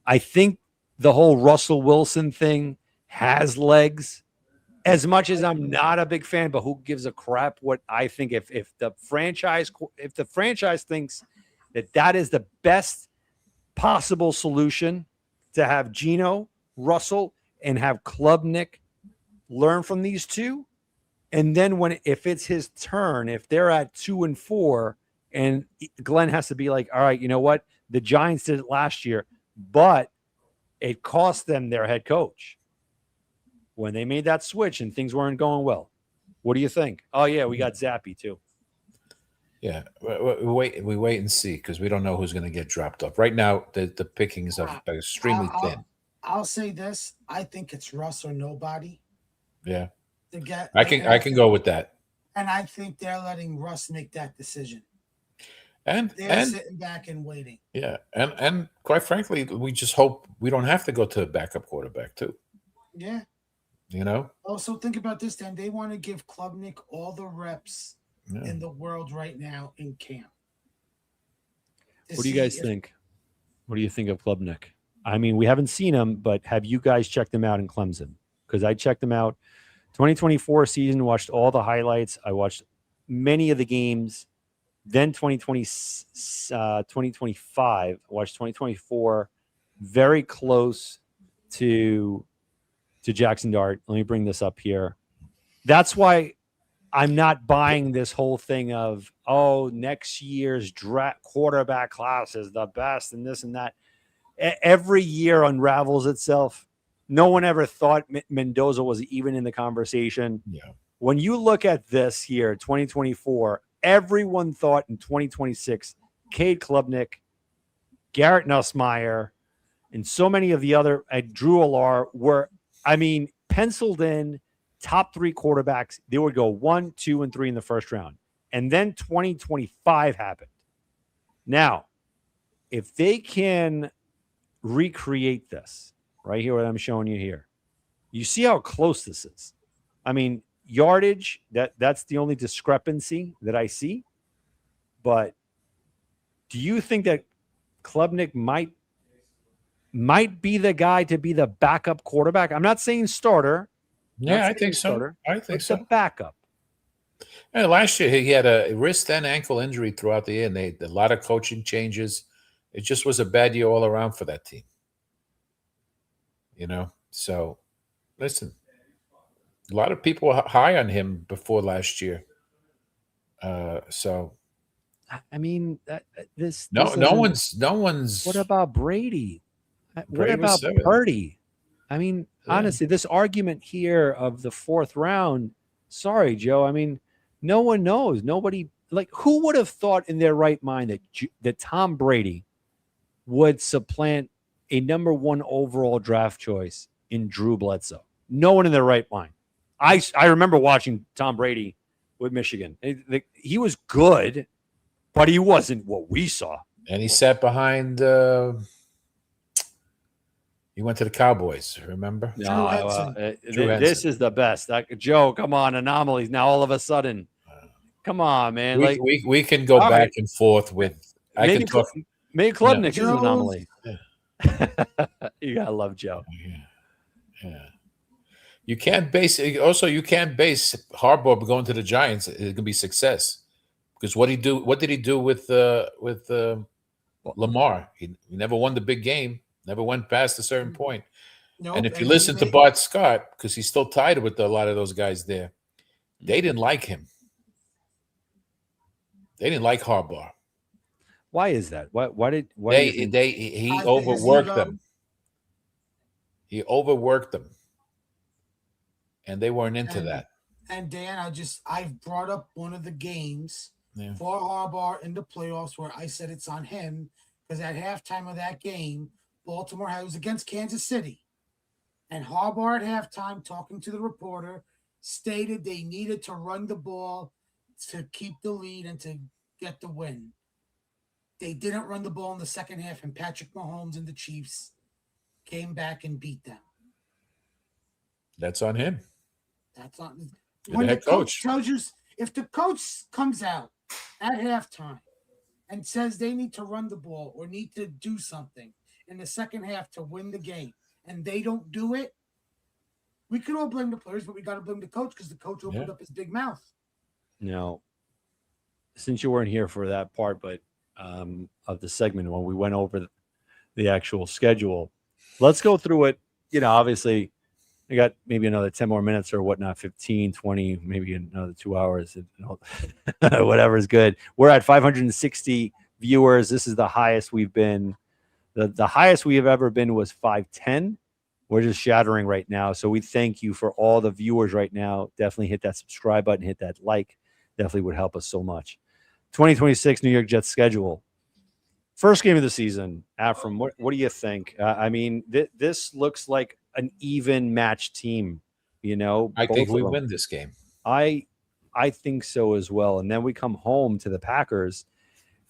I think the whole Russell Wilson thing has legs. As much as I'm not a big fan, but who gives a crap what I think? If the franchise thinks that is the best possible solution to have Geno, Russell, and have Klubnik learn from these two, and then if it's his turn, if they're at 2-4, and Glenn has to be like, all right, you know what? The Giants did it last year, but it cost them their head coach when they made that switch and things weren't going well. What do you think? Oh yeah, we got Zappy too. Yeah, we wait and see because we don't know who's going to get dropped off. Right now, the pickings are extremely thin. I'll say this: I think it's Russ or nobody. Yeah, I can go with that. And I think they're letting Russ make that decision. And they're sitting back and waiting. Yeah, and quite frankly, we just hope we don't have to go to a backup quarterback too. Yeah. You know. Also, think about this. Then they want to give Klubnik all the reps in the world right now in camp. What do you guys think? What do you think of Klubnik? I mean, we haven't seen him, but have you guys checked him out in Clemson? Because I checked him out 2024 season, watched all the highlights. I watched many of the games. Then 2025, I watched 2024, very close to Jackson Dart. Let me bring this up here. That's why I'm not buying this whole thing of, next year's draft quarterback class is the best and this and that. Every year unravels itself. No one ever thought Mendoza was even in the conversation. Yeah. When you look at this here, 2024, everyone thought in 2026, Cade Klubnik, Garrett Nussmeier, and so many of the other, Drew Allar were, penciled in top 3 quarterbacks. They would go 1, 2, and 3 in the first round. And then 2025 happened. Now, if they can recreate this right here, what I'm showing you here, you see how close this is. Yardage, that's the only discrepancy that I see. But do you think that Klubnik might be the guy to be the backup quarterback. I'm not saying starter. Yeah, I think so. I think but so. the backup. And last year he had a wrist and ankle injury throughout the year, and they a lot of coaching changes. It just was a bad year all around for that team. So listen, a lot of people were high on him before last year. So I mean, no one's. What about Brady? What Brady was about seven. Purdy? I mean, honestly, this argument here of the fourth round. Sorry, Joe. I mean, no one knows. Nobody who would have thought in their right mind that Tom Brady would supplant a number 1 overall draft choice in Drew Bledsoe? No one in their right mind. I remember watching Tom Brady with Michigan. He was good, but he wasn't what we saw. And he sat behind. He went to the Cowboys. Remember? This is the best. Joe, come on, anomalies. Now all of a sudden, come on, man. We can go back and forth with. Maybe Klubnik is an anomaly. Yeah. You gotta love Joe. Yeah. You can't base Harbaugh going to the Giants. It can be success because what did he do with Lamar? He never won the big game. Never went past a certain point. Nope. And if you listen to Bart Scott, because he's still tied with a lot of those guys there, they didn't like him. They didn't like Harbaugh. Why is that? He overworked them. He overworked them, and they weren't into that. And Dan, I've brought up one of the games for Harbaugh in the playoffs where I said it's on him because at halftime of that game, Baltimore was against Kansas City, and Harbaugh at halftime, talking to the reporter, stated they needed to run the ball to keep the lead and to get the win. They didn't run the ball in the second half, and Patrick Mahomes and the Chiefs came back and beat them. That's on him. That's on when the head coach tells you. If the coach comes out at halftime and says they need to run the ball or need to do something in the second half to win the game, and they don't do it, we can all blame the players, but we got to blame the coach because the coach opened up his big mouth. Now, since you weren't here for that part, but of the segment when we went over the actual schedule, let's go through it. Obviously, we got maybe another 10 more minutes or whatnot, 15, 20, maybe another 2 hours. Whatever is good. We're at 560 viewers. This is the highest we've been. The highest we have ever been was 510. We're just shattering right now. So we thank you for all the viewers right now. Definitely hit that subscribe button, hit that like. Definitely would help us so much. 2026 New York Jets schedule. First game of the season. Afram, what do you think? This looks like an even match team. I think we win this game. I think so as well. And then we come home to the Packers,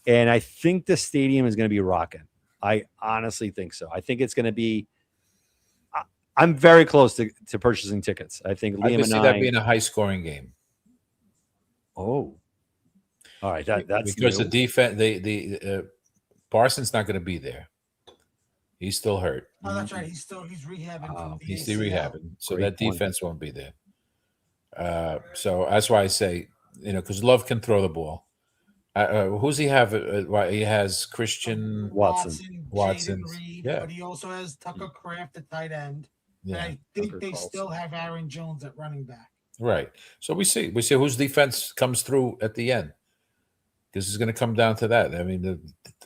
and I think the stadium is going to be rocking. I honestly think so. I think it's going to be. I'm very close to purchasing tickets. I think Liam I see that being a high-scoring game. Oh, all right. That's because new. the defense. The Parsons not going to be there. He's still hurt. Oh, that's right. He's rehabbing. He's still rehabbing, so that defense won't be there. So that's why I say, because Love can throw the ball. Who's he have? He has Christian Watson, Reed, but he also has Tucker Kraft at tight end. Yeah, and I think they still have Aaron Jones at running back. Right. So we see whose defense comes through at the end. This is going to come down to that.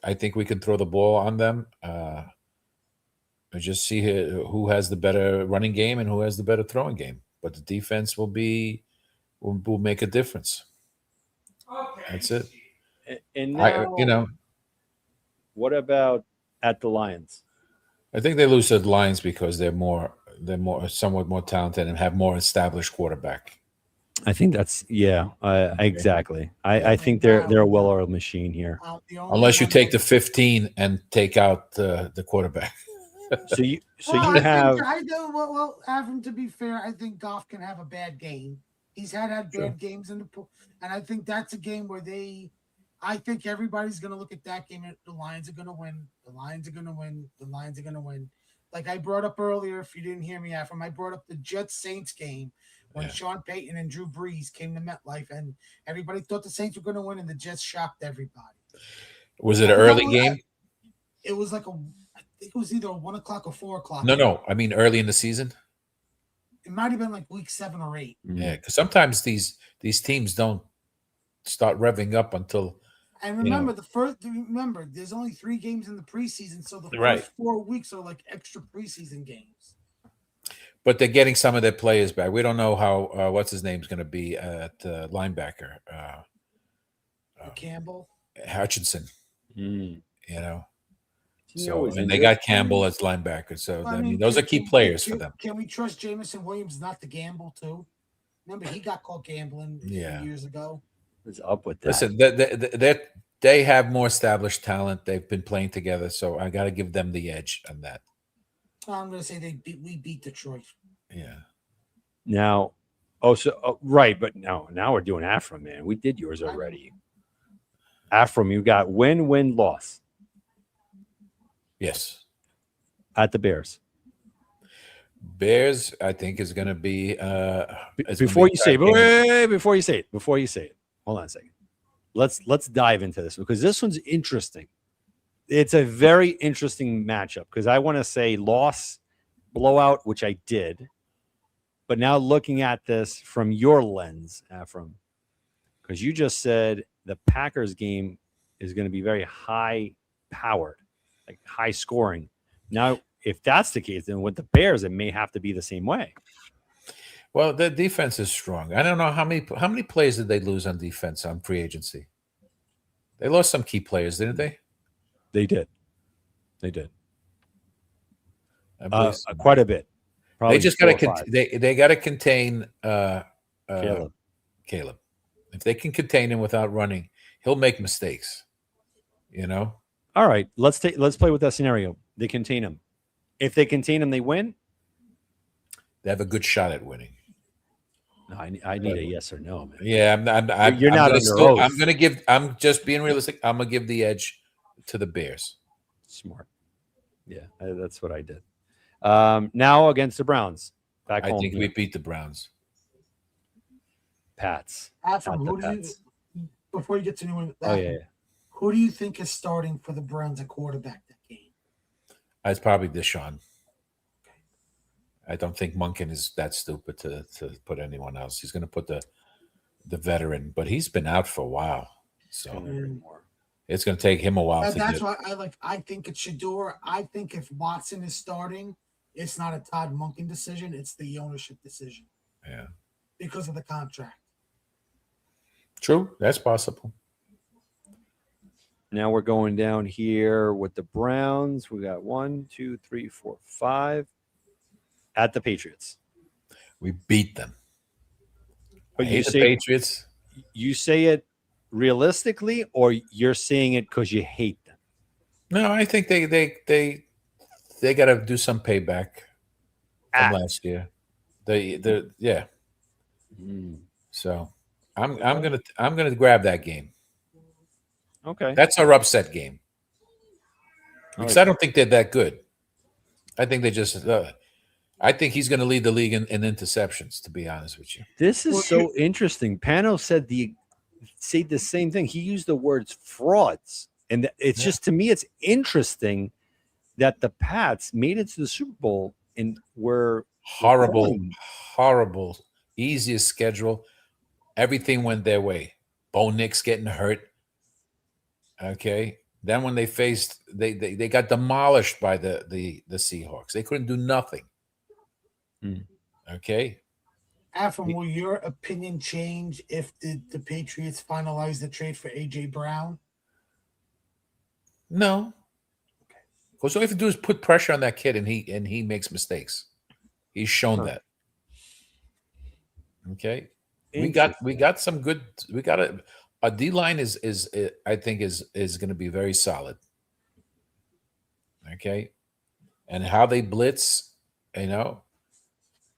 I think we can throw the ball on them. Just see who has the better running game and who has the better throwing game. But the defense will make a difference. Okay. That's it. And now, what about at the Lions? I think they lose to the Lions because they're somewhat more talented and have more established quarterback. I think that's exactly. I think they're a well-oiled machine here. Unless you take the 15 and take out the quarterback. You have. I do. Well, Avram, to be fair, I think Goff can have a bad game. He's had bad games in the pool, and I think that's a game where I think everybody's going to look at that game. The Lions are going to win. The Lions are going to win. The Lions are going to win. Like I brought up earlier, if you didn't hear me, Afram, I brought up the Jets-Saints game when Sean Payton and Drew Brees came to MetLife, and everybody thought the Saints were going to win, and the Jets shocked everybody. Was it an early game? It was like I think it was either 1 o'clock or 4 o'clock. No. I mean, early in the season. It might have been like week 7 or 8. Yeah, because sometimes these teams don't start revving up until. And remember, remember, there's only 3 games in the preseason, so the first 4 weeks are like extra preseason games. But they're getting some of their players back. We don't know how what's his name's going to be at linebacker. Campbell, Hutchinson. Mm. You know. So, and they got Campbell as linebacker. So I mean, those are key players for them. Can we trust Jameson Williams not to gamble too? Remember, he got caught gambling a few years ago. What's up with that? Listen, they have more established talent. They've been playing together, so I got to give them the edge on that. I'm going to say we beat Detroit. Yeah. Now, right, but now we're doing Afram, man. We did yours already. Afram, you got win, loss. Yes. At the Bears. Bears, I think, is going to be. Before you say it, hold on a second. Let's dive into this because this one's interesting. It's a very interesting matchup because I want to say loss, blowout, which I did, but now looking at this from your lens, Afram, because you just said the Packers game is going to be very high powered, like high scoring. Now, if that's the case, then with the Bears, it may have to be the same way. Well, the defense is strong. I don't know how many players did they lose on defense on free agency. They lost some key players, didn't they? They did. Quite a bit. Probably they just got to they got to contain Caleb. If they can contain him without running, he'll make mistakes. You know. All right, let's play with that scenario. They contain him. If they contain him, they win. They have a good shot at winning. No, I need a yes or no, man. Yeah, You're not under oath. I'm just being realistic. I'm gonna give the edge to the Bears. Smart. Yeah, that's what I did. Now against the Browns. I think we beat the Browns. Pats. Before you get to New England, yeah. Who do you think is starting for the Browns at quarterback that game? It's probably Deshaun. I don't think Munkin is that stupid to put anyone else. He's going to put the veteran, but he's been out for a while, so it's going to take him a while. That's why I think it's Shador. I think if Watson is starting, it's not a Todd Munkin decision; it's the ownership decision. Yeah, because of the contract. True, that's possible. Now we're going down here with the Browns. We got 1, 2, 3, 4, 5 at the Patriots. We beat them. But you say the Patriots. You say it realistically, or you're saying it because you hate them? No, I think they got to do some payback from last year. Yeah. So I'm gonna grab that game. Okay, that's our upset game because I don't think they're that good. I think they just. I think he's going to lead the league in interceptions. To be honest with you, this is so interesting. Pano said the same thing. He used the words frauds, and it's just to me, it's interesting that the Pats made it to the Super Bowl and were horrible, easiest schedule. Everything went their way. Bo Nix getting hurt. Okay. Then when they faced, they got demolished by the Seahawks. They couldn't do nothing. Okay. Afram, will your opinion change if the Patriots finalize the trade for AJ Brown? No. Okay. Because all you have to do is put pressure on that kid, and he makes mistakes. He's shown that. Okay. We got some good. We got a D line is I think is going to be very solid. Okay, and how they blitz, you know,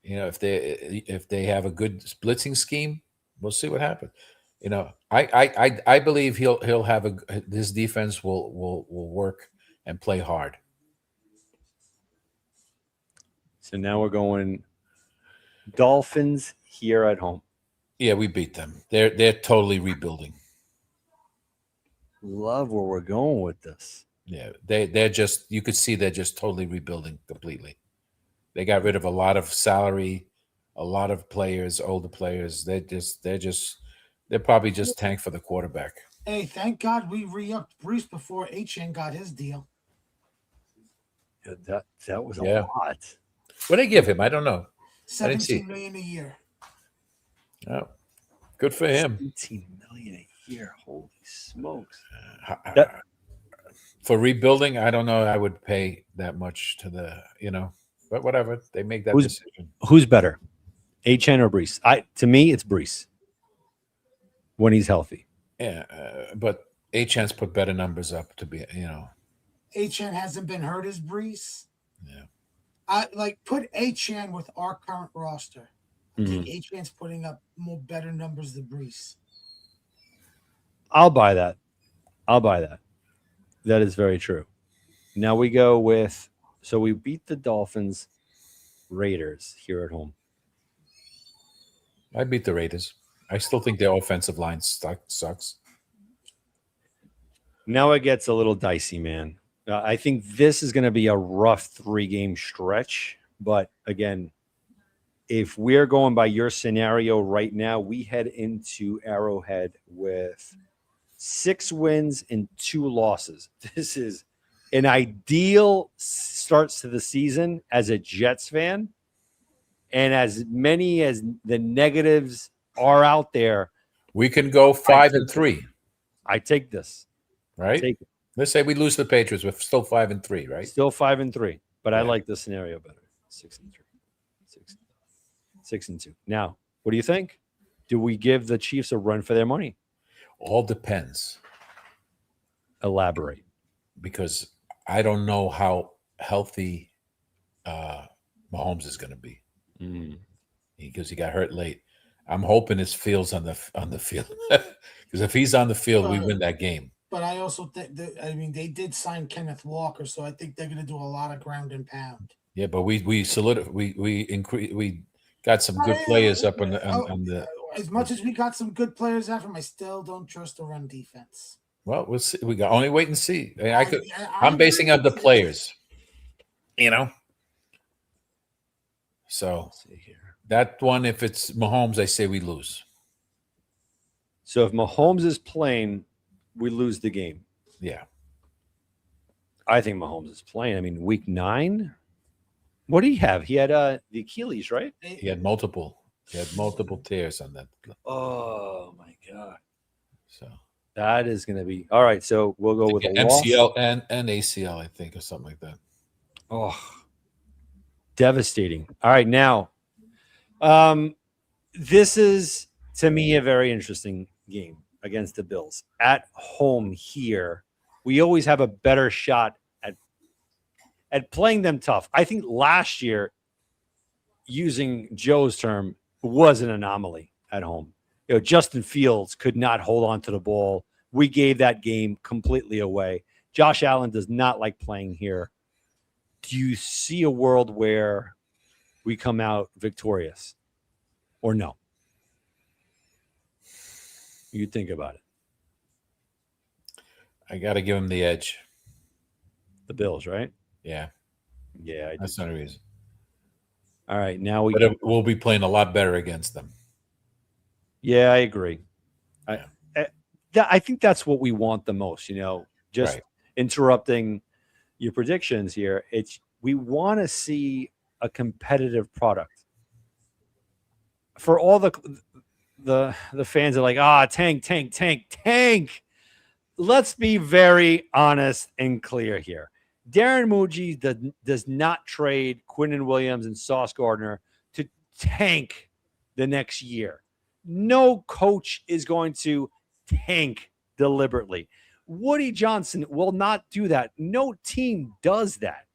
if they have a good blitzing scheme, we'll see what happens. You know, I believe he'll have this defense will work and play hard. So now we're going Dolphins here at home. Yeah, we beat them. They're totally rebuilding. Love where we're going with this. Yeah, they're just, you could see they're just totally rebuilding completely. They got rid of a lot of salary, a lot of players, older players. They're probably just tanked for the quarterback. Hey, thank God we re-upped Bruce before HN got his deal. Yeah, that was a Yeah. lot. What did they give him? I don't know. I didn't see. 17 million a year. Oh, good for him. 17 million a year. Holy smokes. For rebuilding, I don't know. I would pay that much to but whatever. They make that decision. Who's better, HN or Brees? To me, it's Brees when he's healthy. Yeah, but HN's put better numbers up to be, HN hasn't been hurt as Brees. Yeah. I put HN with our current roster. I think HN's putting up better numbers than Brees. I'll buy that. That is very true. Now we go with, so we beat the Dolphins, Raiders here at home. I beat the Raiders. I still think their offensive line sucks. Now it gets a little dicey, man. I think this is going to be a rough 3-game stretch. But again, if we're going by your scenario right now, we head into Arrowhead with 6 wins and 2 losses. This is an ideal start to the season as a Jets fan. And as many as the negatives are out there, we can go 5-3. I take this. Right? Let's say we lose to the Patriots. We're still 5-3, right? Still 5-3. But yeah. I like this scenario better. 6-3. 6-2. Now, what do you think? Do we give the Chiefs a run for their money? All depends. Elaborate. Because I don't know how healthy Mahomes is going to be. Because he got hurt late. I'm hoping his field's on the field. Because if he's on the field, we win that game. But I also think they did sign Kenneth Walker, so I think they're going to do a lot of ground and pound. Yeah, but we got some good players up on the. As much as we got some good players after him, I still don't trust the run defense. Well, we'll see. We got only wait and see. I'm basing on the players. So that one, if it's Mahomes, I say we lose. So if Mahomes is playing, we lose the game. Yeah. I think Mahomes is playing. I mean, week 9. What did he have? He had the Achilles, right? He had multiple tears on that. Oh my God. So that is going to be all right. So we'll go with a MCL loss. and ACL, I think, or something like that. Oh, devastating. All right. Now, this is to me a very interesting game against the Bills at home here. We always have a better shot at playing them tough. I think last year, using Joe's term, was an anomaly at home. Justin Fields could not hold on to the ball. We gave that game completely away. Josh Allen does not like playing here. Do you see a world where we come out victorious or no? You think about it. I got to give him the edge. The Bills, right? Yeah. Yeah. That's not a reason. All right. Now we'll be playing a lot better against them. Yeah, I agree. I think that's what we want the most, just right. Interrupting your predictions here. We want to see a competitive product. For all the fans are like, tank. Let's be very honest and clear here. Darren Muji does not trade Quinnen Williams and Sauce Gardner to tank the next year. No coach is going to tank deliberately. Woody Johnson will not do that. No team does that.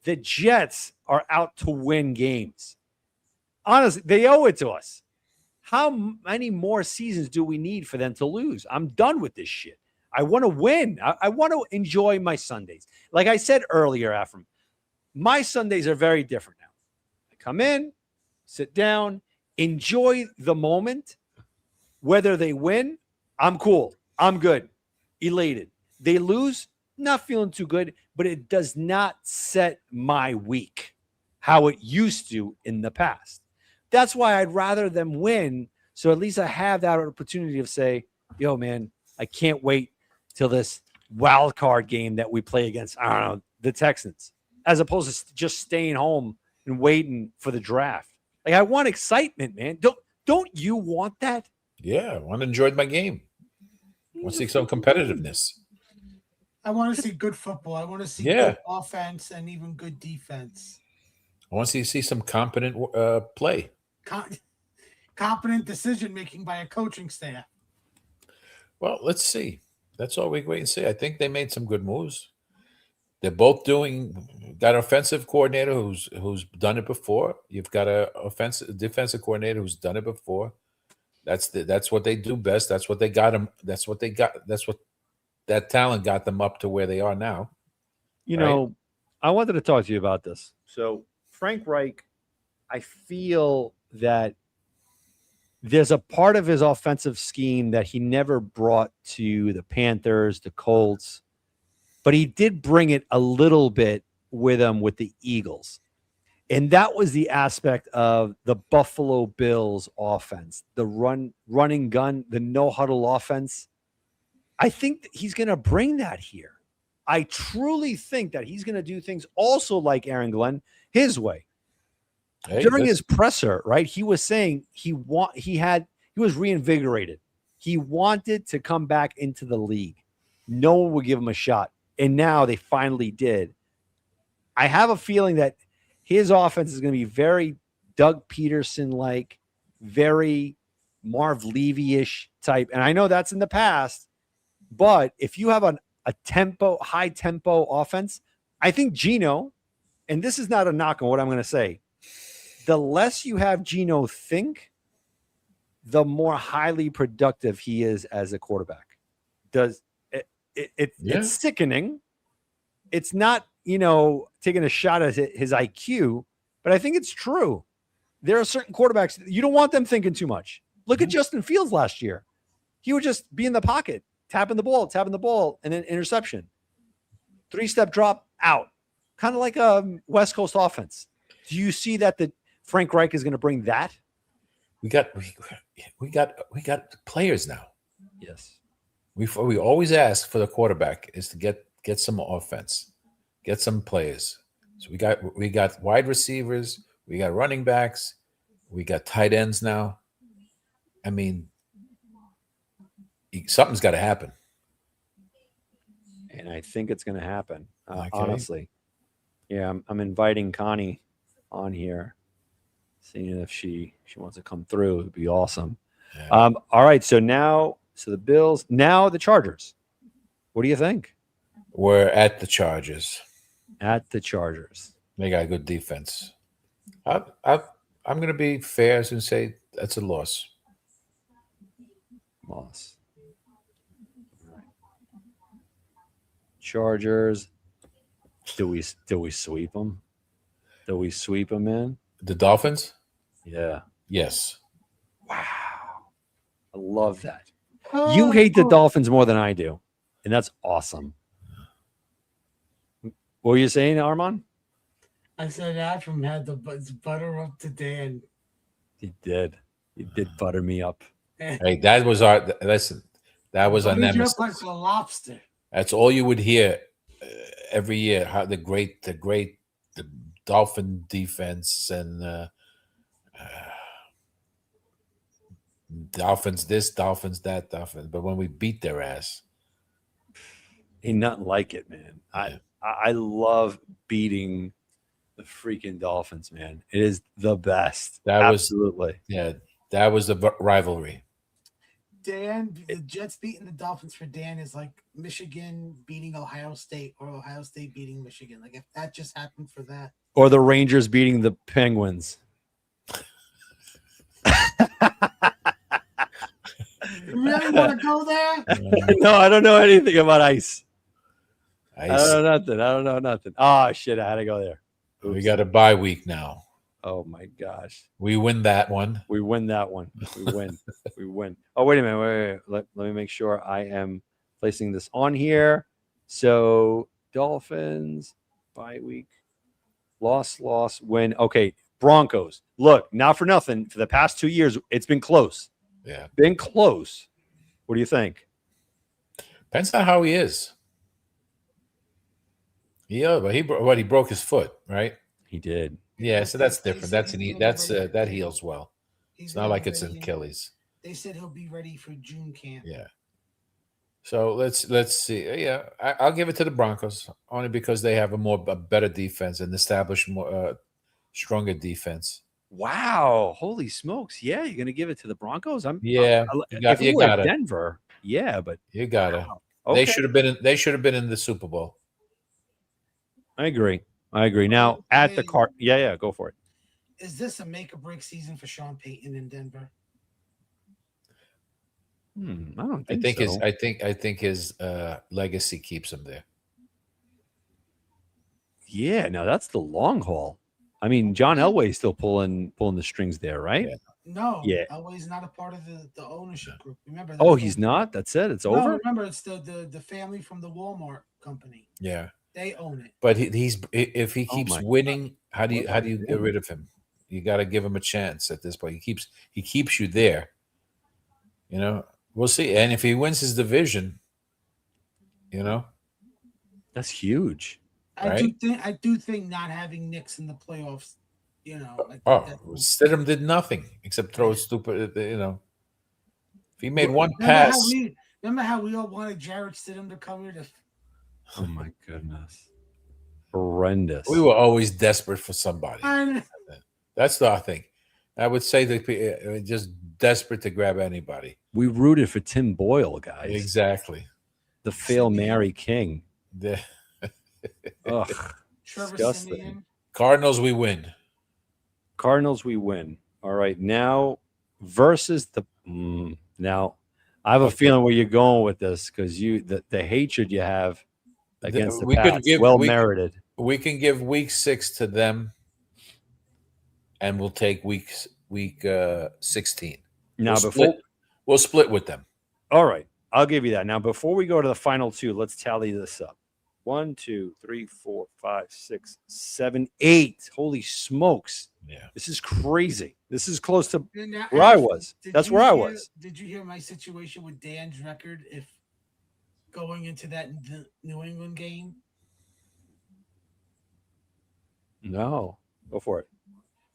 The Jets are out to win games. Honestly, they owe it to us. How many more seasons do we need for them to lose? I'm done with this shit. I want to win. I want to enjoy my Sundays. Like I said earlier, Ephraim, my Sundays are very different now. I come in, sit down, enjoy the moment. Whether they win, I'm cool. I'm good. Elated. They lose, not feeling too good, but it does not set my week how it used to in the past. That's why I'd rather them win. So at least I have that opportunity of say, yo, man, I can't wait till this wild card game that we play against, I don't know, the Texans, as opposed to just staying home and waiting for the draft. Like, I want excitement, man. Don't you want that? Yeah, I want to enjoy my game. I want to see some competitiveness. I want to see good football. I want to see Yeah. good offense and even good defense. I want to see some competent play. Competent decision making by a coaching staff. Well, let's see. That's all we wait and see. I think they made some good moves. They're both got an offensive coordinator who's done it before. You've got a defensive coordinator who's done it before. That's what they do best. That's what they got them. That's what that talent got them up to where they are now. You know, I wanted to talk to you about this. So Frank Reich, I feel that there's a part of his offensive scheme that he never brought to the Panthers, the Colts, but he did bring it a little bit with him with the Eagles. And that was the aspect of the Buffalo Bills offense, the running gun, the no huddle offense. I think that he's going to bring that here. I truly think that he's going to do things also like Aaron Glenn his way. Hey, During his presser, right? He was saying he was reinvigorated. He wanted to come back into the league. No one would give him a shot. And now they finally did. I have a feeling that his offense is going to be very Doug Peterson-like, very Marv Levy-ish type. And I know that's in the past, but if you have a high tempo offense, I think Geno, and this is not a knock on what I'm going to say, the less you have Geno think, the more highly productive he is as a quarterback. It's sickening. It's not, taking a shot at his IQ, but I think it's true. There are certain quarterbacks, you don't want them thinking too much. Look at Justin Fields last year. He would just be in the pocket, tapping the ball, and then interception. 3-step drop out. Kind of like a West Coast offense. Do you see that the Frank Reich is going to bring that? We got players now. Yes. We always ask for the quarterback is to get some offense, get some players. So we got wide receivers, we got running backs, we got tight ends now. I mean, something's got to happen. And I think it's going to happen. Okay. Honestly. Yeah, I'm inviting Connie on here, seeing if she wants to come through. It'd be awesome. Yeah. All right, so the Bills, now the Chargers. What do you think? We're at the Chargers. At the Chargers. They got a good defense. I'm going to be fair and say that's a loss. Loss. Chargers. Do we sweep them? Do we sweep them in? The Dolphins? Yeah. Yes. Wow. I love that. You hate the Dolphins more than I do, and that's awesome. What were you saying, Armand? I said Ephraim had the butter up to Dan. He did. He did butter me up. Hey, that was our nemesis. Up like a lobster. That's all you would hear every year. How the Dolphin defense and Dolphins this, Dolphins that, Dolphins. But when we beat their ass, Ain't nothing like it, man. I love beating the freaking Dolphins, man. It is the best. That was absolutely. That was the rivalry. Dan, the Jets beating the Dolphins for Dan is like Michigan beating Ohio State or Ohio State beating Michigan. Like if that just happened for that. Or the Rangers beating the Penguins. You really want to go there? No, I don't know anything about ice. I Ice. don't know nothing. Oh shit, I had to go there. We got a bye week now. Oh my gosh. We win that one. We win that one. We win. We win. Oh, wait a minute. Wait. Let me make sure I am placing this on here. So Dolphins, bye week, loss, win. Okay. Broncos. Look, not for nothing. For the past 2 years, it's been close. Yeah. Been close. What do you think? Depends on how he is. Yeah, but he broke his foot, right? He did. Yeah, so that's different. That heals well. He's It's not gonna like be it's an ready. Achilles. They said he'll be ready for June camp. Yeah. So let's see. Yeah, I'll give it to the Broncos only because they have a better defense and established more stronger defense. Wow. Holy smokes. Yeah, you're gonna give it to the Broncos? Yeah, if it you were got it. Denver, yeah, but You got it. wow. They Okay. should have been. They should have been in the Super Bowl. I agree. Now at the cart. Yeah, go for it. Is this a make or break season for Sean Payton in Denver? I don't I think think so. I think his legacy keeps him there. Yeah, no, that's the long haul. I mean, John Elway's still pulling the strings there, right? Yeah. No. Yeah. Elway's not a part of the ownership group. Remember? Oh, that's he's the- not. That's it. It's No, over. remember, it's the family from the Walmart company. Yeah, They own it. but he's if he Oh keeps my winning, how do What you get rid of him? You got to give him a chance at this point. He keeps you there. You know, we'll see. And if he wins his division, you know, That's huge. I do think not having Knicks in the playoffs, you know. I think Stidham did nothing except throw a stupid. You know, if he made one remember pass, remember how we all wanted Jarrett Stidham to come here to. Oh my goodness. Horrendous. we were always desperate for somebody. And That's the thing. I would say that just desperate to grab anybody. We rooted for Tim Boyle, guys. Exactly. The fail Mary King. The Ugh. Trevor Disgusting. Simeon. Cardinals, we win. Cardinals, we win. All right. Now versus the now I have a feeling where you're going with this because the hatred you have against the We could Pats, give- well we- merited. We can give week 6 to them, and we'll take week 16. Now We'll split with them. all right, I'll give you that. Now before we go to the final two, let's tally this up. 1, 2, 3, 4, 5, 6, 7, 8. Holy smokes. Yeah. This is crazy. This is close to And now, where I Ash, was. did That's you where I hear- was. Did you hear my situation with Dan's record if going into that New England game? No. Go for it.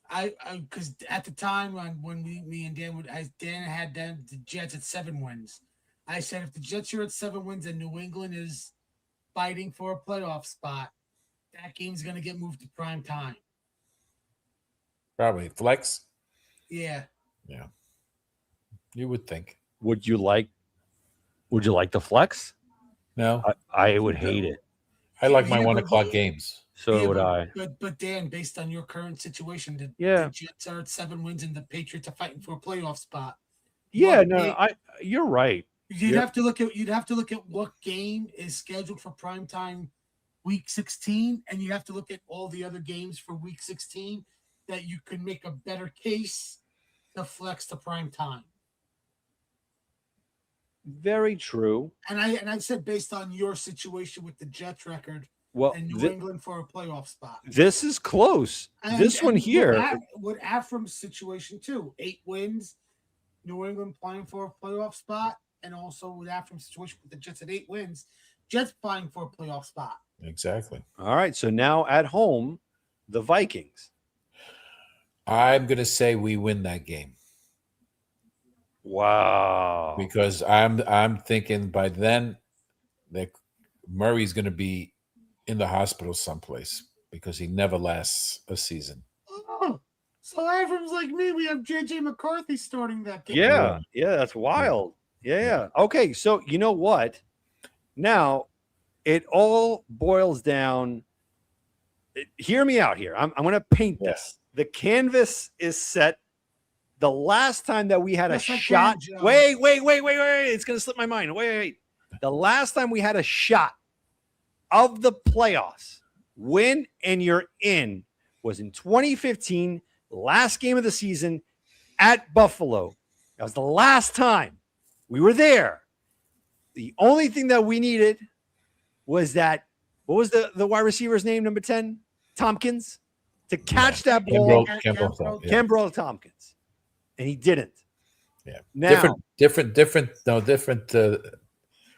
I because at the time when me and Dan Dan had them the Jets at 7 wins. I said if the Jets are at 7 wins and New England is fighting for a playoff spot, that game's gonna get moved to prime time. Probably flex. Yeah. You would think. Would you like the flex? No, I would hate it. I like my Yeah, 1 but- o'clock games. So Yeah, would I. But Dan, based on your current situation, the Jets are at 7 wins and the Patriots are fighting for a playoff spot. Yeah, What no, game- you're right. You'd have to look at what game is scheduled for prime time week 16, and you have to look at all the other games for week 16 that you could make a better case to flex to prime time. Very true. And I said based on your situation with the Jets record Well, and New England for a playoff spot. this is close. And- This one and here. with Afram's situation too, 8 wins, New England playing for a playoff spot, and also with Afram's situation with the Jets at 8 wins, Jets playing for a playoff spot. Exactly. All right. So now at home, the Vikings. I'm gonna say we win that game Wow. because I'm thinking by then that Murray's gonna be in the hospital someplace because he never lasts a season. Oh, so Avram's like me. We have JJ McCarthy starting that game. Yeah. Yeah. That's wild. Yeah. Okay. So you know what? Now it all boils down. Hear me out here. I'm going to paint this. The canvas is set. The last time that we had Yes, a I can, shot. Joe. Wait. It's going to slip my mind. Wait. The last time we had a shot of the playoffs, win and you're in, was in 2015, last game of the season at Buffalo. That was the last time we were there. The only thing that we needed was that, what was the wide receiver's name, number 10? Tompkins, to catch that ball. Kimbrel Tompkins. And he didn't. Yeah. Now, different.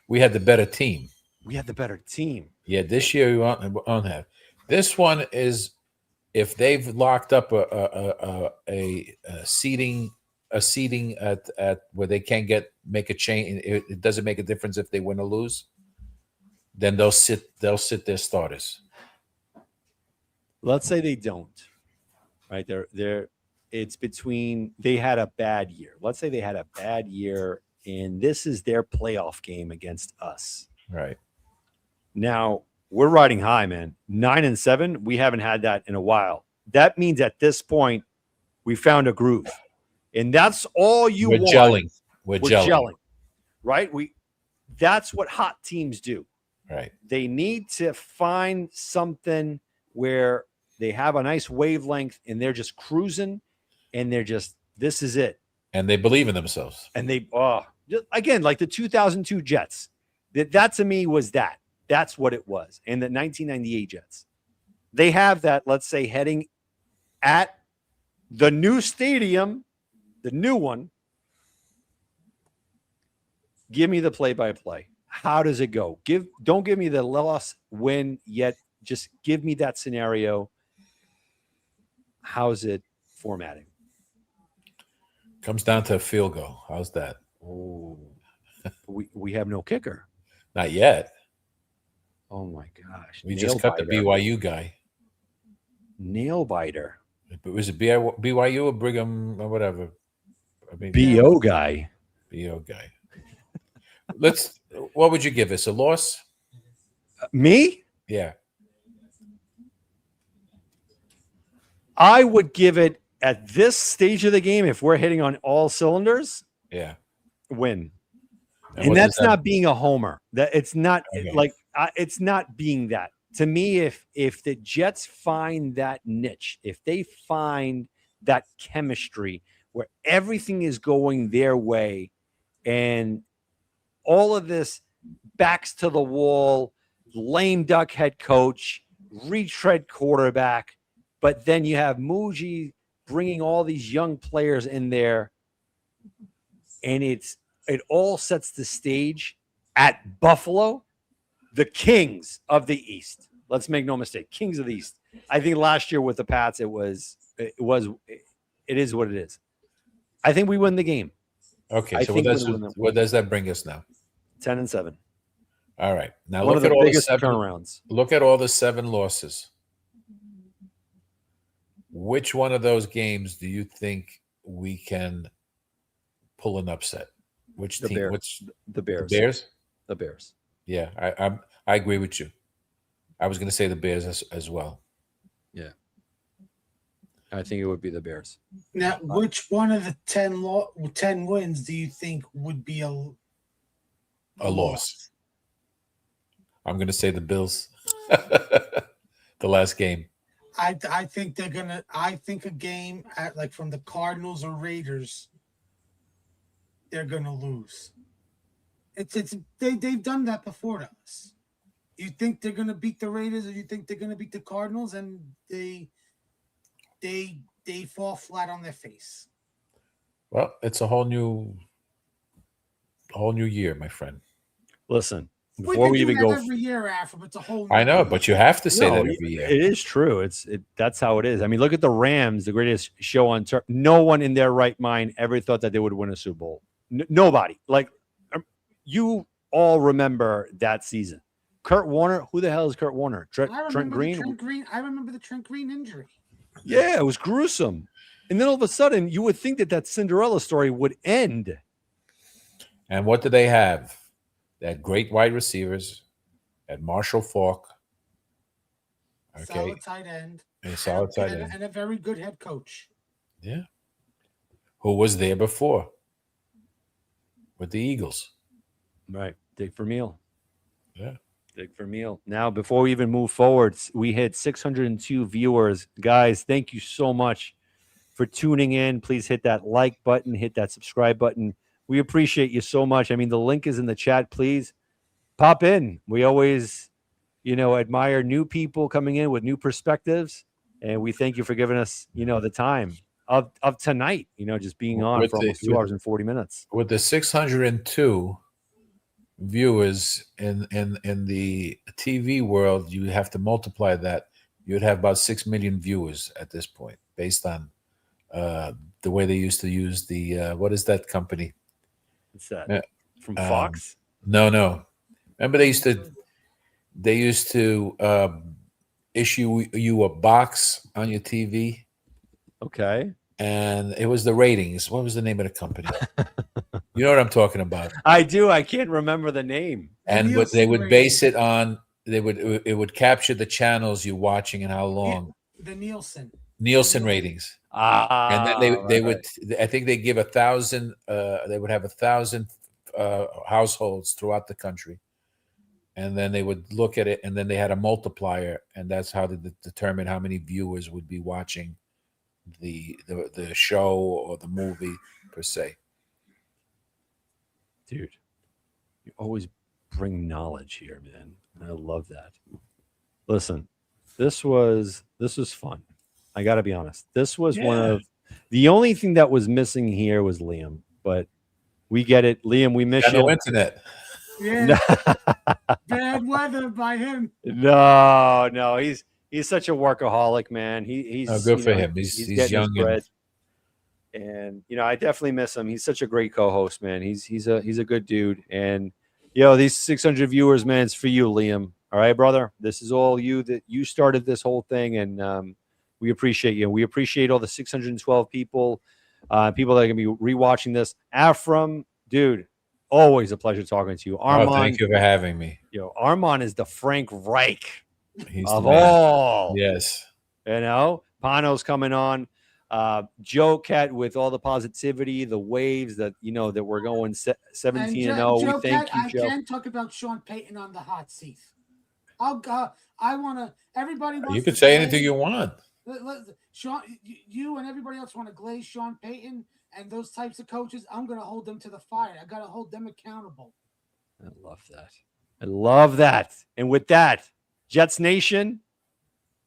We had the better team. we had the better team. Yeah, this year we won't have. This one is if they've locked up a seating at where they can't make a change. It doesn't make a difference if they win or lose. Then they'll sit their starters. Let's say they don't. Right? It's between, they had a bad year. Let's say they had a bad year and this is their playoff game against us. Right. Now, we're riding high, man. 9-7, we haven't had that in a while. That means at this point, we found a groove. And that's all you We're want. gelling. We're gelling. gelling. Right? That's what hot teams do. Right. They need to find something where they have a nice wavelength and they're just cruising and they're just, this is it. And they believe in themselves. And they, again, like the 2002 Jets. That to me was that. That's what it was. And the 1998 Jets. They have that, let's say, heading at the new stadium, the new one. Give me the play-by-play. How does it go? Don't give me the loss, win yet. Just give me that scenario. How's it formatting? Comes down to a field goal. How's that? Oh, we have no kicker. Not yet. Oh my gosh! We just cut the BYU guy. Nail biter. Was it BYU or Brigham or whatever? I mean, BO guy. BO guy. What would you give us? A loss? Me? Yeah. I would give it at this stage of the game, if we're hitting on all cylinders, yeah, win. And that's not being a homer. That it's not it's not being that. To me, if the Jets find that niche, if they find that chemistry where everything is going their way and all of this backs to the wall, lame duck head coach, retread quarterback, but then you have Muji bringing all these young players in there, and it all sets the stage at Buffalo, the Kings of the East. Let's make no mistake, Kings of the East. I think last year with the Pats, it is what it is. I think we win the game. Okay, so what does that bring us now? 10-7. All right. Now One look of at the all biggest the 7 turnarounds. Look at all the 7 losses. Which one of those games do you think we can pull an upset? Which team? The Bears. The Bears? The Bears. Yeah, I agree with you. I was going to say the Bears as well. Yeah. I think it would be the Bears. Now, which one of the 10 wins do you think would be a loss? I'm going to say the Bills. The last game. I think they're gonna. I think a game at like from the Cardinals or Raiders, they're gonna lose. They've done that before to us. You think they're gonna beat the Raiders, or you think they're gonna beat the Cardinals, and they fall flat on their face. Well, it's a whole new year, my friend. Listen, before we even go every year after, it's a whole. I know, but you have to say that every year. It is true. That's how it is. I mean, look at the Rams, the greatest show on turf. No one in their right mind ever thought that they would win a Super Bowl. Nobody. Like, you all remember that season. Kurt Warner. Who the hell is Kurt Warner? Trent Green. I remember the Trent Green injury. Yeah, it was gruesome. And then all of a sudden, you would think that Cinderella story would end. And what do they have? They had great wide receivers, at Marshall Faulk. Okay. Solid tight end. And a solid tight end. And a very good head coach. Yeah. who was there before with the Eagles. Right. Dig for meal. Yeah. Dig for meal. Now, before we even move forward, we hit 602 viewers. Guys, thank you so much for tuning in. Please hit that like button, hit that subscribe button. We appreciate you so much. I mean, the link is in the chat. Please pop in. We always, admire new people coming in with new perspectives. And we thank you for giving us, the time of tonight, just being on for almost 2 hours and 40 minutes. With the 602 viewers in the TV world, you have to multiply that. You'd have about 6 million viewers at this point, based on the way they used to use the what is that company? What's that? From Fox? No. Remember they used to issue you a box on your TV, Okay. and it was the ratings. What was the name of the company? You know what I'm talking about. I do. I can't remember the name. And what they would base it on, it would capture the channels you're watching and how long. The Nielsen ratings. And then they would, I think they give 1,000. They would have 1,000 households throughout the country, and then they would look at it, and then they had a multiplier, and that's how they determine how many viewers would be watching the show or the movie per se. Dude, you always bring knowledge here, man. I love that. Listen, this was fun. I got to be honest. This was one of the only thing that was missing here was Liam, but we get it. Liam, we miss you. No internet. Yeah. Bad weather by him. No. He's such a workaholic, man. He's good for him. He's young. And I definitely miss him. He's such a great co-host, man. He's a good dude. And these 600 viewers, man, it's for you, Liam. All right, brother. This is all you that you started this whole thing, and we appreciate you. We appreciate all the 612 people, people that are gonna be rewatching this. Afram, dude, always a pleasure talking to you. Armand, thank you for having me. Armand is the Frank Reich He's of all. Yes. Pano's coming on. Joe Cat with all the positivity, the waves that that we're going 17-0. We thank you, Joe. I can talk about Sean Payton on the hot seat. I want to. Everybody wants. You can say anything you want. Sean, you and everybody else want to glaze Sean Payton and those types of coaches. I'm going to hold them to the fire. I got to hold them accountable. I love that. And with that, Jets Nation,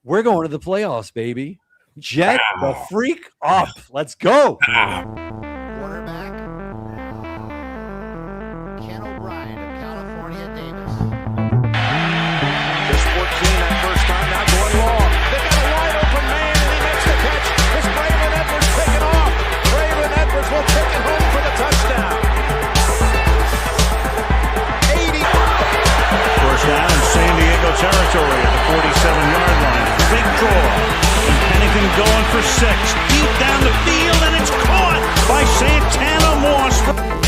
we're going to the playoffs, baby. Jet the freak up. Let's go. Quarterback, Ken O'Brien of California Davis. Just 14 that first time, now going long. They got a wide open man, and he makes the catch. It's Braylon Edwards taking off. Braylon Edwards will take it home for the touchdown. 80. First down in San Diego territory at the 47-yard line. Big draw. Pennington going for 6. Deep down the field, and it's caught by Santana Moss.